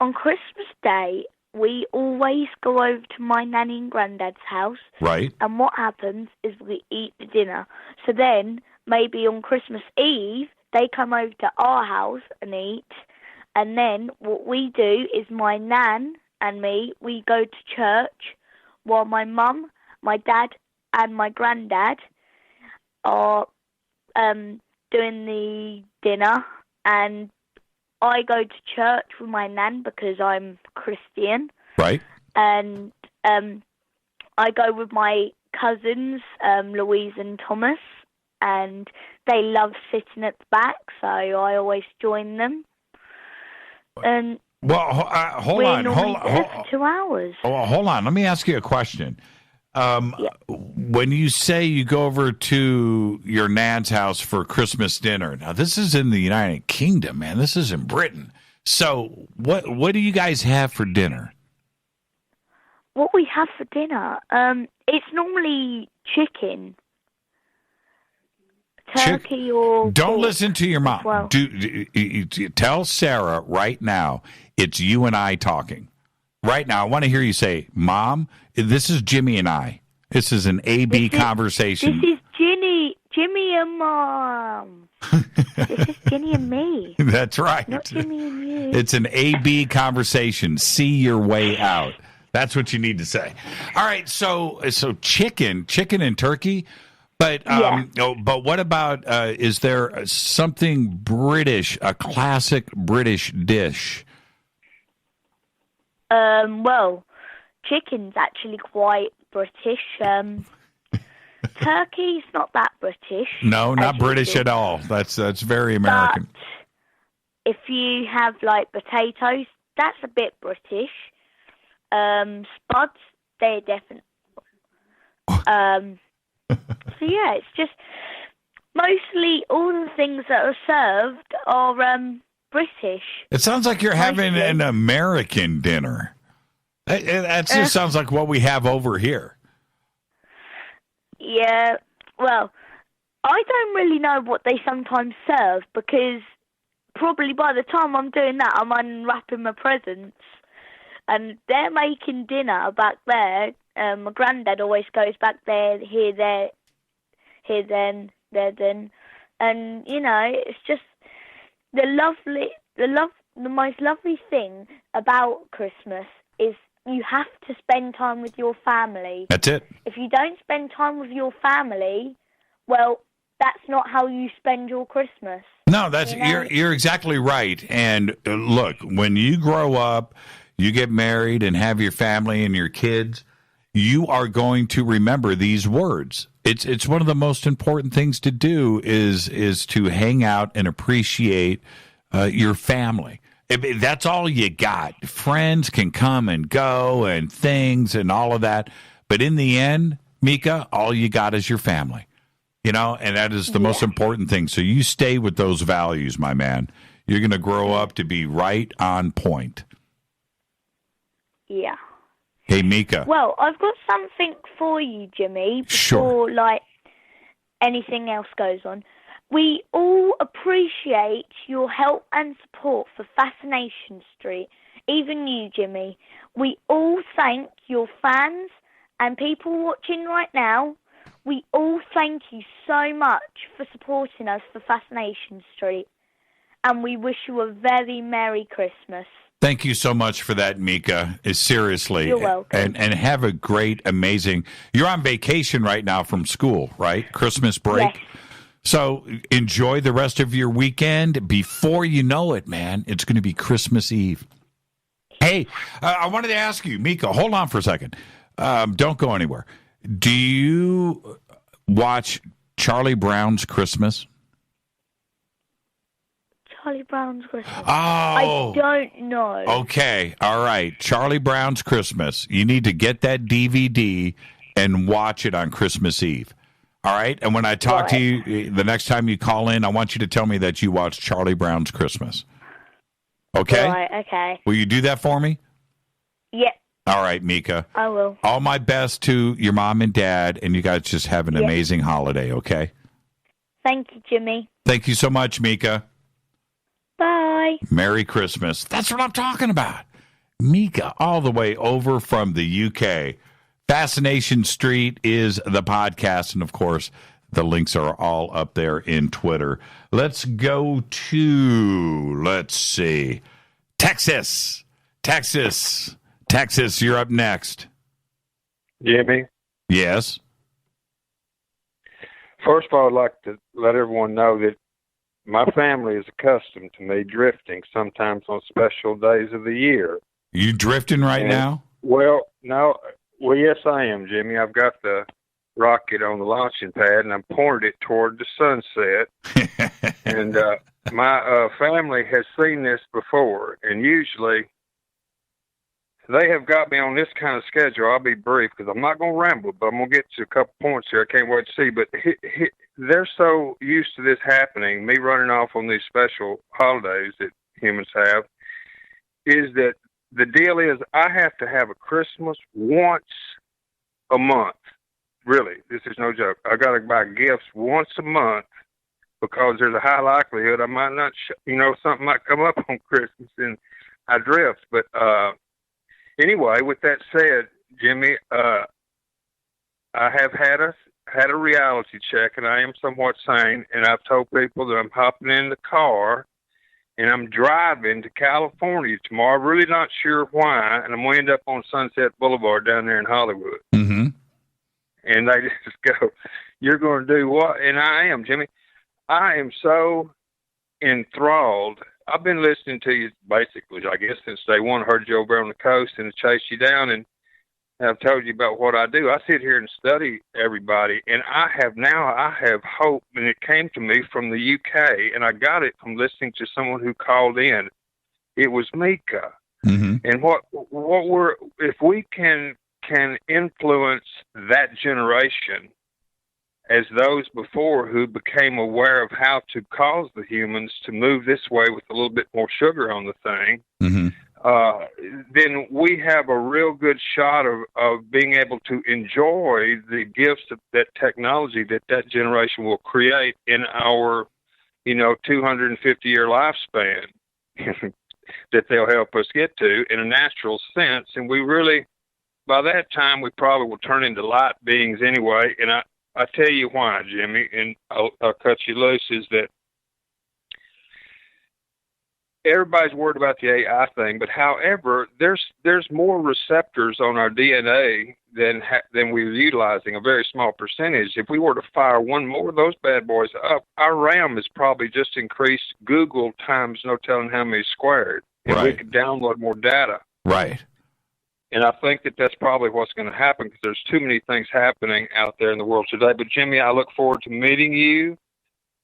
On Christmas Day, we always go over to my nanny and granddad's house. Right. And what happens is we eat the dinner. So then, maybe on Christmas Eve, they come over to our house and eat. And then what we do is my nan and me, we go to church while my mum, my dad, and my granddad are doing the dinner. And I go to church with my nan because I'm Christian. Right. And I go with my cousins, Louise and Thomas. And they love sitting at the back, so I always join them. And hold on. For 2 hours. Oh, hold on. Let me ask you a question. When you say you go over to your nan's house for Christmas dinner, now this is in the United Kingdom, man. This is in Britain. So what do you guys have for dinner? What we have for dinner, it's normally chicken. Turkey or don't listen to your mom. Well. Tell Sarah right now it's you and I talking. Right now, I want to hear you say, Mom, this is Jimmy and I. This is an A-B conversation. This is Jimmy and Mom. This is Ginny and me. That's right. Not Jimmy and you. It's an A-B conversation. See your way out. That's what you need to say. All right, so chicken and turkey. But but what about, is there something British, a classic British dish? Well, chicken's actually quite British. Turkey's not that British. No, not British at all. That's very American. But if you have, potatoes, that's a bit British. Spuds, they're definitely... So, yeah, it's just mostly all the things that are served are British. It sounds like you're having an American dinner. That just sounds like what we have over here. Yeah, well, I don't really know what they sometimes serve because probably by the time I'm doing that, I'm unwrapping my presents. And they're making dinner back there. My granddad always goes back there, here, there, then. And, you know, it's just the most lovely thing about Christmas is you have to spend time with your family. That's it. If you don't spend time with your family, well, that's not how you spend your Christmas. No, you're exactly right. And look, when you grow up, you get married and have your family and your kids, you are going to remember these words. It's one of the most important things to do is to hang out and appreciate your family. That's all you got. Friends can come and go and things and all of that. But in the end, Mika, all you got is your family. You know, and that is the most important thing. So you stay with those values, my man. You're going to grow up to be right on point. Yeah. Hey, Mika. Well, I've got something for you, Jimmy, before, anything else goes on. We all appreciate your help and support for Fascination Street. Even you, Jimmy. We all thank your fans and people watching right now. We all thank you so much for supporting us for Fascination Street. And we wish you a very Merry Christmas. Thank you so much for that, Mika. Seriously. You're welcome. And have a great, amazing... You're on vacation right now from school, right? Christmas break? Yes. So enjoy the rest of your weekend. Before you know it, man, it's going to be Christmas Eve. Hey, I wanted to ask you, Mika, hold on for a second. Don't go anywhere. Do you watch Charlie Brown's Christmas? Charlie Brown's Christmas. Oh. I don't know. Okay, all right. Charlie Brown's Christmas. You need to get that DVD and watch it on Christmas Eve. All right? And when I talk to you the next time you call in, I want you to tell me that you watched Charlie Brown's Christmas. Okay? Right, okay. Will you do that for me? Yep. All right, Mika. I will. All my best to your mom and dad, and you guys just have an amazing holiday, okay? Thank you, Jimmy. Thank you so much, Mika. Bye. Merry Christmas. That's what I'm talking about. Mika, all the way over from the UK. Fascination Street is the podcast, and of course, the links are all up there in Twitter. Let's go to, let's see, Texas, you're up next. Jimmy? Yes? First of all, I'd like to let everyone know that my family is accustomed to me drifting sometimes on special days of the year. You drifting right now? Well, no. Well, yes, I am, Jimmy. I've got the rocket on the launching pad, and I'm pointed it toward the sunset. And my family has seen this before, and usually they have got me on this kind of schedule. I'll be brief because I'm not going to ramble, but I'm going to get to a couple points here. I can't wait to see. But they're so used to this happening, me running off on these special holidays that humans have, is that the deal is I have to have a Christmas once a month. Really, this is no joke. I got to buy gifts once a month because there's a high likelihood I might not, something might come up on Christmas and I drift. But anyway, with that said, Jimmy, I have had a reality check, and I am somewhat sane, and I've told people that I'm hopping in the car and I'm driving to California tomorrow. I'm really not sure why, and I'm going to end up on Sunset Boulevard down there in Hollywood. Mm-hmm. And they just go, "You're going to do what?" And I am, Jimmy. I am so enthralled. I've been listening to you basically, I guess, since day one. I heard you over on the coast and chased you down, and I've told you about what I do. I sit here and study everybody, and I have hope, and it came to me from the UK, and I got it from listening to someone who called in. It was Mika. Mm-hmm. And if we can influence that generation as those before who became aware of how to cause the humans to move this way with a little bit more sugar on the thing, mm-hmm. then we have a real good shot of being able to enjoy the gifts of that technology that generation will create in our, 250-year lifespan that they'll help us get to in a natural sense. And we really, by that time, we probably will turn into light beings anyway. And I tell you why, Jimmy, and I'll cut you loose, is that everybody's worried about the AI thing, but however, there's more receptors on our DNA than we're utilizing, a very small percentage. If we were to fire one more of those bad boys up, our RAM is probably just increased Google times no telling how many squared, and we could download more data. Right. And I think that's probably what's going to happen, because there's too many things happening out there in the world today. But Jimmy, I look forward to meeting you.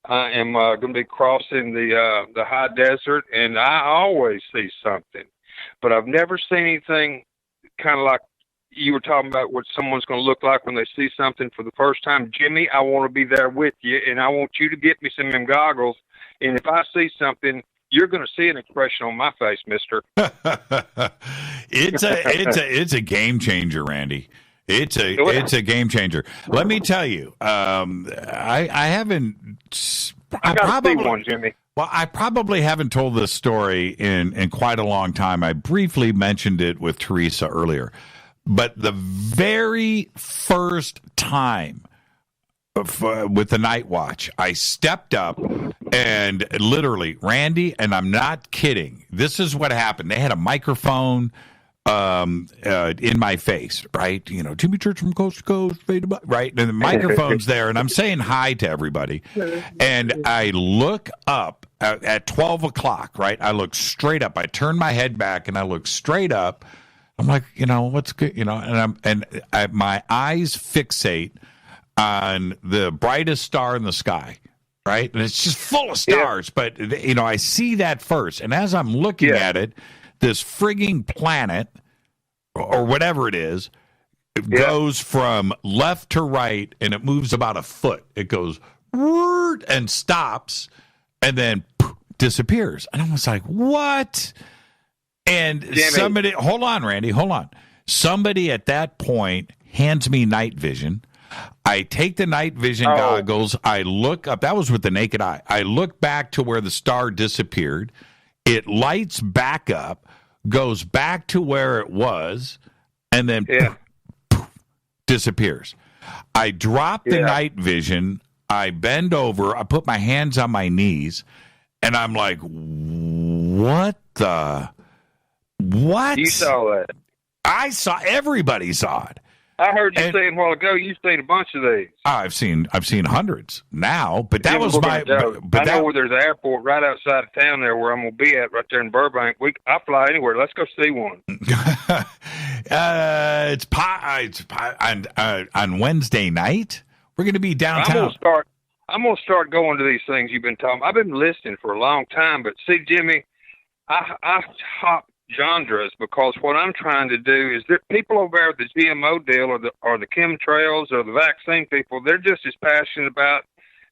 I am going to be crossing the high desert, and I always see something. But I've never seen anything kind of like you were talking about what someone's going to look like when they see something for the first time. Jimmy, I want to be there with you, and I want you to get me some of them goggles. And if I see something, you're going to see an expression on my face, mister. It's a game changer, Randy. It's a game changer. Let me tell you, I haven't. I probably see one, Jimmy. Well, I probably haven't told this story in quite a long time. I briefly mentioned it with Teresa earlier, but the very first time with the night watch, I stepped up and literally, Randy, and I'm not kidding. This is what happened. They had a microphone in my face, right? Jimmy Church from coast to coast, right? And the microphone's there, and I'm saying hi to everybody. And I look up at 12 o'clock, right? I look straight up. I turn my head back, and I look straight up. I'm like, what's good? And my eyes fixate on the brightest star in the sky, right? And it's just full of stars. But, I see that first. And as I'm looking at it, this frigging planet, or whatever it is, goes from left to right, and it moves about a foot. It goes and stops, and then disappears. And I was like, what? And Jimmy. Somebody, hold on, Randy, hold on. Somebody at that point hands me night vision. I take the night vision goggles. I look up. That was with the naked eye. I look back to where the star disappeared. It lights back up, goes back to where it was, and then disappears. I drop the night vision. I bend over. I put my hands on my knees, and I'm like, what the? What? You saw that. I saw. Everybody saw it. I heard you say a while ago you've seen a bunch of these. I've seen hundreds now, but that was my. I know where there's an airport right outside of town there where I'm gonna be at, right there in Burbank. I fly anywhere. Let's go see one. It's on Wednesday night. We're gonna be downtown. I'm gonna start going to these things you've been talking. I've been listening for a long time, but see, Jimmy, I hop genres, because what I'm trying to do is that people over there with the GMO deal or the chemtrails or the vaccine people, they're just as passionate about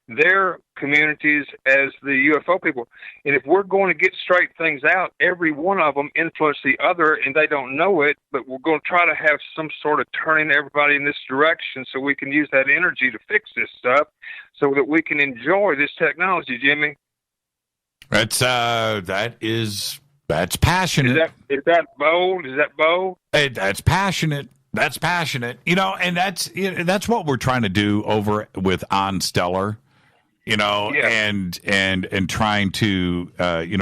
their communities as the UFO people. And if we're going to get straight things out, every one of them influence the other, and they don't know it, but we're going to try to have some sort of turning everybody in this direction so we can use that energy to fix this stuff so that we can enjoy this technology, Jimmy. That's passionate. Is that bold? Is that bold? Hey, that's passionate. That's passionate. And that's what we're trying to do over with On Stellar. And trying to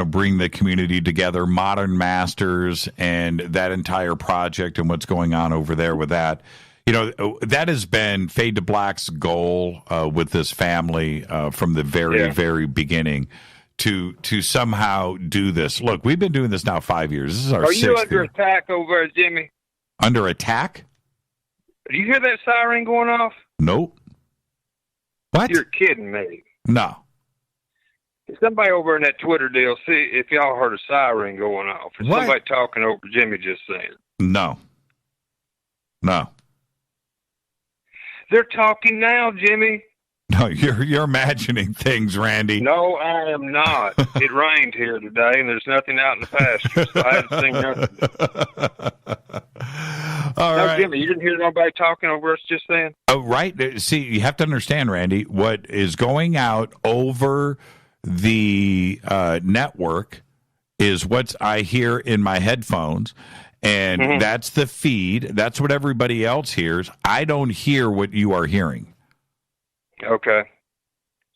bring the community together, Modern Masters, and that entire project and what's going on over there with that. That has been Fade to Black's goal with this family from the very beginning. To somehow do this. Look, we've been doing this now 5 years. This is our 6th year. Are you under attack over there, Jimmy? Under attack? Do you hear that siren going off? Nope. What? You're kidding me. No. Somebody over in that Twitter deal, see if y'all heard a siren going off. Is somebody talking over Jimmy just saying? No. They're talking now, Jimmy. No, you're imagining things, Randy. No, I am not. It rained here today, and there's nothing out in the pasture, so I haven't seen nothing. All right. Jimmy, you didn't hear nobody talking over us just then? Oh, right. See, you have to understand, Randy, what is going out over the network is what I hear in my headphones, and that's the feed. That's what everybody else hears. I don't hear what you are hearing. Okay.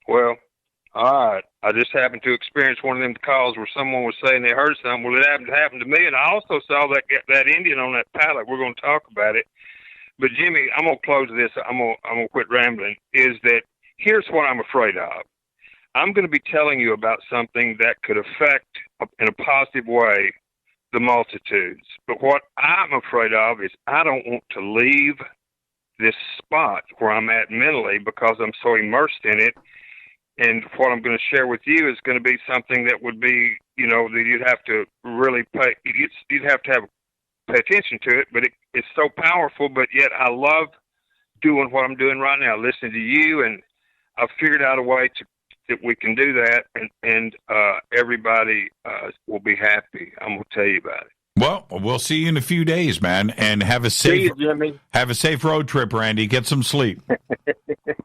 Well, all right. I just happened to experience one of them calls where someone was saying they heard something. Well, it happened to me, and I also saw that Indian on that pallet. We're going to talk about it. But, Jimmy, I'm going to close this. I'm going to quit rambling. Is that here's what I'm afraid of. I'm going to be telling you about something that could affect, in a positive way, the multitudes. But what I'm afraid of is I don't want to leave this spot where I'm at mentally because I'm so immersed in it. And what I'm going to share with you is going to be something that would be, that you'd have to really pay attention to it, but it's so powerful, but yet I love doing what I'm doing right now, listening to you, and I've figured out a way that we can do that, and everybody will be happy. I'm going to tell you about it. Well, we'll see you in a few days, man, and have a safe road trip, Randy. Get some sleep.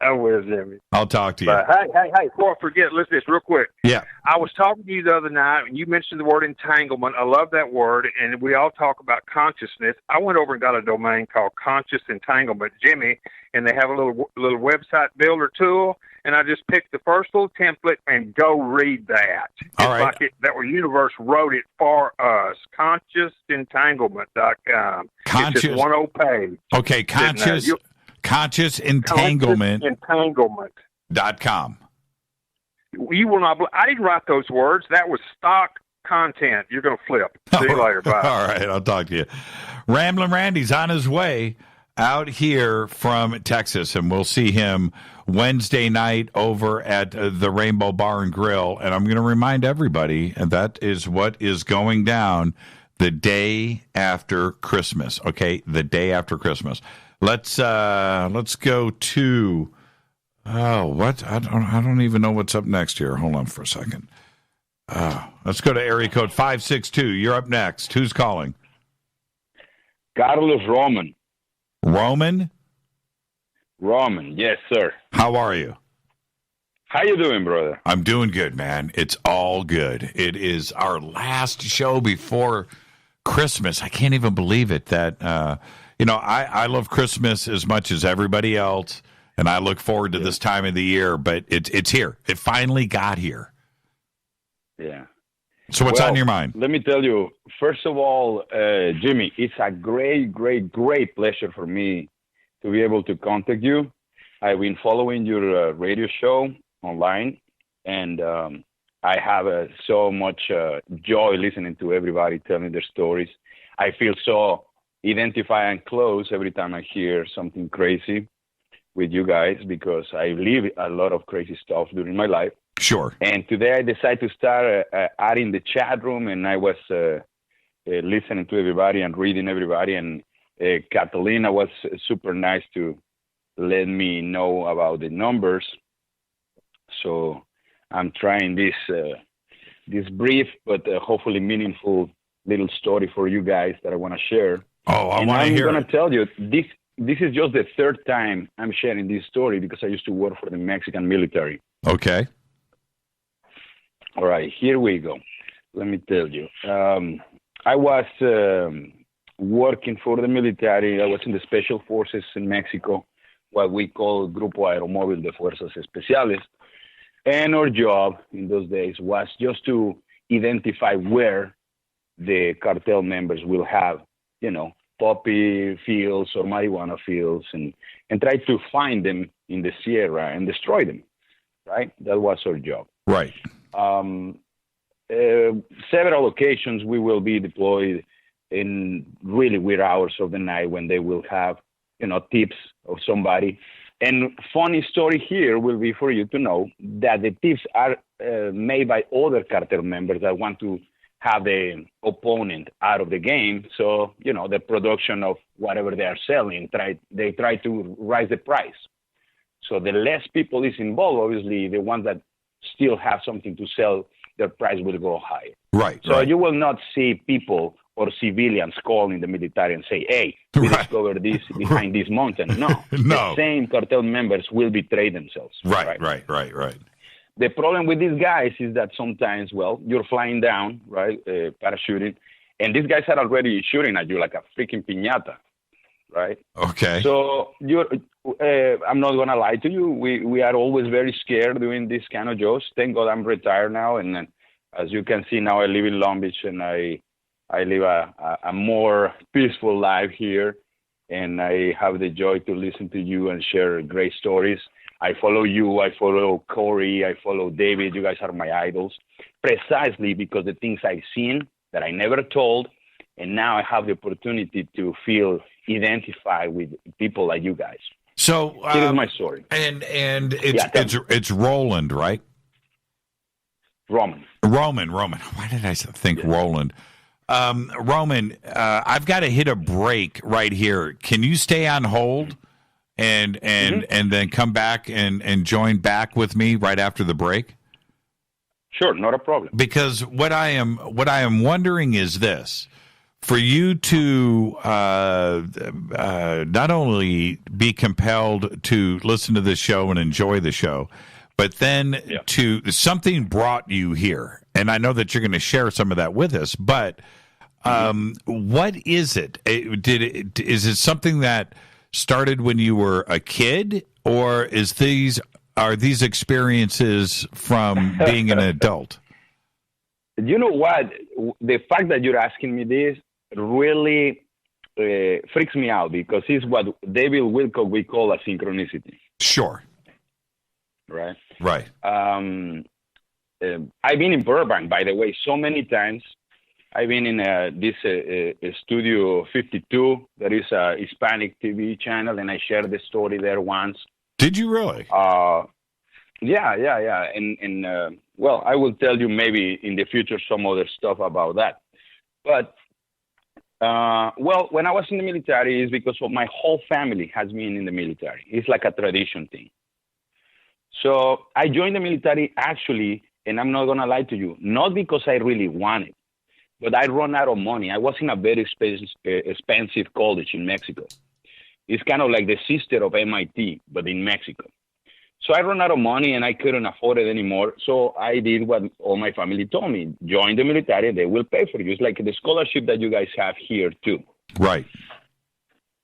I will, Jimmy. I'll talk to you. Hey, before I forget, listen to this real quick. Yeah. I was talking to you the other night, and you mentioned the word entanglement. I love that word, and we all talk about consciousness. I went over and got a domain called Conscious Entanglement, Jimmy, and they have a little website builder tool, and I just picked the first little template and go read that. All right. Like the universe wrote it for us. Consciousentanglement.com. It's just one old page. Okay, Conscious Entanglement. Entanglement.com. You will not. I didn't write those words. That was stock content. You're going to flip. See you later. Bye. All right, I'll talk to you. Ramblin' Randy's on his way out here from Texas, and we'll see him Wednesday night over at the Rainbow Bar and Grill. And I'm going to remind everybody, and that is what is going down the day after Christmas. Okay, the day after Christmas. Let's go to what I don't even know what's up next here. Hold on for a second. Let's go to area code 562. You're up next. Who's calling? Carlos Roman. Roman, yes, sir. How are you? How you doing, brother? I'm doing good, man. It's all good. It is our last show before Christmas. I can't even believe it that I love Christmas as much as everybody else, and I look forward to this time of the year, but it's here. It finally got here. Yeah. So what's on your mind? Let me tell you, first of all, Jimmy, it's a great, great, great pleasure for me to be able to contact you. I've been following your radio show online, and I have so much joy listening to everybody telling their stories. I feel so identified and close every time I hear something crazy with you guys because I live a lot of crazy stuff during my life. Sure. And today I decided to start adding the chat room, and I was listening to everybody and reading everybody. And Catalina was super nice to let me know about the numbers. So I'm trying this brief but hopefully meaningful little story for you guys that I want to share. Oh, I want to hear it. I'm going to tell you, this is just the third time I'm sharing this story because I used to work for the Mexican military. Okay. All right, here we go. Let me tell you. I was working for the military. I was in the Special Forces in Mexico, what we call Grupo Aeromóvil de Fuerzas Especiales. And our job in those days was just to identify where the cartel members will have, poppy fields or marijuana fields and try to find them in the Sierra and destroy them, right? That was our job. Right. Several occasions we will be deployed in really weird hours of the night when they will have, tips of somebody. And funny story here will be for you to know that the tips are made by other cartel members that want to have the opponent out of the game. So, the production of whatever they are selling, they try to raise the price. So the less people is involved, obviously, the ones that still have something to sell, their price will go higher. Right. So you will not see people or civilians calling the military and say, hey, we discovered this behind this mountain. No. No. The same cartel members will betray themselves. Right. The problem with these guys is that sometimes, you're flying down, right, parachuting, and these guys are already shooting at you like a freaking piñata, right? Okay. So I'm not going to lie to you. We are always very scared doing this kind of jobs. Thank God I'm retired now, and as you can see now, I live in Long Beach, and I live a more peaceful life here, and I have the joy to listen to you and share great stories. I follow you, I follow Corey, I follow David. You guys are my idols, precisely because the things I've seen that I never told, and now I have the opportunity to feel identified with people like you guys. So here's my story. And it's Roland, right? Roman. Why did I think Roland? Roman, I've got to hit a break right here. Can you stay on hold and then come back and join back with me right after the break? Sure, not a problem. Because what I am wondering is this: for you to not only be compelled to listen to this show and enjoy the show, but then to something brought you here, and I know that you're going to share some of that with us. But what is it? Is it something that started when you were a kid, or are these experiences from being an adult? You know what? The fact that you're asking me this really freaks me out, because it's what David Wilcock we call a synchronicity. Sure. Right. Right. I've been in Burbank, by the way, so many times. I've been in this Studio 52. That is a Hispanic TV channel, and I shared the story there once. Did you really? Yeah. And I will tell you maybe in the future some other stuff about that. But, when I was in the military, it's because my whole family has been in the military. It's like a tradition thing. So I joined the military actually, and I'm not going to lie to you, not because I really wanted, but I ran out of money. I was in a very expensive college in Mexico. It's kind of like the sister of MIT, but in Mexico. So I ran out of money, and I couldn't afford it anymore. So I did what all my family told me: join the military, they will pay for you. It's like the scholarship that you guys have here too. Right.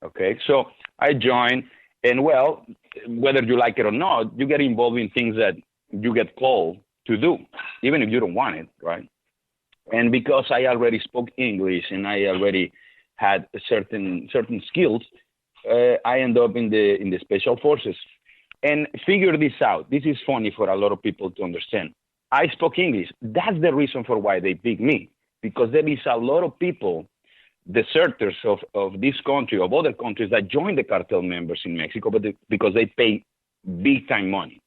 Okay, so I joined, and whether you like it or not, you get involved in things that you get called to do, even if you don't want it, right? And because I already spoke English and I already had certain skills, I ended up in the special forces. And figure this out. This is funny for a lot of people to understand. I spoke English. That's the reason for why they picked me, because there is a lot of people, deserters of this country, of other countries, that join the cartel members in Mexico, but because they pay big time money,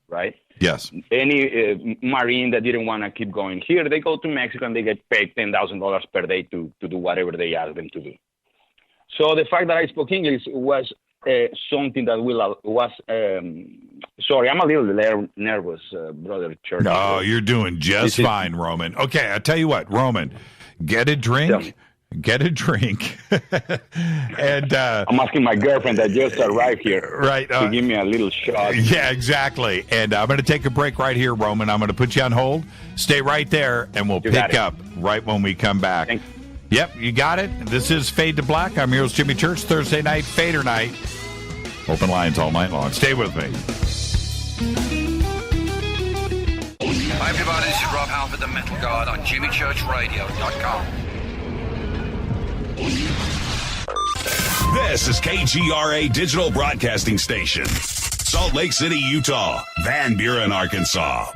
right? Yes. Any Marine that didn't want to keep going here, they go to Mexico and they get paid $10,000 per day to do whatever they ask them to do. So the fact that I spoke English was something that was sorry, I'm a little nervous, Brother Church. No, you're doing just fine, Roman. Okay, I'll tell you what, Roman, get a drink. And I'm asking my girlfriend that just arrived here to give me a little shot. Yeah, exactly. And I'm going to take a break right here, Roman. I'm going to put you on hold. Stay right there, and we'll pick up right when we come back. Yep, you got it. This is Fade to Black. I'm your host, Jimmy Church. Thursday night, Fadernight. Open lines all night long. Stay with me. Hi, everybody. This is Rob Halford, the Metal Guard on JimmyChurchRadio.com. This is KGRA Digital Broadcasting Station. Salt Lake City, Utah. Van Buren, Arkansas.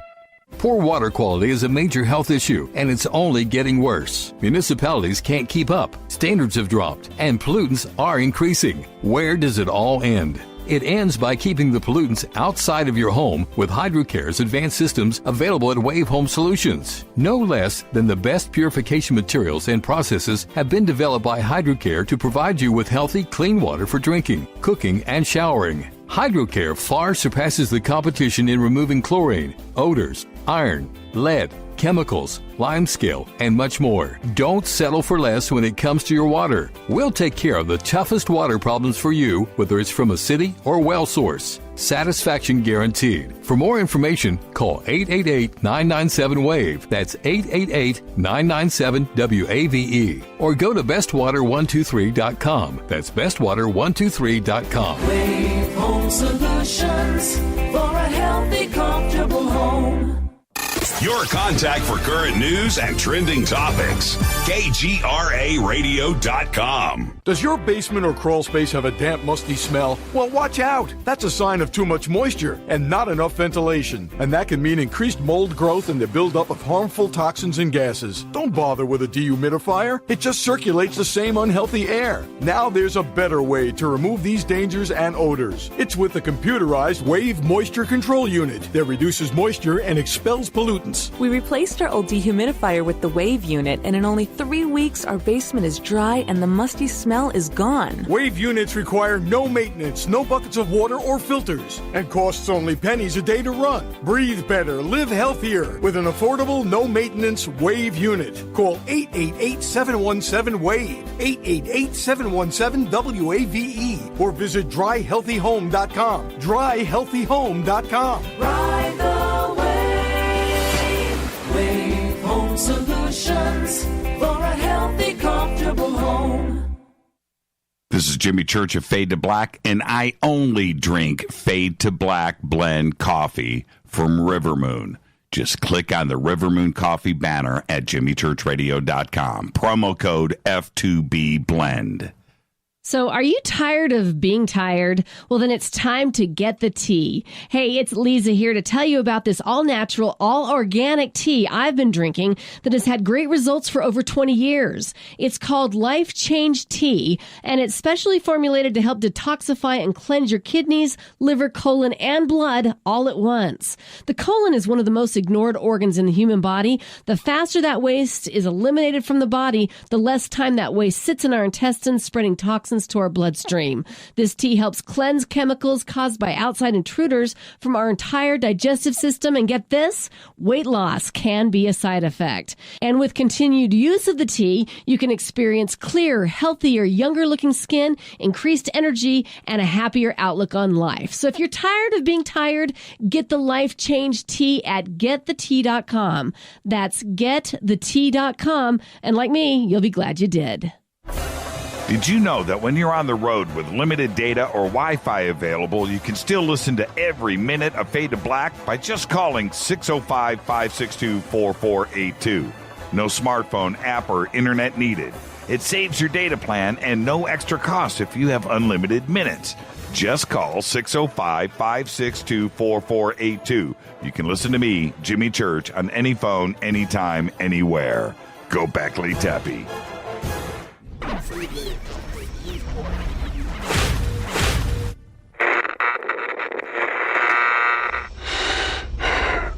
Poor water quality is a major health issue, and it's only getting worse. Municipalities can't keep up, standards have dropped, and pollutants are increasing. Where does it all end? It ends by keeping the pollutants outside of your home with HydroCare's advanced systems available at Wave Home Solutions. No less than the best purification materials and processes have been developed by HydroCare to provide you with healthy, clean water for drinking, cooking, and showering. HydroCare far surpasses the competition in removing chlorine, odors, iron, lead, chemicals, limescale, and much more. Don't settle for less when it comes to your water. We'll take care of the toughest water problems for you, whether it's from a city or well source. Satisfaction guaranteed. For more information, call 888-997-WAVE. That's 888-997-WAVE. Or go to bestwater123.com. That's bestwater123.com. Wave Home Solutions for a healthy, comfortable home. Your contact for current news and trending topics. KGRAradio.com. Does your basement or crawl space have a damp, musty smell? Well, watch out. That's a sign of too much moisture and not enough ventilation. And that can mean increased mold growth and the buildup of harmful toxins and gases. Don't bother with a dehumidifier. It just circulates the same unhealthy air. Now there's a better way to remove these dangers and odors. It's with the computerized Wave Moisture Control Unit that reduces moisture and expels pollutants. We replaced our old dehumidifier with the Wave unit, and in only 3 weeks, our basement is dry and the musty smell is gone. Wave units require no maintenance, no buckets of water or filters, and costs only pennies a day to run. Breathe better, live healthier with an affordable, no-maintenance Wave unit. Call 888-717-WAVE, 888-717-WAVE, or visit dryhealthyhome.com, dryhealthyhome.com. Ride the Wave Home Solutions for a healthy, comfortable home. This is Jimmy Church of Fade to Black, and I only drink Fade to Black blend coffee from River Moon. Just click on the River Moon coffee banner at jimmychurchradio.com. Promo code F2B Blend. So are you tired of being tired? Well, then it's time to get the tea. Hey, it's Lisa here to tell you about this all-natural, all-organic tea I've been drinking that has had great results for over 20 years. It's called Life Change Tea, and it's specially formulated to help detoxify and cleanse your kidneys, liver, colon, and blood all at once. The colon is one of the most ignored organs in the human body. The faster that waste is eliminated from the body, the less time that waste sits in our intestines, spreading toxins to our bloodstream. This tea helps cleanse chemicals caused by outside intruders from our entire digestive system. And get this, weight loss can be a side effect. And with continued use of the tea, you can experience clearer, healthier, younger looking skin, increased energy, and a happier outlook on life. So if you're tired of being tired, get the Life Change Tea at getthetea.com. That's getthetea.com. And like me, you'll be glad you did. Did you know that when you're on the road with limited data or Wi-Fi available, you can still listen to every minute of Fade to Black by just calling 605-562-4482. No smartphone, app, or internet needed. It saves your data plan and no extra cost if you have unlimited minutes. Just call 605-562-4482. You can listen to me, Jimmy Church, on any phone, anytime, anywhere. Go Beckley Tappy.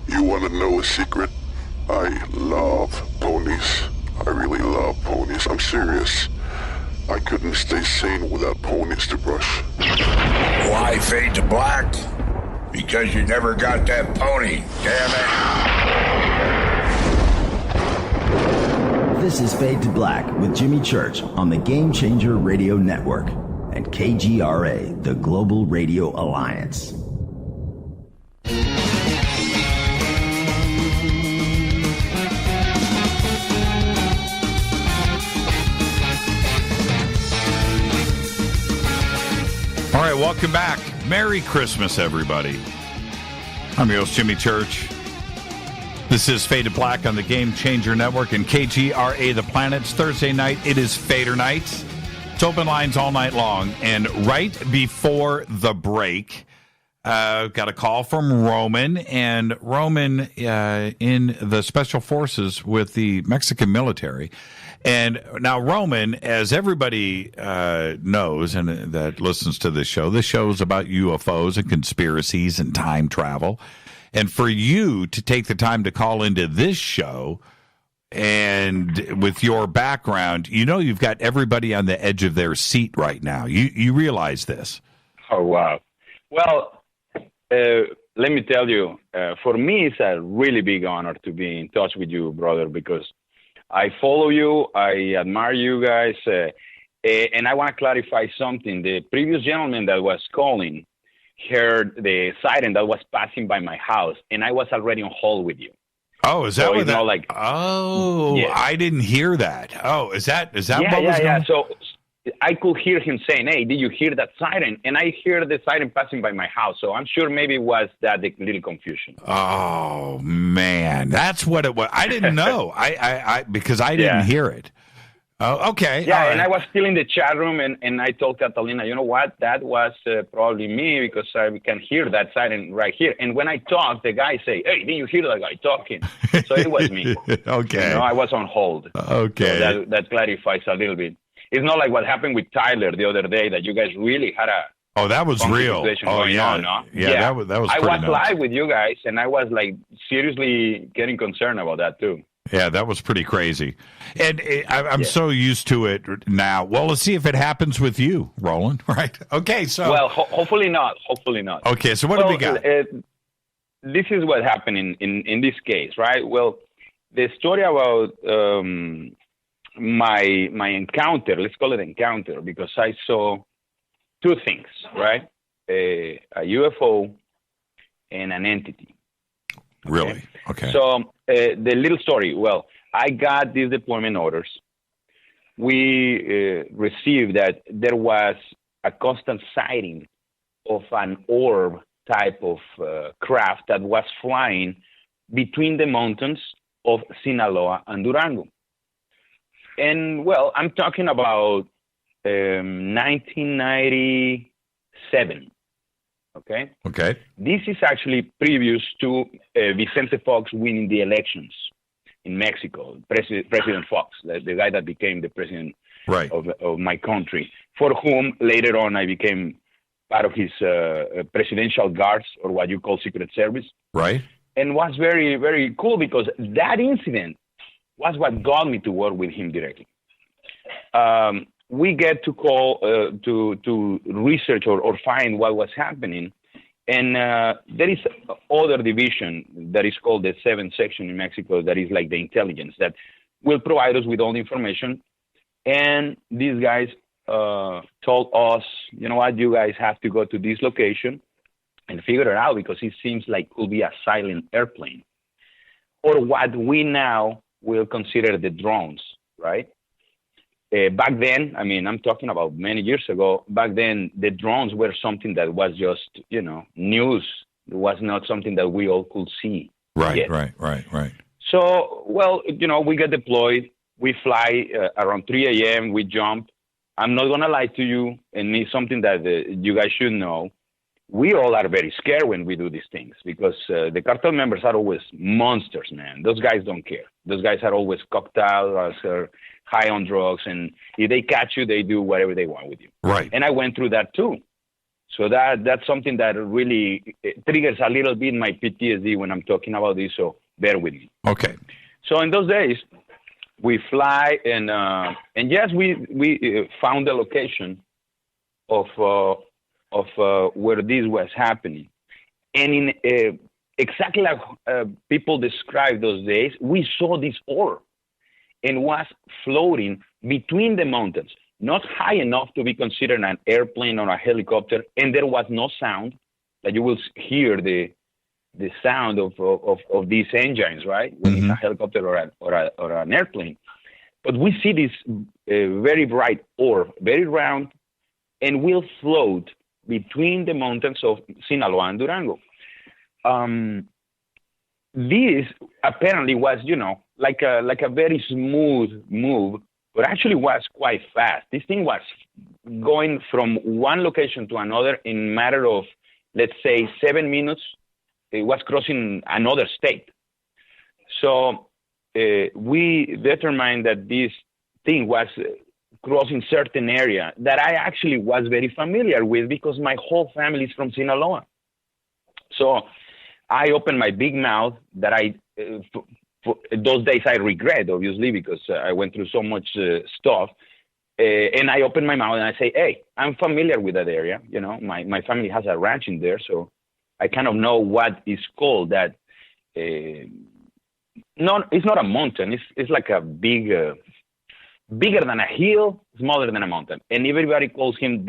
You want to know a secret? I love ponies. I really love ponies. I'm serious. I couldn't stay sane without ponies to brush. Why Fade to Black? Because you never got that pony, damn it. This is Fade to Black with Jimmy Church on the Game Changer Radio Network and KGRA, the Global Radio Alliance. All right, welcome back. Merry Christmas, everybody. I'm your host, Jimmy Church. This is Fade to Black on the Game Changer Network and KGRA The Planet. It's Thursday night. It is Fadernight. It's open lines all night long. And right before the break, got a call from Roman. And Roman in the Special Forces with the Mexican military. And now Roman, as everybody knows and that listens to this show is about UFOs and conspiracies and time travel. And for you to take the time to call into this show and with your background, you know you've got everybody on the edge of their seat right now. You realize this. Oh, wow. Well, let me tell you, for me, it's a really big honor to be in touch with you, brother, because I follow you, I admire you guys, and I want to clarify something. The previous gentleman that was calling heard the siren that was passing by my house, and I was already on hold with you. Oh, is that so, what that? Like, yeah. I didn't hear that. Oh, is that what was going on? Yeah. So I could hear him saying, "Hey, did you hear that siren?" And I hear the siren passing by my house. So I'm sure maybe it was that little confusion. Oh man, that's what it was. I didn't know. I because I didn't hear it. Oh, okay. Yeah, right. And I was still in the chat room, and I told Catalina, you know what? That was probably me because I can hear that siren right here. And when I talk, the guy say, "Hey, did you hear that guy talking?" So it was me. Okay. I was on hold. Okay. So that clarifies a little bit. It's not like what happened with Tyler the other day that you guys really had a. Oh, that was real. Going on, no? Yeah, that was. I was nuts. live with you guys, and I was like seriously getting concerned about that too. Yeah, that was pretty crazy. And I'm so used to it now. Well, let's see if it happens with you, Roland, right? Okay, so... Well, hopefully not. Hopefully not. Okay, so what do we got? This is what happened in this case, right? Well, the story about my encounter, let's call it encounter, because I saw two things, right? A UFO and an entity. Really? Okay. So the little story, well, I got these deployment orders. We received that there was a constant sighting of an orb type of craft that was flying between the mountains of Sinaloa and Durango. And, well, I'm talking about 1997. Okay. This is actually previous to Vicente Fox winning the elections in Mexico. President Fox, the guy that became the president of my country, for whom later on I became part of his presidential guards, or what you call Secret Service. Right. And was very, very cool because that incident was what got me to work with him directly. We get to call to research or find what was happening. And there is other division that is called the 7th section in Mexico that is like the intelligence that will provide us with all the information. And these guys told us, you know what, you guys have to go to this location and figure it out because it seems like it could be a silent airplane. Or what we now will consider the drones, right? Back then, I mean, I'm talking about many years ago, back then the drones were something that was just, news. It was not something that we all could see. Right. So, well, we get deployed. We fly around 3 a.m. We jump. I'm not going to lie to you, and it's something that you guys should know. We all are very scared when we do these things because the cartel members are always monsters, man. Those guys don't care. Those guys are always cocked out or high on drugs, and if they catch you, they do whatever they want with you. Right. And I went through that too. So that's something that really triggers a little bit my PTSD when I'm talking about this, so bear with me. Okay. So in those days, we fly, and yes, we found the location of where this was happening. And in exactly like people described those days, we saw this orb and was floating between the mountains, not high enough to be considered an airplane or a helicopter, and there was no sound that you will hear the sound of these engines, right? When it's a helicopter or an airplane. But we see this very bright orb, very round, and will float between the mountains of Sinaloa and Durango. This apparently was, like a very smooth move, but actually was quite fast. This thing was going from one location to another in a matter of, let's say, 7 minutes. It was crossing another state. So we determined that this thing was crossing certain area that I actually was very familiar with because my whole family is from Sinaloa. So I opened my big mouth that for those days I regret, obviously, because I went through so much stuff. And I open my mouth and I say, hey, I'm familiar with that area. You know, my family has a ranch in there, so I kind of know what is called that. No, it's not a mountain. It's like a big, bigger than a hill, smaller than a mountain. And everybody calls him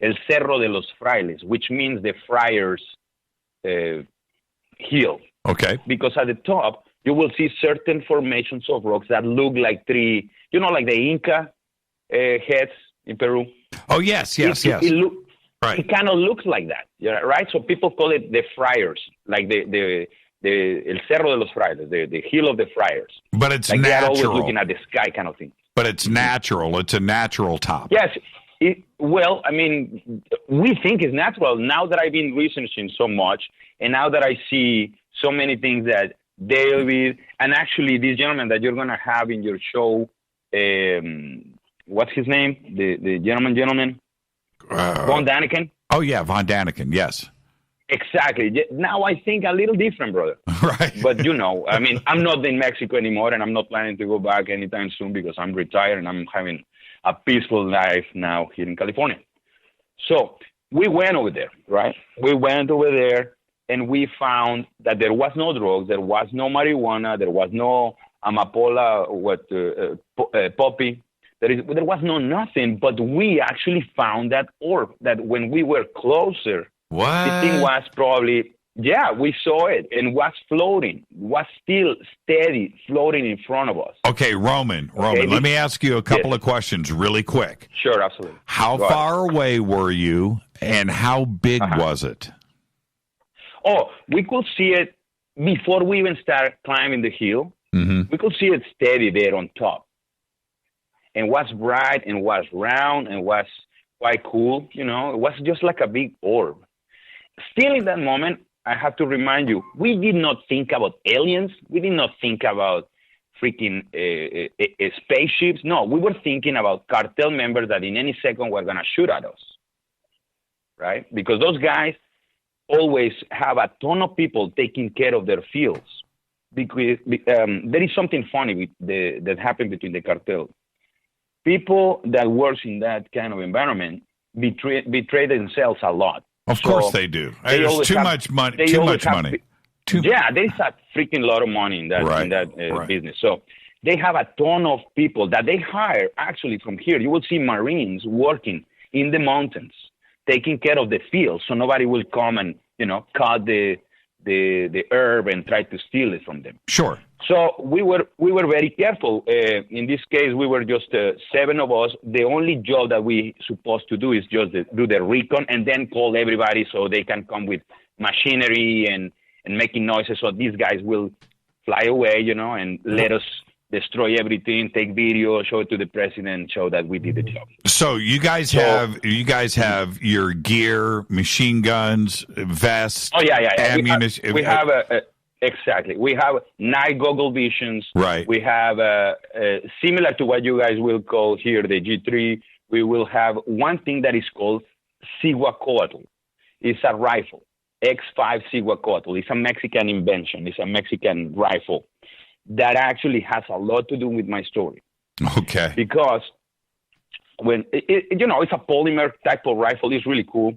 El Cerro de los Frailes, which means the friars' hill. Okay. Because at the top, you will see certain formations of rocks that look like three, you know, like the Inca heads in Peru. Oh, yes. It kind of looks like that, right? So people call it the friars, like the El Cerro de los Frailes, the hill of the friars. But it's like natural. They're always looking at the sky kind of thing. But it's natural. It's a natural top. Yes. Well, I mean, we think it's natural. Now that I've been researching so much, and now that I see so many things that David, and actually this gentleman that you're going to have in your show, what's his name? The gentleman? Von Daniken? Oh, yeah, Von Daniken, yes. Exactly. Now I think a little different, brother. Right. But, you know, I mean, I'm not in Mexico anymore, and I'm not planning to go back anytime soon because I'm retired and I'm having a peaceful life now here in California. So we went over there, right? We went over there, and we found that there was no drugs, there was no marijuana, there was no amapola, poppy. There was no nothing, but we actually found that orb that when we were closer, the thing was probably, we saw it and was floating, was still steady, floating in front of us. Okay, Roman, let me ask you a couple of questions really quick. Sure, absolutely. How far away were you, and how big was it? Oh, we could see it before we even started climbing the hill. Mm-hmm. We could see it steady there on top. And was bright and was round and was quite cool. You know, it was just like a big orb. Still in that moment, I have to remind you, we did not think about aliens. We did not think about freaking spaceships. No, we were thinking about cartel members that in any second were going to shoot at us, right? Because those guys always have a ton of people taking care of their fields. Because there is something funny that happened between the cartel. People that work in that kind of environment betray themselves a lot. Of course they do. There's too much money. There is a freaking lot of money in that business. So they have a ton of people that they hire actually from here. You will see Marines working in the mountains, taking care of the fields, so nobody will come and, you know, cut the herb and try to steal it from them. Sure. So we were very careful. In this case, we were just 7 of us. The only job that we supposed to do is just do the recon and then call everybody so they can come with machinery and making noises. So these guys will fly away, you know, and let us destroy everything, take video, show it to the president, show that we did the job. So you guys have your gear, machine guns, vests, ammunition. We have exactly. We have night goggle visions. Right. We have similar to what you guys will call here the G3. We will have one thing that is called Cihuacoatl. It's a rifle, X5 Cihuacoatl. It's a Mexican invention. It's a Mexican rifle that actually has a lot to do with my story. Okay. Because when it's a polymer type of rifle. It's really cool.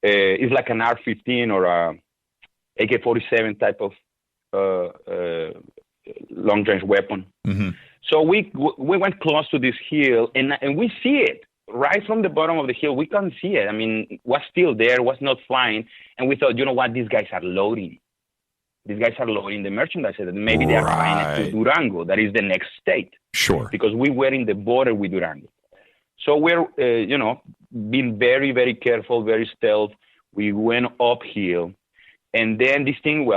It's like an R-15 or a AK-47 type of long-range weapon. Mm-hmm. So we went close to this hill, and we see it right from the bottom of the hill. We couldn't see it. I mean, it was still there, was not flying, and we thought, you know what, these guys are loading. These guys are loading the merchandise. Maybe they are flying it to Durango. That is the next state. Sure. Because we were in the border with Durango. So we're, being very, very careful, very stealth. We went uphill. And then this thing,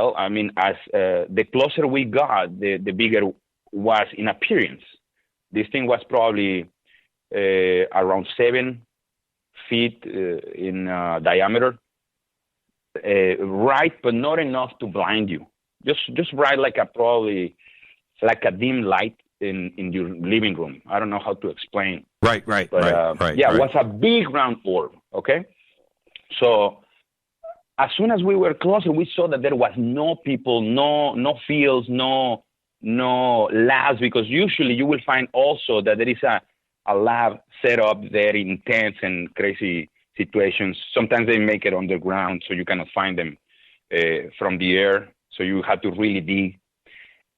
as the closer we got, the bigger was in appearance. This thing was probably around 7 feet in diameter. Right, but not enough to blind you. Just right, probably like a dim light in your living room. I don't know how to explain. Right. It was a big round orb. Okay, so as soon as we were closer, we saw that there was no people, no fields, no labs, because usually you will find also that there is a lab set up there in intense and crazy situations. Sometimes they make it underground, so you cannot find them from the air. So you have to really dig.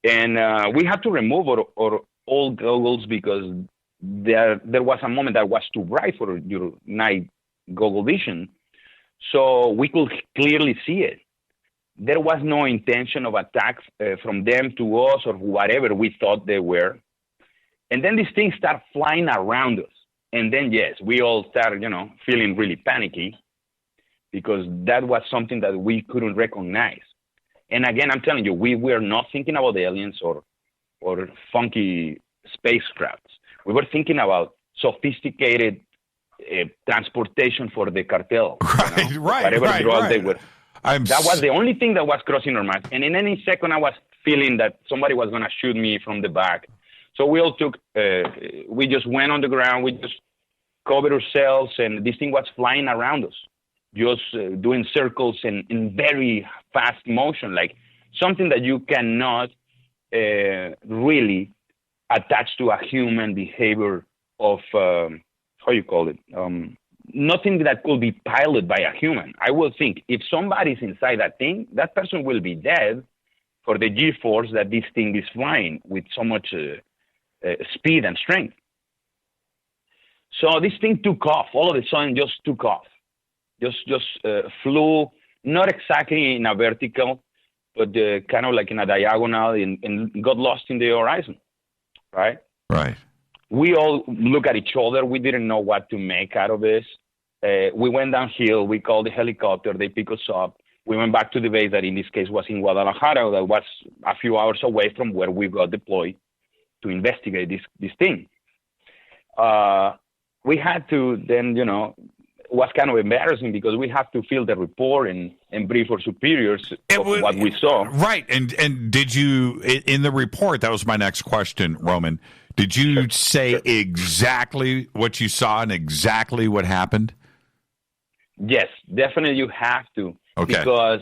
And we had to remove our old goggles because there was a moment that was too bright for your night goggle vision. So we could clearly see it. There was no intention of attacks from them to us or whatever we thought they were. And then these things start flying around us. And then, yes, we all started, feeling really panicky because that was something that we couldn't recognize. And again, I'm telling you, we were not thinking about aliens or funky spacecrafts. We were thinking about sophisticated transportation for the cartel. Right, whatever drug they were. That was the only thing that was crossing our minds. And in any second, I was feeling that somebody was going to shoot me from the back. So we all we just went on the ground. We just covered ourselves, and this thing was flying around us, just doing circles in very fast motion, like something that you cannot really attach to a human behavior of, how you call it? Nothing that could be piloted by a human. I will think if somebody's inside that thing, that person will be dead for the G-force that this thing is flying with so much speed and strength. So this thing took off. All of a sudden, just took off. Just flew, not exactly in a vertical, but kind of like in a diagonal, and got lost in the horizon, right? Right. We all look at each other. We didn't know what to make out of this. We went downhill. We called the helicopter. They picked us up. We went back to the base that in this case was in Guadalajara, that was a few hours away from where we got deployed to investigate this thing. We had to then, it was kind of embarrassing because we have to fill the report and brief our superiors of what we saw. Right. And did you, in the report, that was my next question, Roman, did you say exactly what you saw and exactly what happened? Yes, definitely you have to. Okay. Because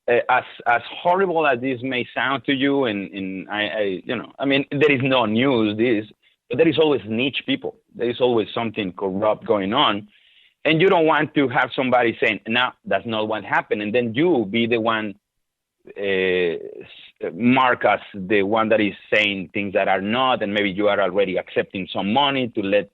as horrible as this may sound to you, and I there is no news, but there is always niche people. There is always something corrupt going on. And you don't want to have somebody saying, no, that's not what happened. And then you be the one mark as the one that is saying things that are not, and maybe you are already accepting some money to let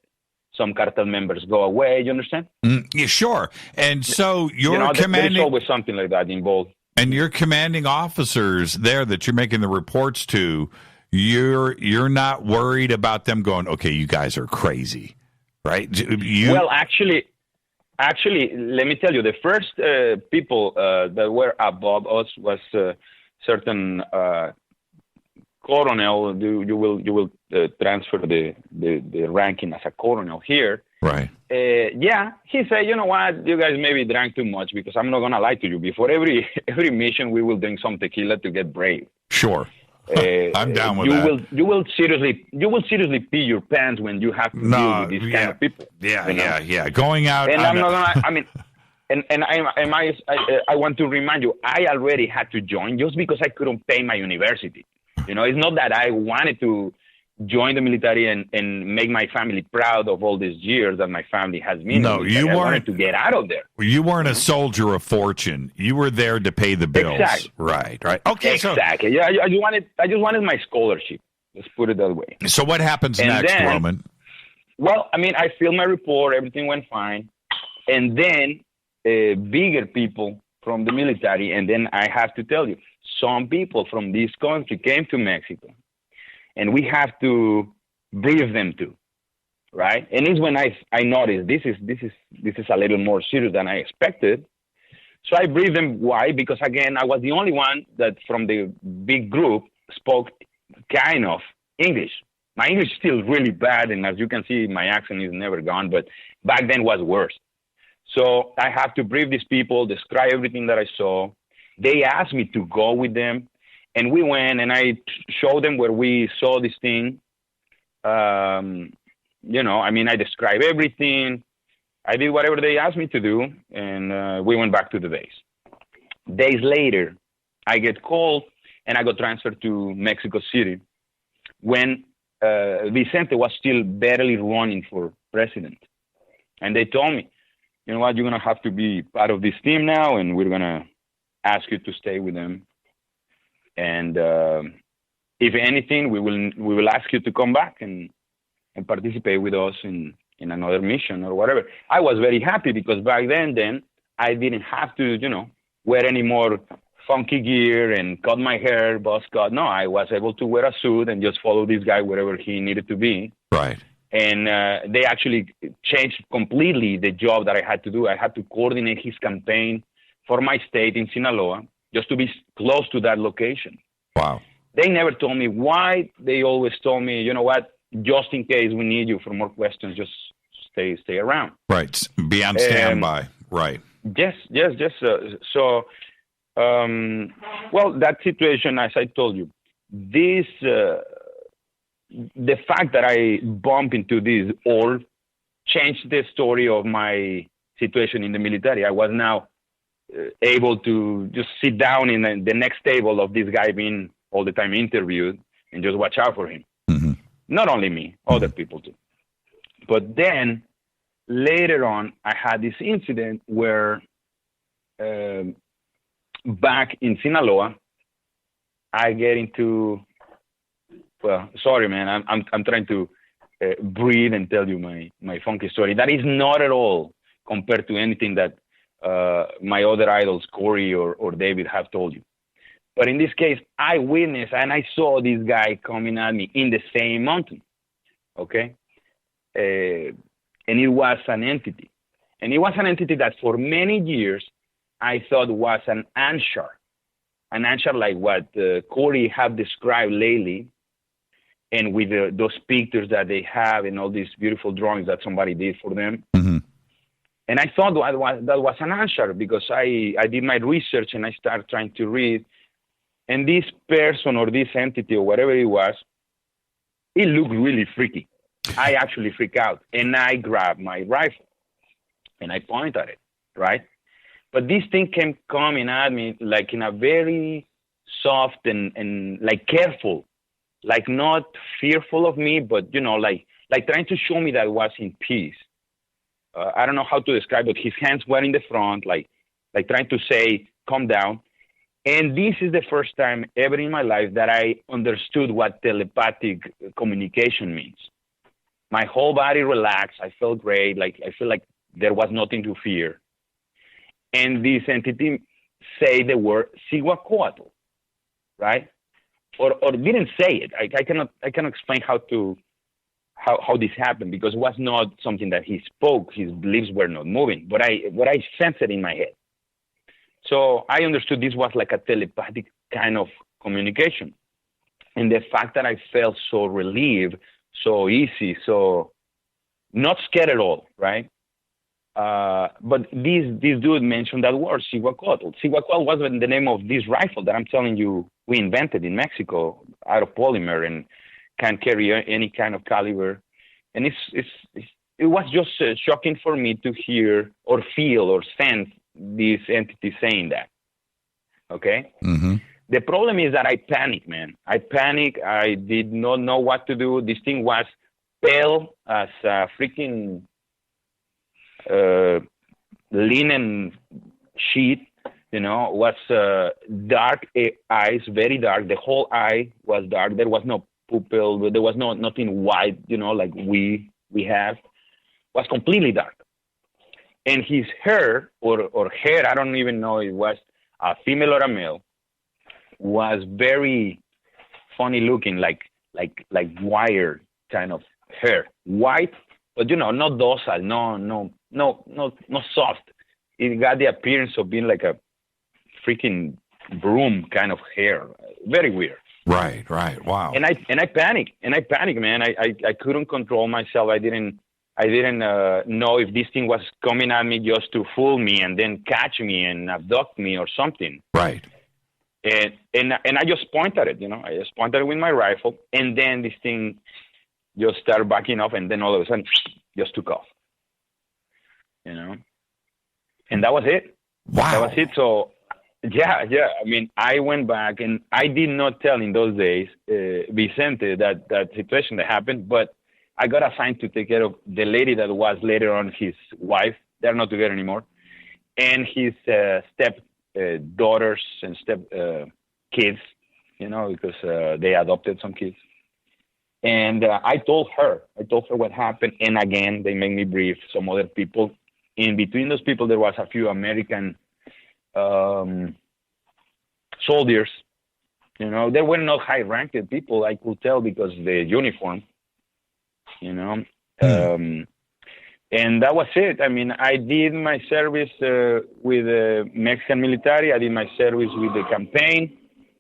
some cartel members go away. You understand? Yeah, sure. And so you're commanding. There's always something like that involved. And your commanding officers there that you're making the reports to, you're not worried about them going, okay, you guys are crazy, right? Well, actually, let me tell you, the first people that were above us was certain colonel. You will transfer the ranking as a colonel here. Right. He said, you know what, you guys maybe drank too much, because I'm not gonna lie to you. Before every mission, we will drink some tequila to get brave. Sure. I'm down with that. You will seriously pee your pants when you have to deal with these kind of people. Yeah. Going out. And I'm not gonna. I mean, and I want to remind you, I already had to join just because I couldn't pay my university. It's not that I wanted to join the military and make my family proud of all these years that my family has been. No, you weren't. I wanted to get out of there. You weren't a soldier of fortune. You were there to pay the bills. Exactly. Right. Okay. Exactly. Yeah, I just wanted my scholarship. Let's put it that way. So what happens next, Roman? Well, I filled my report. Everything went fine. And then bigger people from the military, and then I have to tell you, some people from this country came to Mexico, and we have to brief them too, right? And it's when I noticed this is a little more serious than I expected. So I briefed them. Why? Because again, I was the only one that from the big group spoke kind of English. My English is still really bad, and as you can see, my accent is never gone, but back then was worse. So I have to brief these people, describe everything that I saw. They asked me to go with them, and we went, and I showed them where we saw this thing. I described everything. I did whatever they asked me to do, and we went back to the base. Days later, I get called, and I got transferred to Mexico City when Vicente was still barely running for president. And they told me, you know what, you're going to have to be part of this team now, and we're going to ask you to stay with them. And if anything, we will ask you to come back and participate with us in another mission or whatever. I was very happy because back then I didn't have to, wear any more funky gear and cut my hair, buzz cut. No, I was able to wear a suit and just follow this guy wherever he needed to be. Right. And they actually changed completely the job that I had to do. I had to coordinate his campaign for my state in Sinaloa, just to be close to that location. Wow. They never told me why. They always told me, you know what, just in case we need you for more questions, just stay around. Right. Be on standby. Right. Yes. Well, that situation, as I told you, this, the fact that I bumped into this all changed the story of my situation in the military. I was now able to just sit down in the next table of this guy being all the time interviewed and just watch out for him. Mm-hmm. Not only me, other people too. But then later on, I had this incident where back in Sinaloa, I get into, well, sorry, man, I'm trying to breathe and tell you my funky story. That is not at all compared to anything that my other idols, Corey or David, have told you. But in this case, I witnessed and I saw this guy coming at me in the same mountain, okay? And it was an entity. And it was an entity that for many years I thought was an anshar like what Corey have described lately, and with those pictures that they have and all these beautiful drawings that somebody did for them. Mm-hmm. And I thought that was an anshar because I did my research and I started trying to read. And this person or this entity or whatever it was, it looked really freaky. I actually freaked out. And I grabbed my rifle and I pointed at it, right? But this thing came coming at me like in a very soft and like careful, like not fearful of me, but, like trying to show me that I was in peace. I don't know how to describe it. His hands were in the front, like trying to say, calm down. And this is the first time ever in my life that I understood what telepathic communication means. My whole body relaxed. I felt great. I feel like there was nothing to fear. And this entity say the word Cihuacoatl, right? Or didn't say it. I cannot explain how this happened because it was not something that he spoke. His lips were not moving, but I sensed it in my head. So I understood this was like a telepathic kind of communication. And the fact that I felt so relieved, so easy, so not scared at all, right? But this dude mentioned that word, Cihuacoatl. Cihuacoatl was the name of this rifle that I'm telling you we invented in Mexico out of polymer and can carry any kind of caliber. And it was just shocking for me to hear or feel or sense this entity saying that. Okay? Mm-hmm. The problem is that I panicked, man. I panicked. I did not know what to do. This thing was pale as a freaking linen sheet, was dark eyes, very dark. The whole eye was dark. There was no pupil. There was nothing white, like we have. It was completely dark. And his hair or hair, I don't even know if it was a female or a male, was very funny looking, like wire kind of hair. White, but not docile, no soft. It got the appearance of being like a freaking broom kind of hair. Very weird. Right. Wow. And I panicked, man. I couldn't control myself. I didn't know if this thing was coming at me just to fool me and then catch me and abduct me or something. Right. And I just pointed at it, I just pointed it with my rifle, and then this thing just started backing off, and then all of a sudden, just took off. And that was it. Wow. That was it. So Yeah. I mean, I went back and I did not tell in those days Vicente that situation that happened, but I got assigned to take care of the lady that was later on his wife. They're not together anymore, and his step daughters and step kids, because they adopted some kids. And I told her what happened, and again they made me brief some other people. In between those people, there was a few American soldiers. They were not high-ranked people, I could tell, because the uniform. And that was it. I mean, I did my service with the Mexican military. I did my service with the campaign.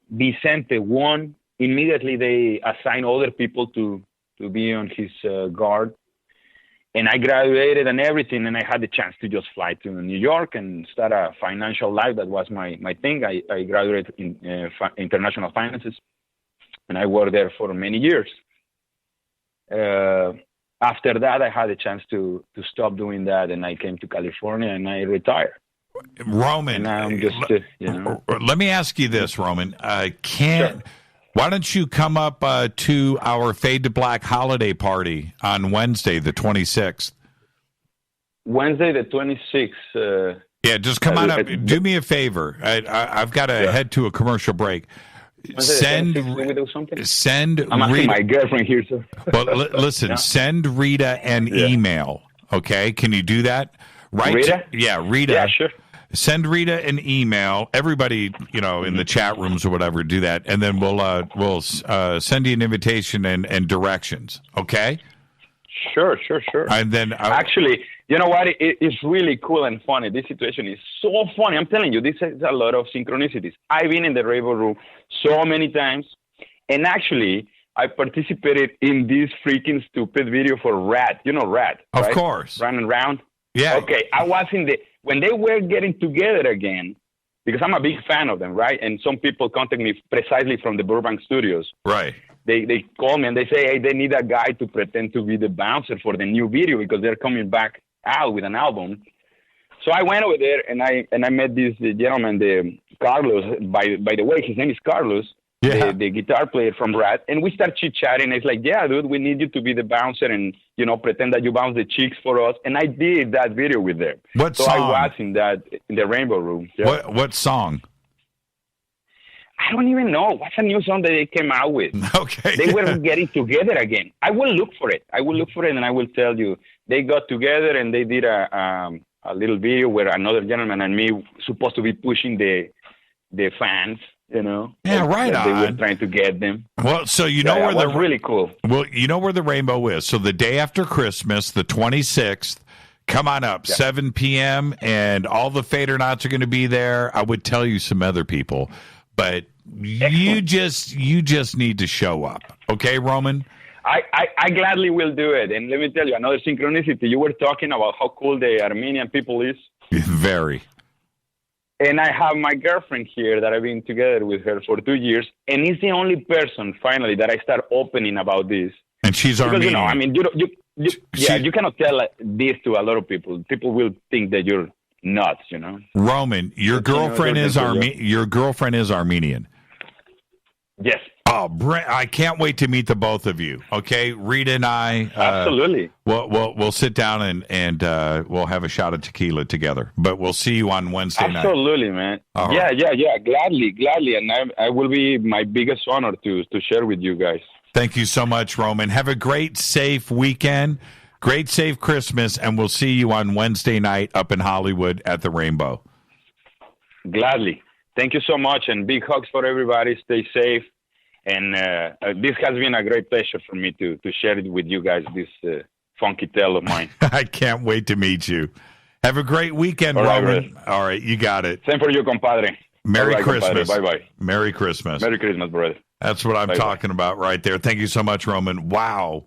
Vicente won. Immediately, they assigned other people to be on his guard. And I graduated and everything, and I had the chance to just fly to New York and start a financial life. That was my thing. I graduated in international finances, and I worked there for many years. After that, I had a chance to stop doing that, and I came to California, and I retired. Roman, I'm just, let me ask you this, Roman. Sure. Why don't you come up to our Fade to Black holiday party on Wednesday, the 26th? Wednesday, the 26th. Yeah, just come on up. Do me a favor. I've got to head to a commercial break. Send I'm asking my girlfriend here, sir. Well, listen, send Rita an email, okay? Can you do that? Right? Rita? Rita. Yeah, sure. Send Rita an email. Everybody, in the chat rooms or whatever, do that, and then we'll send you an invitation and directions. Okay? Sure. And then actually, you know what? It's really cool and funny. This situation is so funny. I'm telling you, this is a lot of synchronicities. I've been in the Rainbow Room so many times, and actually, I participated in this freaking stupid video for Rat. You know Rat, of right? course, running around. Yeah. Okay, I was when they were getting together again, because I'm a big fan of them, right? And some people contact me precisely from the Burbank studios. Right. They call me and they say, hey, they need a guy to pretend to be the bouncer for the new video because they're coming back out with an album. So I went over there and I met this gentleman, the Carlos. By the way, his name is Carlos, the guitar player from Rat. And we start chit-chatting. It's like, yeah, dude, we need you to be the bouncer and, pretend that you bounce the chicks for us. And I did that video with them. What song? I was in the Rainbow Room. Yeah. What song? I don't even know. What's a new song that they came out with? Okay. They were getting together again. I will look for it. And I will tell you. They got together and they did a little video where another gentleman and me supposed to be pushing the fans, Yeah, right on. They were trying to get them. Well, so where the really cool. Well, where the Rainbow is. So the day after Christmas, the 26th, come on up, 7 p.m., and all the Fadernauts are going to be there. I would tell you some other people, but you just need to show up. Okay, Roman? I gladly will do it. And let me tell you, another synchronicity. You were talking about how cool the Armenian people is. Very. And I have my girlfriend here that I've been together with her for 2 years. And it's the only person, finally, that I start opening about this. And she's Armenian. You cannot tell this to a lot of people. People will think that you're nuts, Roman, your girlfriend is Armenian. Yes. Oh, Brent, I can't wait to meet the both of you. Okay, Rita and I. Absolutely. We'll sit down and we'll have a shot of tequila together. But we'll see you on Wednesday night. Absolutely, man. Yeah. Gladly, and I will be my biggest honor to share with you guys. Thank you so much, Roman. Have a great, safe weekend. Great, safe Christmas, and we'll see you on Wednesday night up in Hollywood at the Rainbow. Gladly. Thank you so much, and big hugs for everybody. Stay safe. And this has been a great pleasure for me to share it with you guys, this funky tale of mine. I can't wait to meet you. Have a great weekend, Roman. All right, you got it. Same for you, compadre. Merry Christmas. Bye-bye. Merry Christmas. Merry Christmas, brother. That's what I'm talking about right there. Thank you so much, Roman. Wow,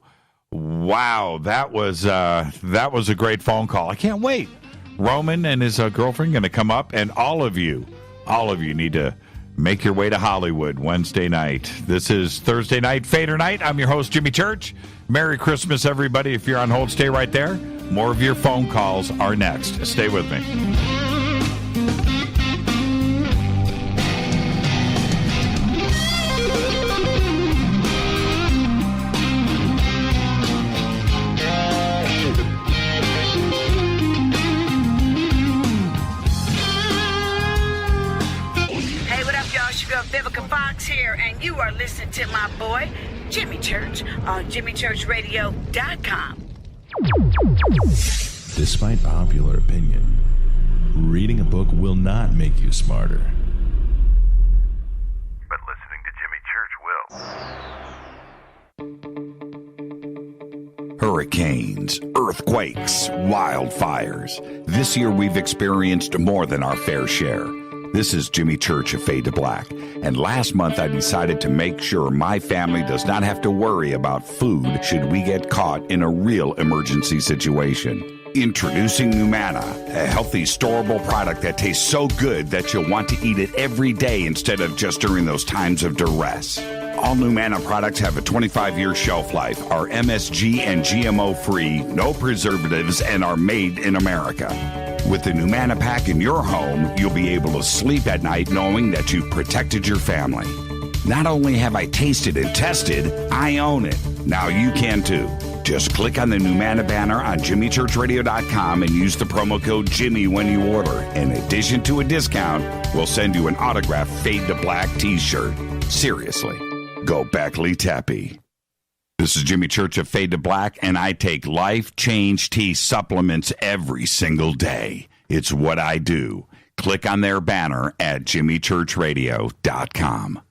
that was a great phone call. I can't wait. Roman and his girlfriend going to come up, and all of you need to make your way to Hollywood Wednesday night. This is Thursday Night Fadernight. I'm your host, Jimmy Church. Merry Christmas, everybody. If you're on hold, stay right there. More of your phone calls are next. Stay with me. Vivica Fox here, and you are listening to my boy, Jimmy Church, on JimmyChurchRadio.com. Despite popular opinion, reading a book will not make you smarter. But listening to Jimmy Church will. Hurricanes, earthquakes, wildfires. This year we've experienced more than our fair share. This is Jimmy Church of Fade to Black, and last month I decided to make sure my family does not have to worry about food should we get caught in a real emergency situation. Introducing Numana, a healthy, storable product that tastes so good that you'll want to eat it every day instead of just during those times of duress. All Numana products have a 25-year shelf life, are MSG and GMO-free, no preservatives, and are made in America. With the Numana pack in your home, you'll be able to sleep at night knowing that you've protected your family. Not only have I tasted and tested, I own it. Now you can too. Just click on the Numana banner on JimmyChurchRadio.com and use the promo code Jimmy when you order. In addition to a discount, we'll send you an autographed Fade to Black t-shirt. Seriously, go Beckley Tappy. This is Jimmy Church of Fade to Black, and I take Life Change Tea supplements every single day. It's what I do. Click on their banner at JimmyChurchRadio.com.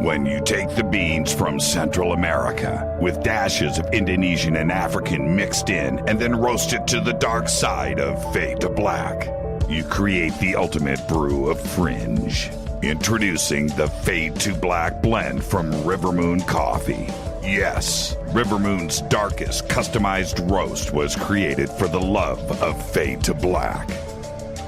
When you take the beans from Central America with dashes of Indonesian and African mixed in and then roast it to the dark side of Fade to Black, you create the ultimate brew of fringe. Introducing the Fade to Black blend from Rivermoon Coffee. Yes, Rivermoon's darkest customized roast was created for the love of Fade to Black.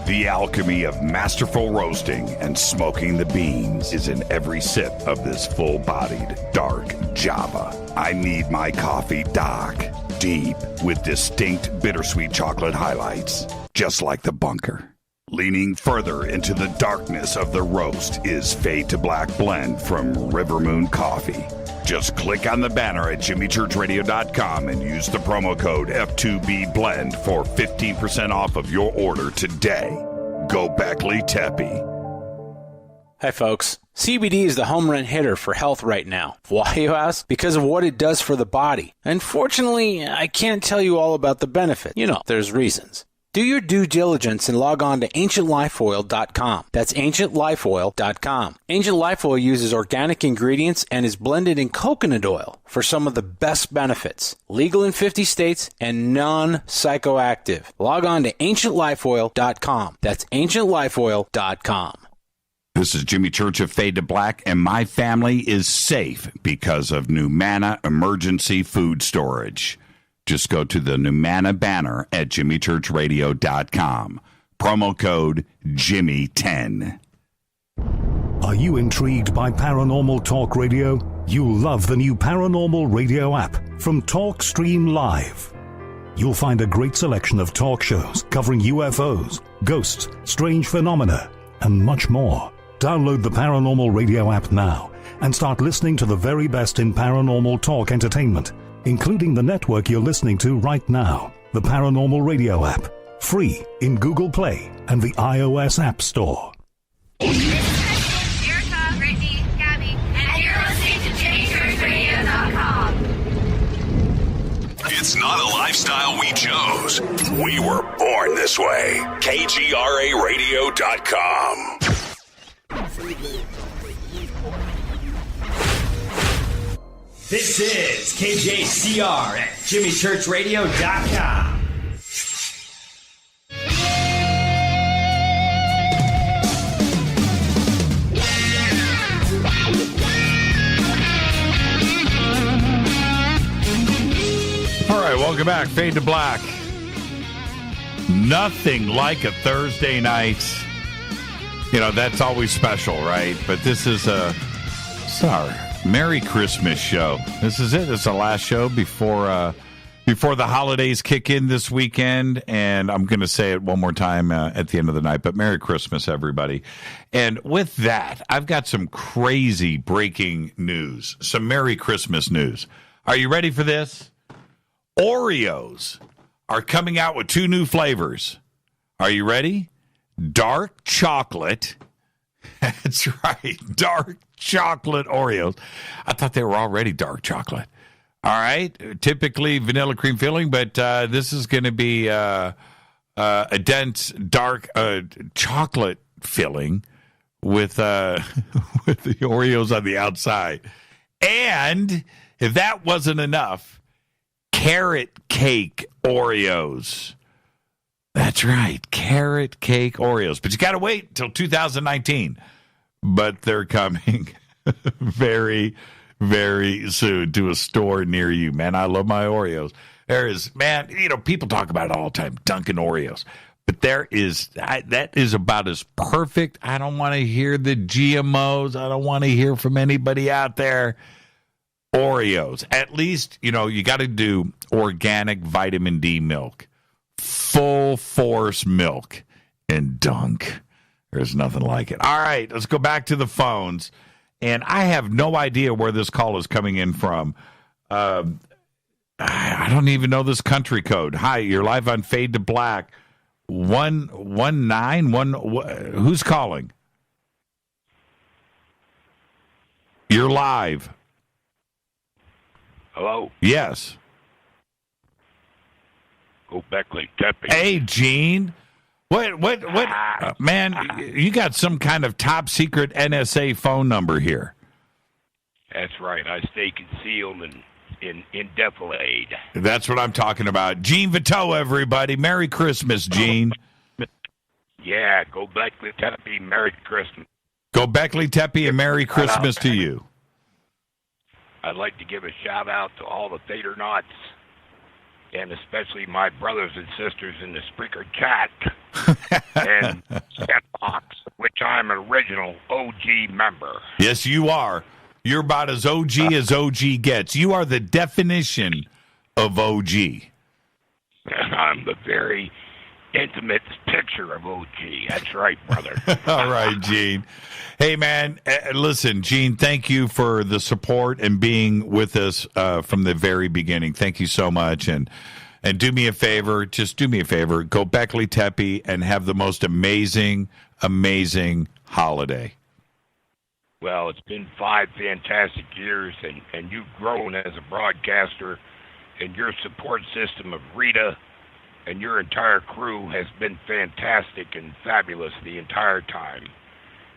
The alchemy of masterful roasting and smoking the beans is in every sip of this full-bodied, dark Java. I need my coffee dark, deep, with distinct bittersweet chocolate highlights, just like the bunker. Leaning further into the darkness of the roast is Fade to Black blend from Rivermoon Coffee. Just click on the banner at JimmyChurchRadio.com and use the promo code F2BBLEND for 15% off of your order today. Go Beckley Teppy. Hi, folks. CBD is the home run hitter for health right now. Why, you ask? Because of what it does for the body. Unfortunately, I can't tell you all about the benefit. You know, there's reasons. Do your due diligence and log on to AncientLifeOil.com. That's AncientLifeOil.com. Ancient Life Oil uses organic ingredients and is blended in coconut oil for some of the best benefits. Legal in 50 states and non-psychoactive. Log on to AncientLifeOil.com. That's AncientLifeOil.com. This is Jimmy Church of Fade to Black, and my family is safe because of Numana Emergency Food Storage. Just go to the Numana banner at JimmyChurchRadio.com. Promo code Jimmy10. Are you intrigued by Paranormal Talk Radio? You'll love the new Paranormal Radio app from TalkStream Live. You'll find a great selection of talk shows covering UFOs, ghosts, strange phenomena, and much more. Download the Paranormal Radio app now and start listening to the very best in paranormal talk entertainment, including the network you're listening to right now, the Paranormal Radio app, free in Google Play and the iOS App Store. Erica, Brittany, Gabby, and you're listening to JimmyChurchRadio.com. It's not a lifestyle we chose. We were born this way. KGRARadio.com. This is KJCR at JimmyChurchRadio.com. All right, welcome back. Fade to Black. Nothing like a Thursday night. You know, that's always special, right? But this is our Merry Christmas show. This is it. It's the last show before the holidays kick in this weekend. And I'm going to say it one more time at the end of the night. But Merry Christmas, everybody. And with that, I've got some crazy breaking news. Some Merry Christmas news. Are you ready for this? Oreos are coming out with 2 new flavors. Are you ready? Dark chocolate That's right. Dark chocolate Oreos. I thought they were already dark chocolate. All right. Typically vanilla cream filling, but this is going to be a dense dark chocolate filling with with the Oreos on the outside. And if that wasn't enough, carrot cake Oreos. That's right, carrot cake Oreos. But you got to wait until 2019. But they're coming very, very soon to a store near you. Man, I love my Oreos. There is, man, people talk about it all the time, Dunkin' Oreos. But that is about as perfect. I don't want to hear the GMOs. I don't want to hear from anybody out there. Oreos. At least, you got to do organic vitamin D milk. Full force milk and Dunk. There's nothing like it. All right, let's go back to the phones. And I have no idea where this call is coming in from. I don't even know this country code. Hi, you're live on Fade to Black. 191. Who's calling? You're live. Hello? Yes. Go Beckley Teppy. Hey, Gene. What, man, you got some kind of top secret NSA phone number here. That's right. I stay concealed and indefinite. That's what I'm talking about. Gene Vito, everybody. Merry Christmas, Gene. Yeah, go Beckley Teppy. Merry Christmas. Go Beckley Teppy and Merry Christmas to you. I'd like to give a shout out to all the Fadernights, and especially my brothers and sisters in the Spreaker chat and Chatbox, which I'm an original OG member. Yes, you are. You're about as OG as OG gets. You are the definition of OG. I'm the very intimate picture of OG. That's right, brother. All right, Gene. Hey, man, listen, Gene, thank you for the support and being with us from the very beginning. Thank you so much. And do me a favor, just do me a favor, go Beckley Teppy and have the most amazing, amazing holiday. Well, it's been 5 fantastic years, and you've grown as a broadcaster, and your support system of Rita and your entire crew has been fantastic and fabulous the entire time.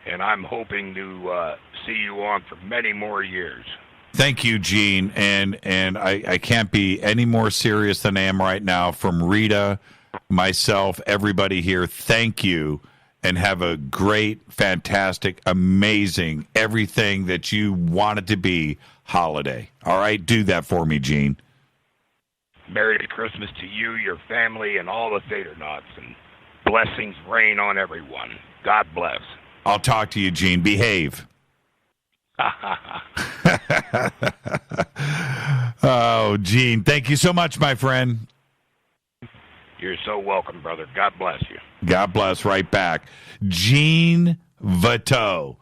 And I'm hoping to see you on for many more years. Thank you, Gene. And I can't be any more serious than I am right now. From Rita, myself, everybody here, thank you. And have a great, fantastic, amazing, everything that you want it to be holiday. All right? Do that for me, Gene. Merry Christmas to you, your family, and all the Fadernauts. And blessings rain on everyone. God bless. I'll talk to you, Gene. Behave. Oh, Gene, thank you so much, my friend. You're so welcome, brother. God bless you. God bless. Right back. Gene Vito.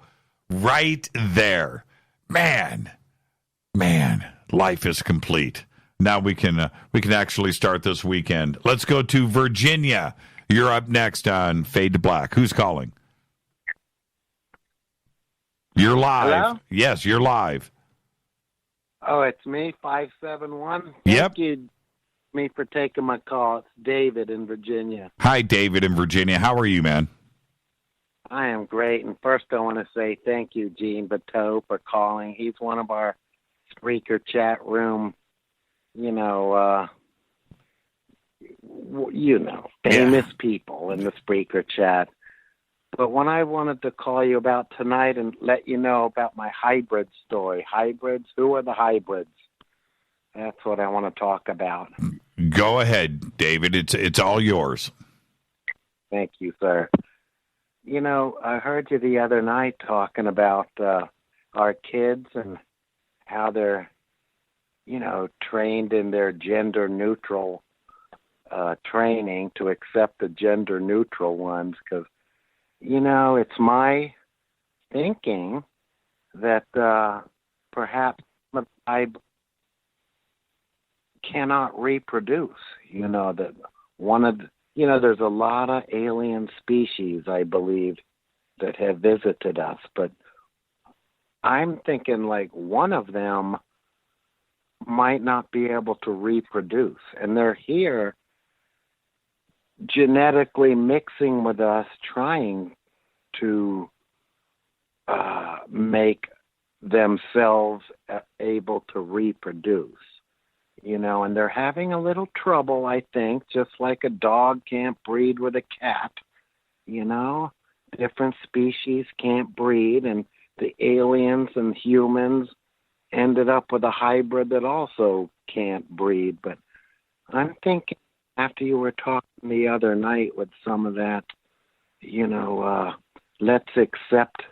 Right there. Man, life is complete. Now we can actually start this weekend. Let's go to Virginia. You're up next on Fade to Black. Who's calling? You're live. Hello? Yes, you're live. Oh, it's me, 571. Yep. Thank you, me, for taking my call. It's David in Virginia. Hi, David in Virginia. How are you, man? I am great. And first I want to say thank you, Gene Bateau, for calling. He's one of our Spreaker chat room, famous people in the Spreaker chat. But when I wanted to call you about tonight and let you know about my hybrid story. Hybrids? Who are the hybrids? That's what I want to talk about. Go ahead, David. It's all yours. Thank you, sir. I heard you the other night talking about our kids and how they're, trained in their gender-neutral training to accept the gender-neutral ones because, it's my thinking that perhaps I cannot reproduce. That one of there's a lot of alien species, I believe, that have visited us, but I'm thinking like one of them might not be able to reproduce, and they're here genetically mixing with us, trying to make themselves able to reproduce, and they're having a little trouble, I think, just like a dog can't breed with a cat, different species can't breed, and the aliens and humans ended up with a hybrid that also can't breed. But I'm thinking, after you were talking the other night with some of that, let's accept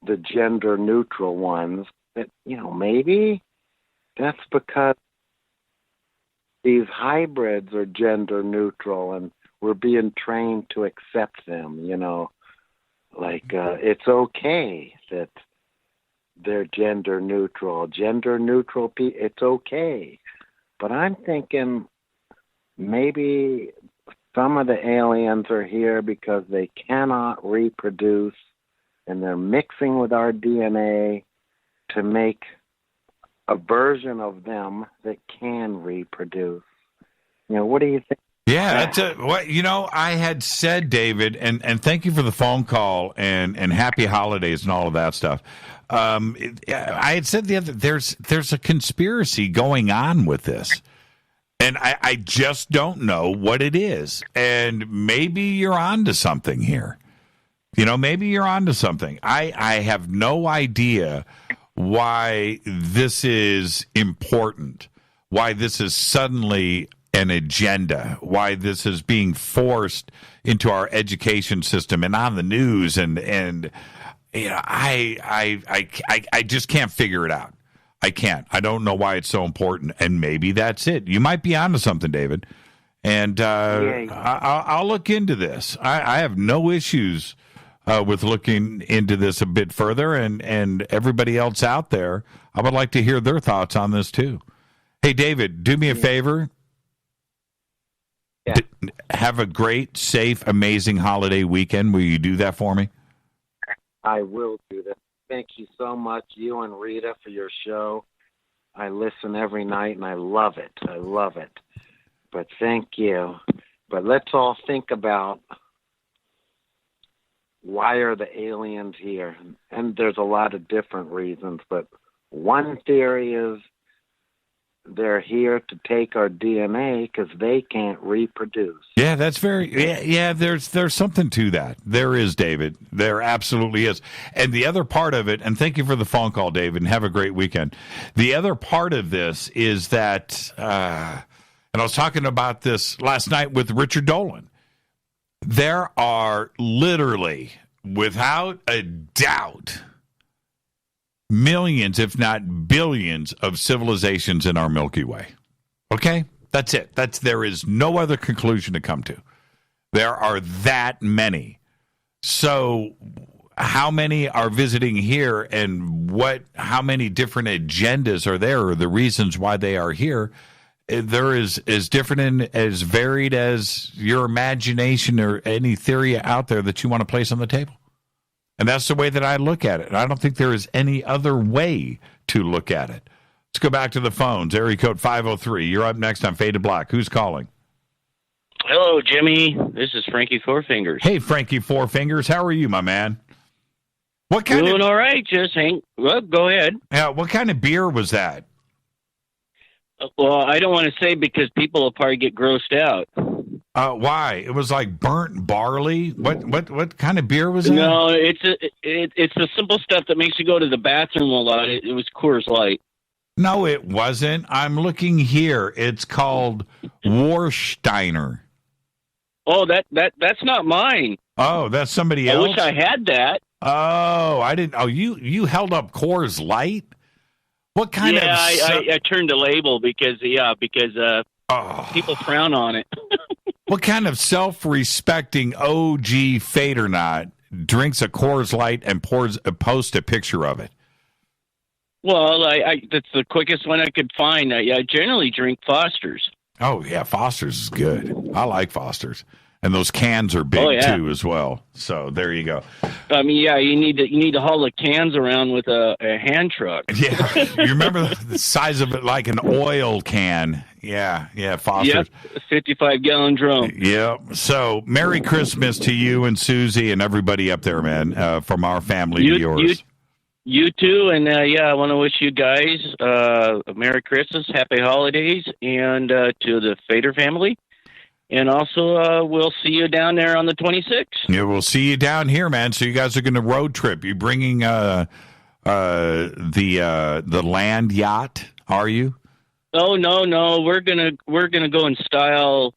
the gender neutral ones, that, maybe that's because these hybrids are gender neutral and we're being trained to accept them, it's okay that they're gender neutral. It's okay. But I'm thinking maybe some of the aliens are here because they cannot reproduce, and they're mixing with our DNA to make a version of them that can reproduce. What do you think? Yeah, that's I had said, David, and thank you for the phone call and happy holidays and all of that stuff. I had said there's a conspiracy going on with this, and I just don't know what it is. And maybe you're onto something here. Maybe you're onto something. I have no idea why this is important, why this is suddenly an agenda, why this is being forced into our education system and on the news, and I just can't figure it out. I can't. I don't know why it's so important, and maybe that's it. You might be onto something, David, and I'll look into this. I have no issues with looking into this a bit further, and everybody else out there, I would like to hear their thoughts on this too. Hey, David, do me a favor. Yeah. Have a great, safe, amazing holiday weekend. Will you do that for me? I will do that. Thank you so much, you and Rita, for your show. I listen every night, and I love it. But thank you. But let's all think about, why are the aliens here? And there's a lot of different reasons, but one theory is they're here to take our DNA because they can't reproduce. Yeah, that's yeah, there's something to that. There is, David. There absolutely is. And the other part of it, and thank you for the phone call, David, and have a great weekend. The other part of this is that, and I was talking about this last night with Richard Dolan, there are literally, without a doubt, millions, if not billions, of civilizations in our Milky Way. Okay? That's it. There is no other conclusion to come to. There are that many. So how many are visiting here, and how many different agendas are there, or the reasons why they are here? There is as different and as varied as your imagination or any theory out there that you want to place on the table. And that's the way that I look at it. And I don't think there is any other way to look at it. Let's go back to the phones. Area code 503. You're up next on Faded Black. Who's calling? Hello, Jimmy. This is Frankie Four Fingers. Hey, Frankie Four Fingers. How are you, my man? Doing all right. Just well, go ahead. Yeah. What kind of beer was that? Well, I don't want to say because people will probably get grossed out. Why? It was like burnt barley. What kind of beer was it? No, it's the simple stuff that makes you go to the bathroom a lot. It was Coors Light. No, it wasn't. I'm looking here. It's called Warsteiner. Oh, that's not mine. Oh, that's somebody else. I wish I had that. Oh, I didn't. Oh, you held up Coors Light. What kind of? I turned the label because people frown on it. What kind of self-respecting OG Fadernight drinks a Coors Light and posts a picture of it? Well, that's the quickest one I could find. I generally drink Foster's. Oh, yeah, Foster's is good. I like Foster's. And those cans are big, yeah. too, as well. So there you go. I mean, yeah, you need to haul the cans around with a hand truck. Yeah, you remember the size of it, like an oil can. Yeah, Foster's. Yep, 55-gallon drum. Yep. So Merry Christmas to you and Susie and everybody up there, man, from our family to yours. You too, and I want to wish you guys a Merry Christmas, Happy Holidays, and to the Fader family. And also, we'll see you down there on the 26th. Yeah, we'll see you down here, man. So you guys are going to road trip. You bringing the land yacht? Are you? Oh no, we're gonna go in style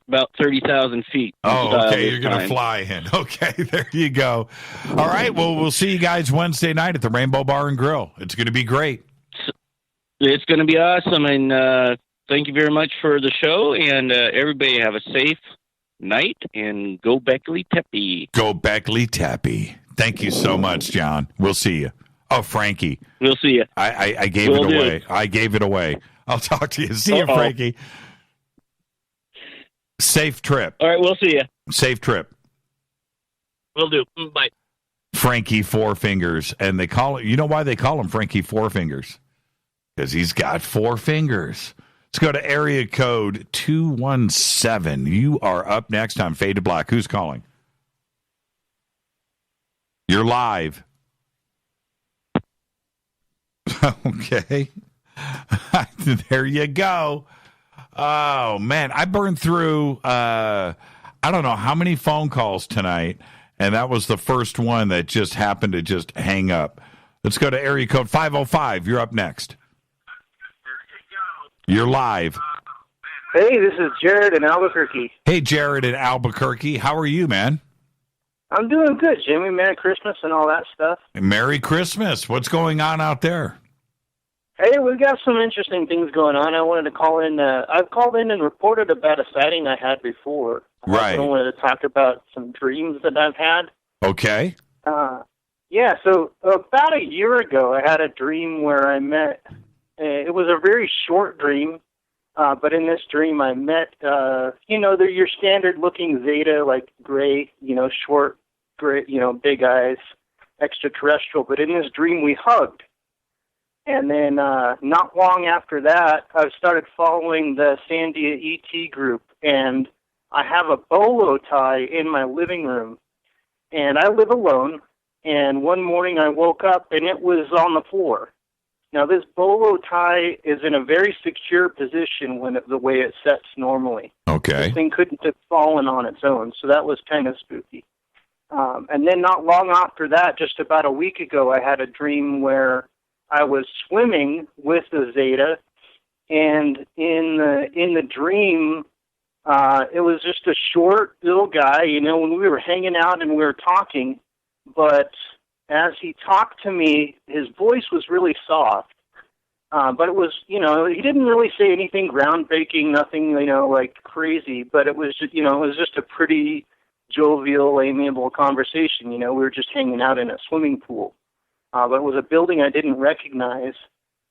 about 30,000 feet. Oh, okay. You're going to fly in. Okay, there you go. All right. Well, we'll see you guys Wednesday night at the Rainbow Bar and Grill. It's going to be great. It's going to be awesome, and thank you very much for the show, and everybody have a safe night, and go Beckley Teppy. Go Beckley Teppy. Thank you so much, John. We'll see you. Oh, Frankie. We'll see you. I gave it away. I gave it away. I'll talk to you. See you, Frankie. Safe trip. All right, we'll see you. Safe trip. Will do. Bye. Frankie Four Fingers. And they call it, you know why they call him Frankie Four Fingers? Because he's got 4 fingers. Let's go to area code 217. You are up next on Fade to Black. Who's calling? You're live. Okay. There you go. Oh, man. I burned through, I don't know how many phone calls tonight, and that was the first one that just happened to just hang up. Let's go to area code 505. You're up next. You're live. Hey, this is Jared in Albuquerque. Hey, Jared in Albuquerque. How are you, man? I'm doing good, Jimmy. Merry Christmas and all that stuff. Merry Christmas. What's going on out there? Hey, we've got some interesting things going on. I wanted to call in. I've called in and reported about a sighting I had before. Right. I wanted to talk about some dreams that I've had. Okay. Yeah, so about a year ago, I had a dream where I met. It was a very short dream, but in this dream, I met, they're your standard-looking Zeta, like gray, short, gray, big eyes, extraterrestrial. But in this dream, we hugged. And then not long after that, I started following the Sandia ET group, and I have a bolo tie in my living room. And I live alone, and one morning I woke up, and it was on the floor. Now, this bolo tie is in a very secure position the way it sets normally. Okay. This thing couldn't have fallen on its own, so that was kind of spooky. And then not long after that, just about a week ago, I had a dream where I was swimming with the Zeta, and in the dream, it was just a short little guy, when we were hanging out and we were talking, but as he talked to me, his voice was really soft, but it was, he didn't really say anything groundbreaking, nothing, like crazy, but it was just a pretty jovial, amiable conversation, we were just hanging out in a swimming pool. But it was a building I didn't recognize.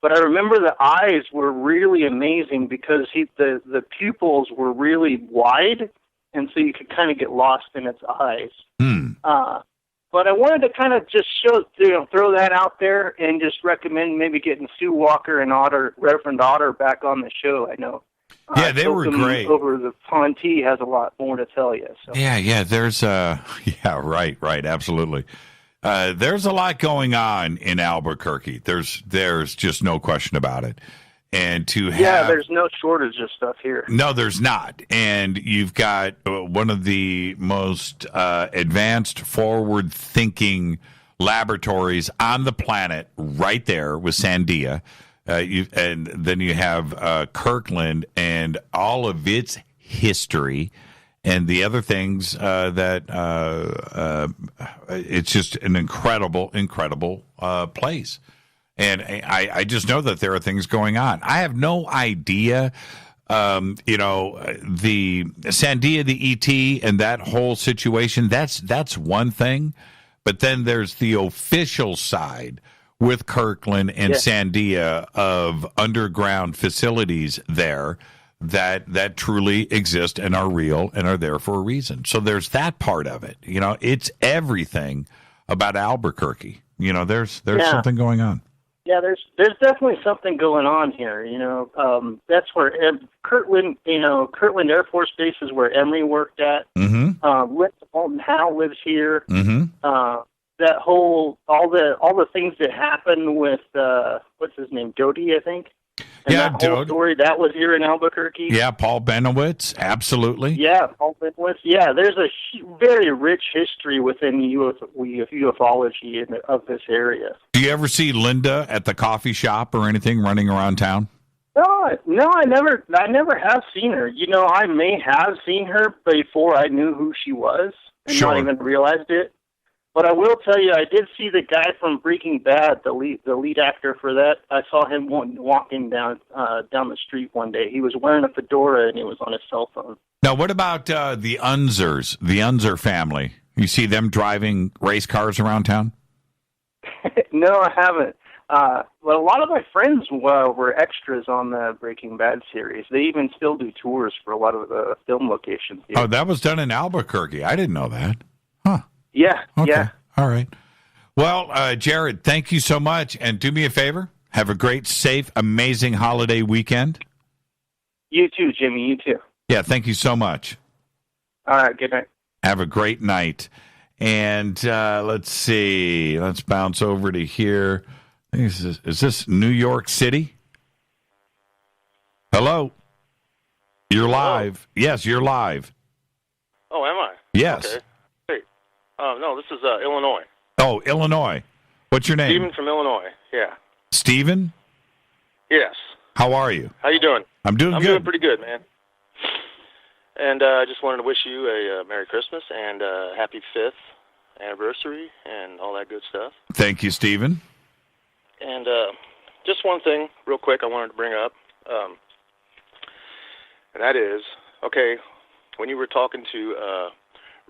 But I remember the eyes were really amazing because the pupils were really wide, and so you could kind of get lost in its eyes. But I wanted to kind of just throw that out there and just recommend maybe getting Sue Walker and Reverend Otter back on the show. I know. Yeah, they were great. Over the Ponte has a lot more to tell you. So. Yeah. There's right, absolutely. There's a lot going on in Albuquerque. There's just no question about it. And there's no shortage of stuff here. No, there's not. And you've got one of the most advanced, forward-thinking laboratories on the planet right there with Sandia. And then you have Kirkland and all of its history. And the other things that it's just an incredible place. And I just know that there are things going on. I have no idea, the Sandia, the ET, and that whole situation, that's one thing. But then there's the official side with Kirkland and Sandia of underground facilities there that truly exist and are real and are there for a reason. So there's that part of it. You know, it's everything about Albuquerque. You know, there's something going on. Yeah, there's definitely something going on here. You know, that's where Kirtland Air Force Base is where Emery worked at. Alton Howe lives here. That whole all the things that happened with what's his name, Doty, I think. And that whole story that was here in Albuquerque. Yeah, Paul Benowitz, absolutely. Yeah, Paul Benowitz. Yeah, there's a very rich history within ufology of this area. Do you ever see Linda at the coffee shop or anything running around town? No, I never have seen her. You know, I may have seen her before I knew who she was and not even realized it. But I will tell you, I did see the guy from Breaking Bad, the lead actor for that. I saw him walking down the street one day. He was wearing a fedora and he was on his cell phone. Now, what about the Unzers, the Unzer family? You see them driving race cars around town? No, I haven't. But a lot of my friends were extras on the Breaking Bad series. They even still do tours for a lot of the film locations here. Oh, that was done in Albuquerque. I didn't know that. Huh. Yeah, okay. Yeah. All right. Well, Jared, thank you so much. And do me a favor. Have a great, safe, amazing holiday weekend. You too, Jimmy. You too. Yeah, thank you so much. All right, good night. Have a great night. And let's see. Let's bounce over to here. Is this New York City? Hello? You're live. Yes, you're live. Oh, am I? Yes. Okay. Hey. No, this is Illinois. Oh, Illinois. What's your name? Stephen from Illinois. Yeah. Stephen? Yes. How are you? How you doing? I'm doing good. I'm doing pretty good, man. And I just wanted to wish you a Merry Christmas and happy 5th anniversary and all that good stuff. Thank you, Stephen. And just one thing real quick I wanted to bring up, and that is, okay, when you were talking to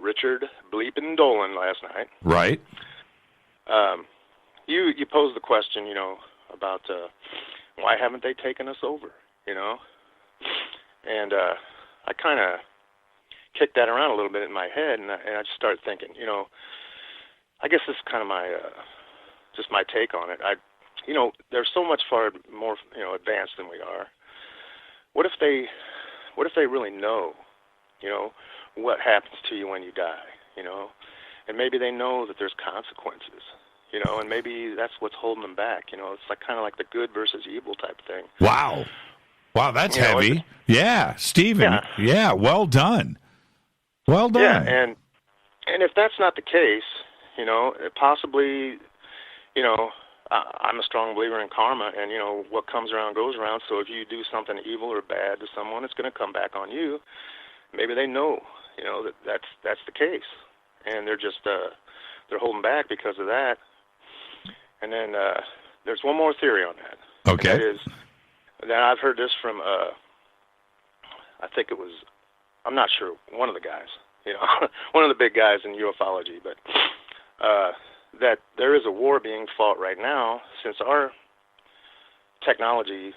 Richard Bleepin' Dolan last night. Right. You posed the question, you know, about why haven't they taken us over, you know? And I kind of kicked that around a little bit in my head, and I just started thinking, you know, I guess this is kind of my just my take on it. You know, they're so much far more, you know, advanced than we are. What if they really know, you know, what happens to you when you die, you know? And maybe they know that there's consequences, you know, and maybe that's what's holding them back, you know? It's like kind of like the good versus evil type thing. Wow. Wow, that's heavy. Yeah, Stephen. Yeah, well done. Well done. Yeah, and if that's not the case, you know, possibly, you know, I'm a strong believer in karma, and, you know, what comes around goes around. So if you do something evil or bad to someone, it's going to come back on you. Maybe they know, you know, that's the case, and they're just they're holding back because of that. And then there's one more theory on that. Okay. And that is that I've heard this from I think it was, I'm not sure, one of the guys, you know, one of the big guys in ufology, but that there is a war being fought right now, since our technology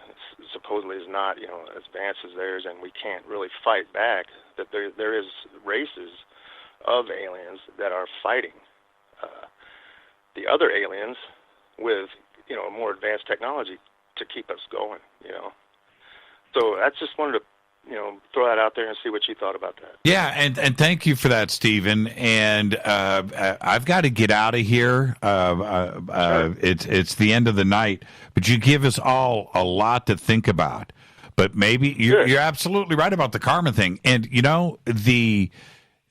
supposedly is not, you know, as advanced as theirs, and we can't really fight back, that there is races of aliens that are fighting the other aliens with, you know, more advanced technology to keep us going, you know. So I just wanted to, you know, throw that out there and see what you thought about that. Yeah, and thank you for that, Stephen. And I've got to get out of here. Sure. It's the end of the night, but you give us all a lot to think about. But maybe you're absolutely right about the karma thing. And, you know,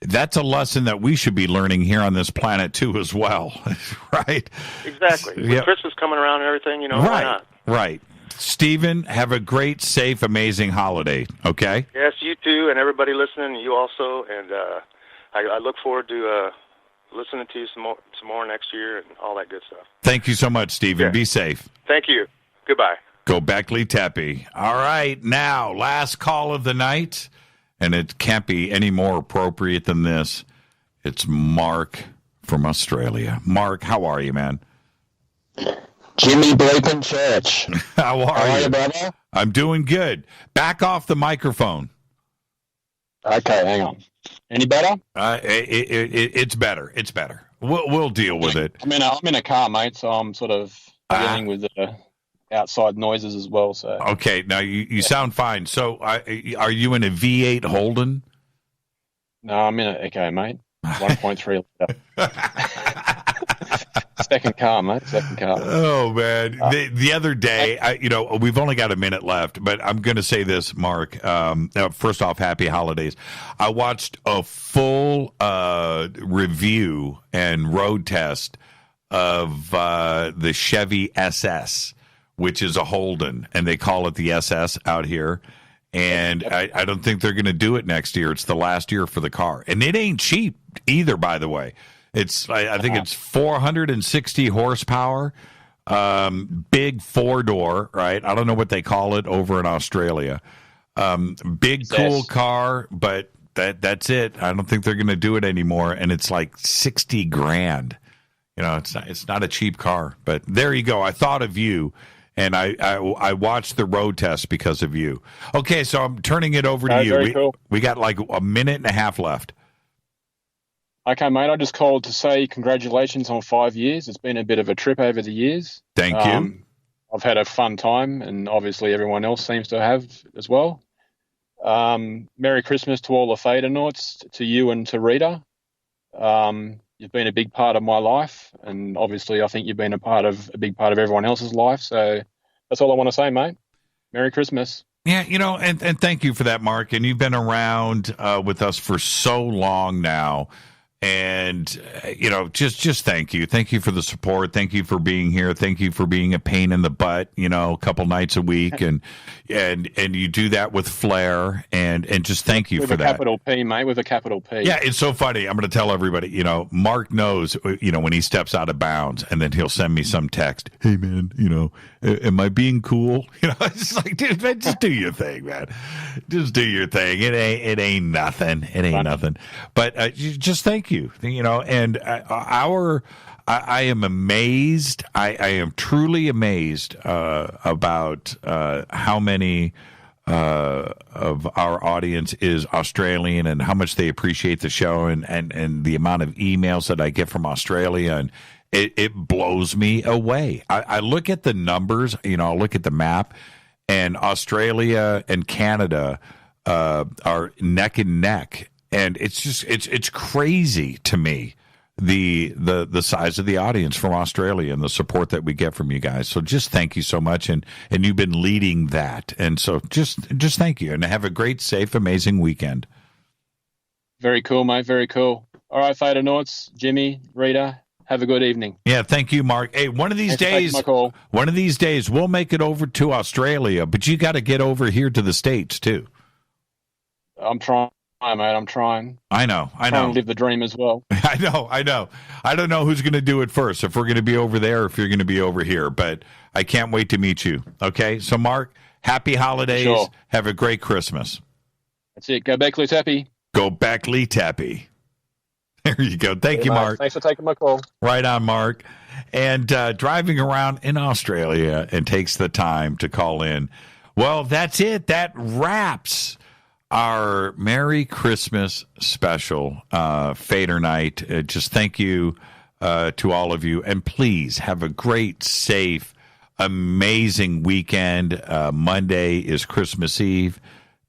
that's a lesson that we should be learning here on this planet, too, as well, right? Exactly. With Christmas coming around and everything, you know, why not? Right. Stephen, have a great, safe, amazing holiday, okay? Yes, you too, and everybody listening, you also. And I look forward to listening to you some more next year and all that good stuff. Thank you so much, Stephen. Yeah. Be safe. Thank you. Goodbye. Go Beckley Tepe. All right, now, last call of the night, and it can't be any more appropriate than this. It's Mark from Australia. Mark, how are you, man? Jimmy Bleepin Church. How are you, brother? I'm doing good. Back off the microphone. Okay, hang on. Any better? It's better. It's better. We'll deal with it. I'm in a car, mate, so I'm sort of dealing with the outside noises as well. So okay, now you sound fine. So are you in a V8 Holden? No, I'm in a okay, mate. 1.3 liter. Second car, mate. Second car. Oh man, the other day, we've only got a minute left, but I'm going to say this, Mark. First off, happy holidays. I watched a full review and road test of the Chevy SS, which is a Holden, and they call it the SS out here. And I don't think they're going to do it next year. It's the last year for the car, and it ain't cheap either. By the way. I think it's 460 horsepower, big 4-door, right? I don't know what they call it over in Australia. Big, cool car, but that's it. I don't think they're going to do it anymore, and it's like $60,000. It's not a cheap car, but there you go. I thought of you, and I watched the road test because of you. Okay, so I'm turning it over to you. Cool. We got like a minute and a half left. Okay, mate, I just called to say congratulations on 5 years. It's been a bit of a trip over the years. Thank you. I've had a fun time, and obviously everyone else seems to have as well. Merry Christmas to all the Fadernauts, to you and to Rita. You've been a big part of my life, and obviously I think you've been a big part of everyone else's life. So that's all I want to say, mate. Merry Christmas. Yeah, and thank you for that, Mark. And you've been around with us for so long now. And, just thank you. Thank you for the support. Thank you for being here. Thank you for being a pain in the butt, a couple nights a week. And you do that with flair. And just thank you for that. With a capital P, mate, with a capital P. Yeah, it's so funny. I'm going to tell everybody, Mark knows, when he steps out of bounds, and then he'll send me some text. Hey, man, am I being cool? It's like, dude, man, just do your thing, man. Just do your thing. It ain't nothing. It ain't nothing. But just thank you. And I am amazed. I am truly amazed about how many of our audience is Australian and how much they appreciate the show and the amount of emails that I get from Australia, and it blows me away. I look at the numbers, I look at the map, and Australia and Canada are neck and neck. And it's just it's crazy to me the size of the audience from Australia and the support that we get from you guys. So just thank you so much, and you've been leading that. And so just thank you, and have a great, safe, amazing weekend. Very cool, mate. Very cool. All right, Fadernauts, Jimmy, Rita, have a good evening. Yeah, thank you, Mark. Hey, one of these days we'll make it over to Australia, but you got to get over here to the States too. I'm trying. Hi, mate. I'm trying. I know. Trying to live the dream as well. I know. I don't know who's going to do it first, if we're going to be over there or if you're going to be over here, but I can't wait to meet you. Okay? So, Mark, happy holidays. Sure. Have a great Christmas. That's it. Go back, Lee Tappy. Go back, Lee Tappy. There you go. Thank you, Mark. Thanks for taking my call. Right on, Mark. And driving around in Australia and takes the time to call in. Well, that's it. That wraps our Merry Christmas special, Fadernight. Just thank you to all of you. And please have a great, safe, amazing weekend. Monday is Christmas Eve.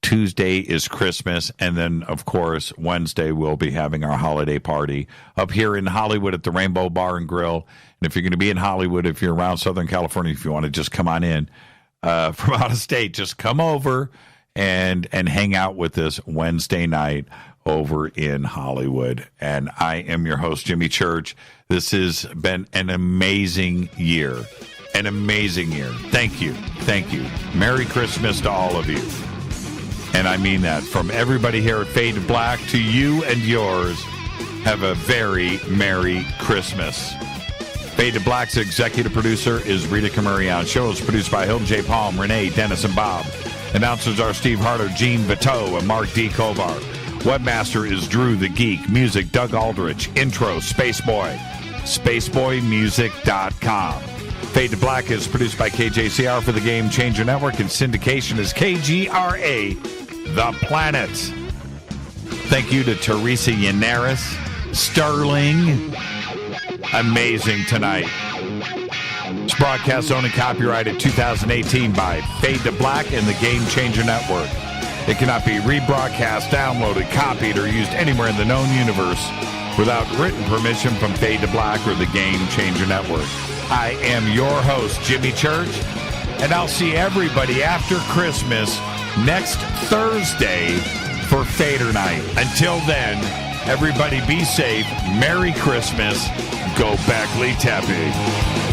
Tuesday is Christmas. And then, of course, Wednesday we'll be having our holiday party up here in Hollywood at the Rainbow Bar and Grill. And if you're going to be in Hollywood, if you're around Southern California, if you want to just come on in from out of state, just come over and hang out with us Wednesday night over in Hollywood. And I am your host, Jimmy Church. This has been an amazing year. An amazing year. Thank you. Thank you. Merry Christmas to all of you. And I mean that. From everybody here at Fade to Black to you and yours, have a very Merry Christmas. Fade to Black's executive producer is Rita Camarion. Show is produced by Hilton J. Palm, Renee, Dennis, and Bob. Announcers are Steve Harder, Gene Viteau, and Mark D. Kovar. Webmaster is Drew the Geek. Music, Doug Aldrich. Intro, Spaceboy. SpaceboyMusic.com. Fade to Black is produced by KJCR for the Game Changer Network, and syndication is KGRA, The Planet. Thank you to Teresa Yaneris. Sterling. Amazing tonight. This broadcast owned and copyrighted 2018 by Fade to Black and the Game Changer Network. It cannot be rebroadcast, downloaded, copied, or used anywhere in the known universe without written permission from Fade to Black or the Game Changer Network. I am your host, Jimmy Church, and I'll see everybody after Christmas next Thursday for Fadernight. Until then, everybody be safe. Merry Christmas. Go Beckley Teppy.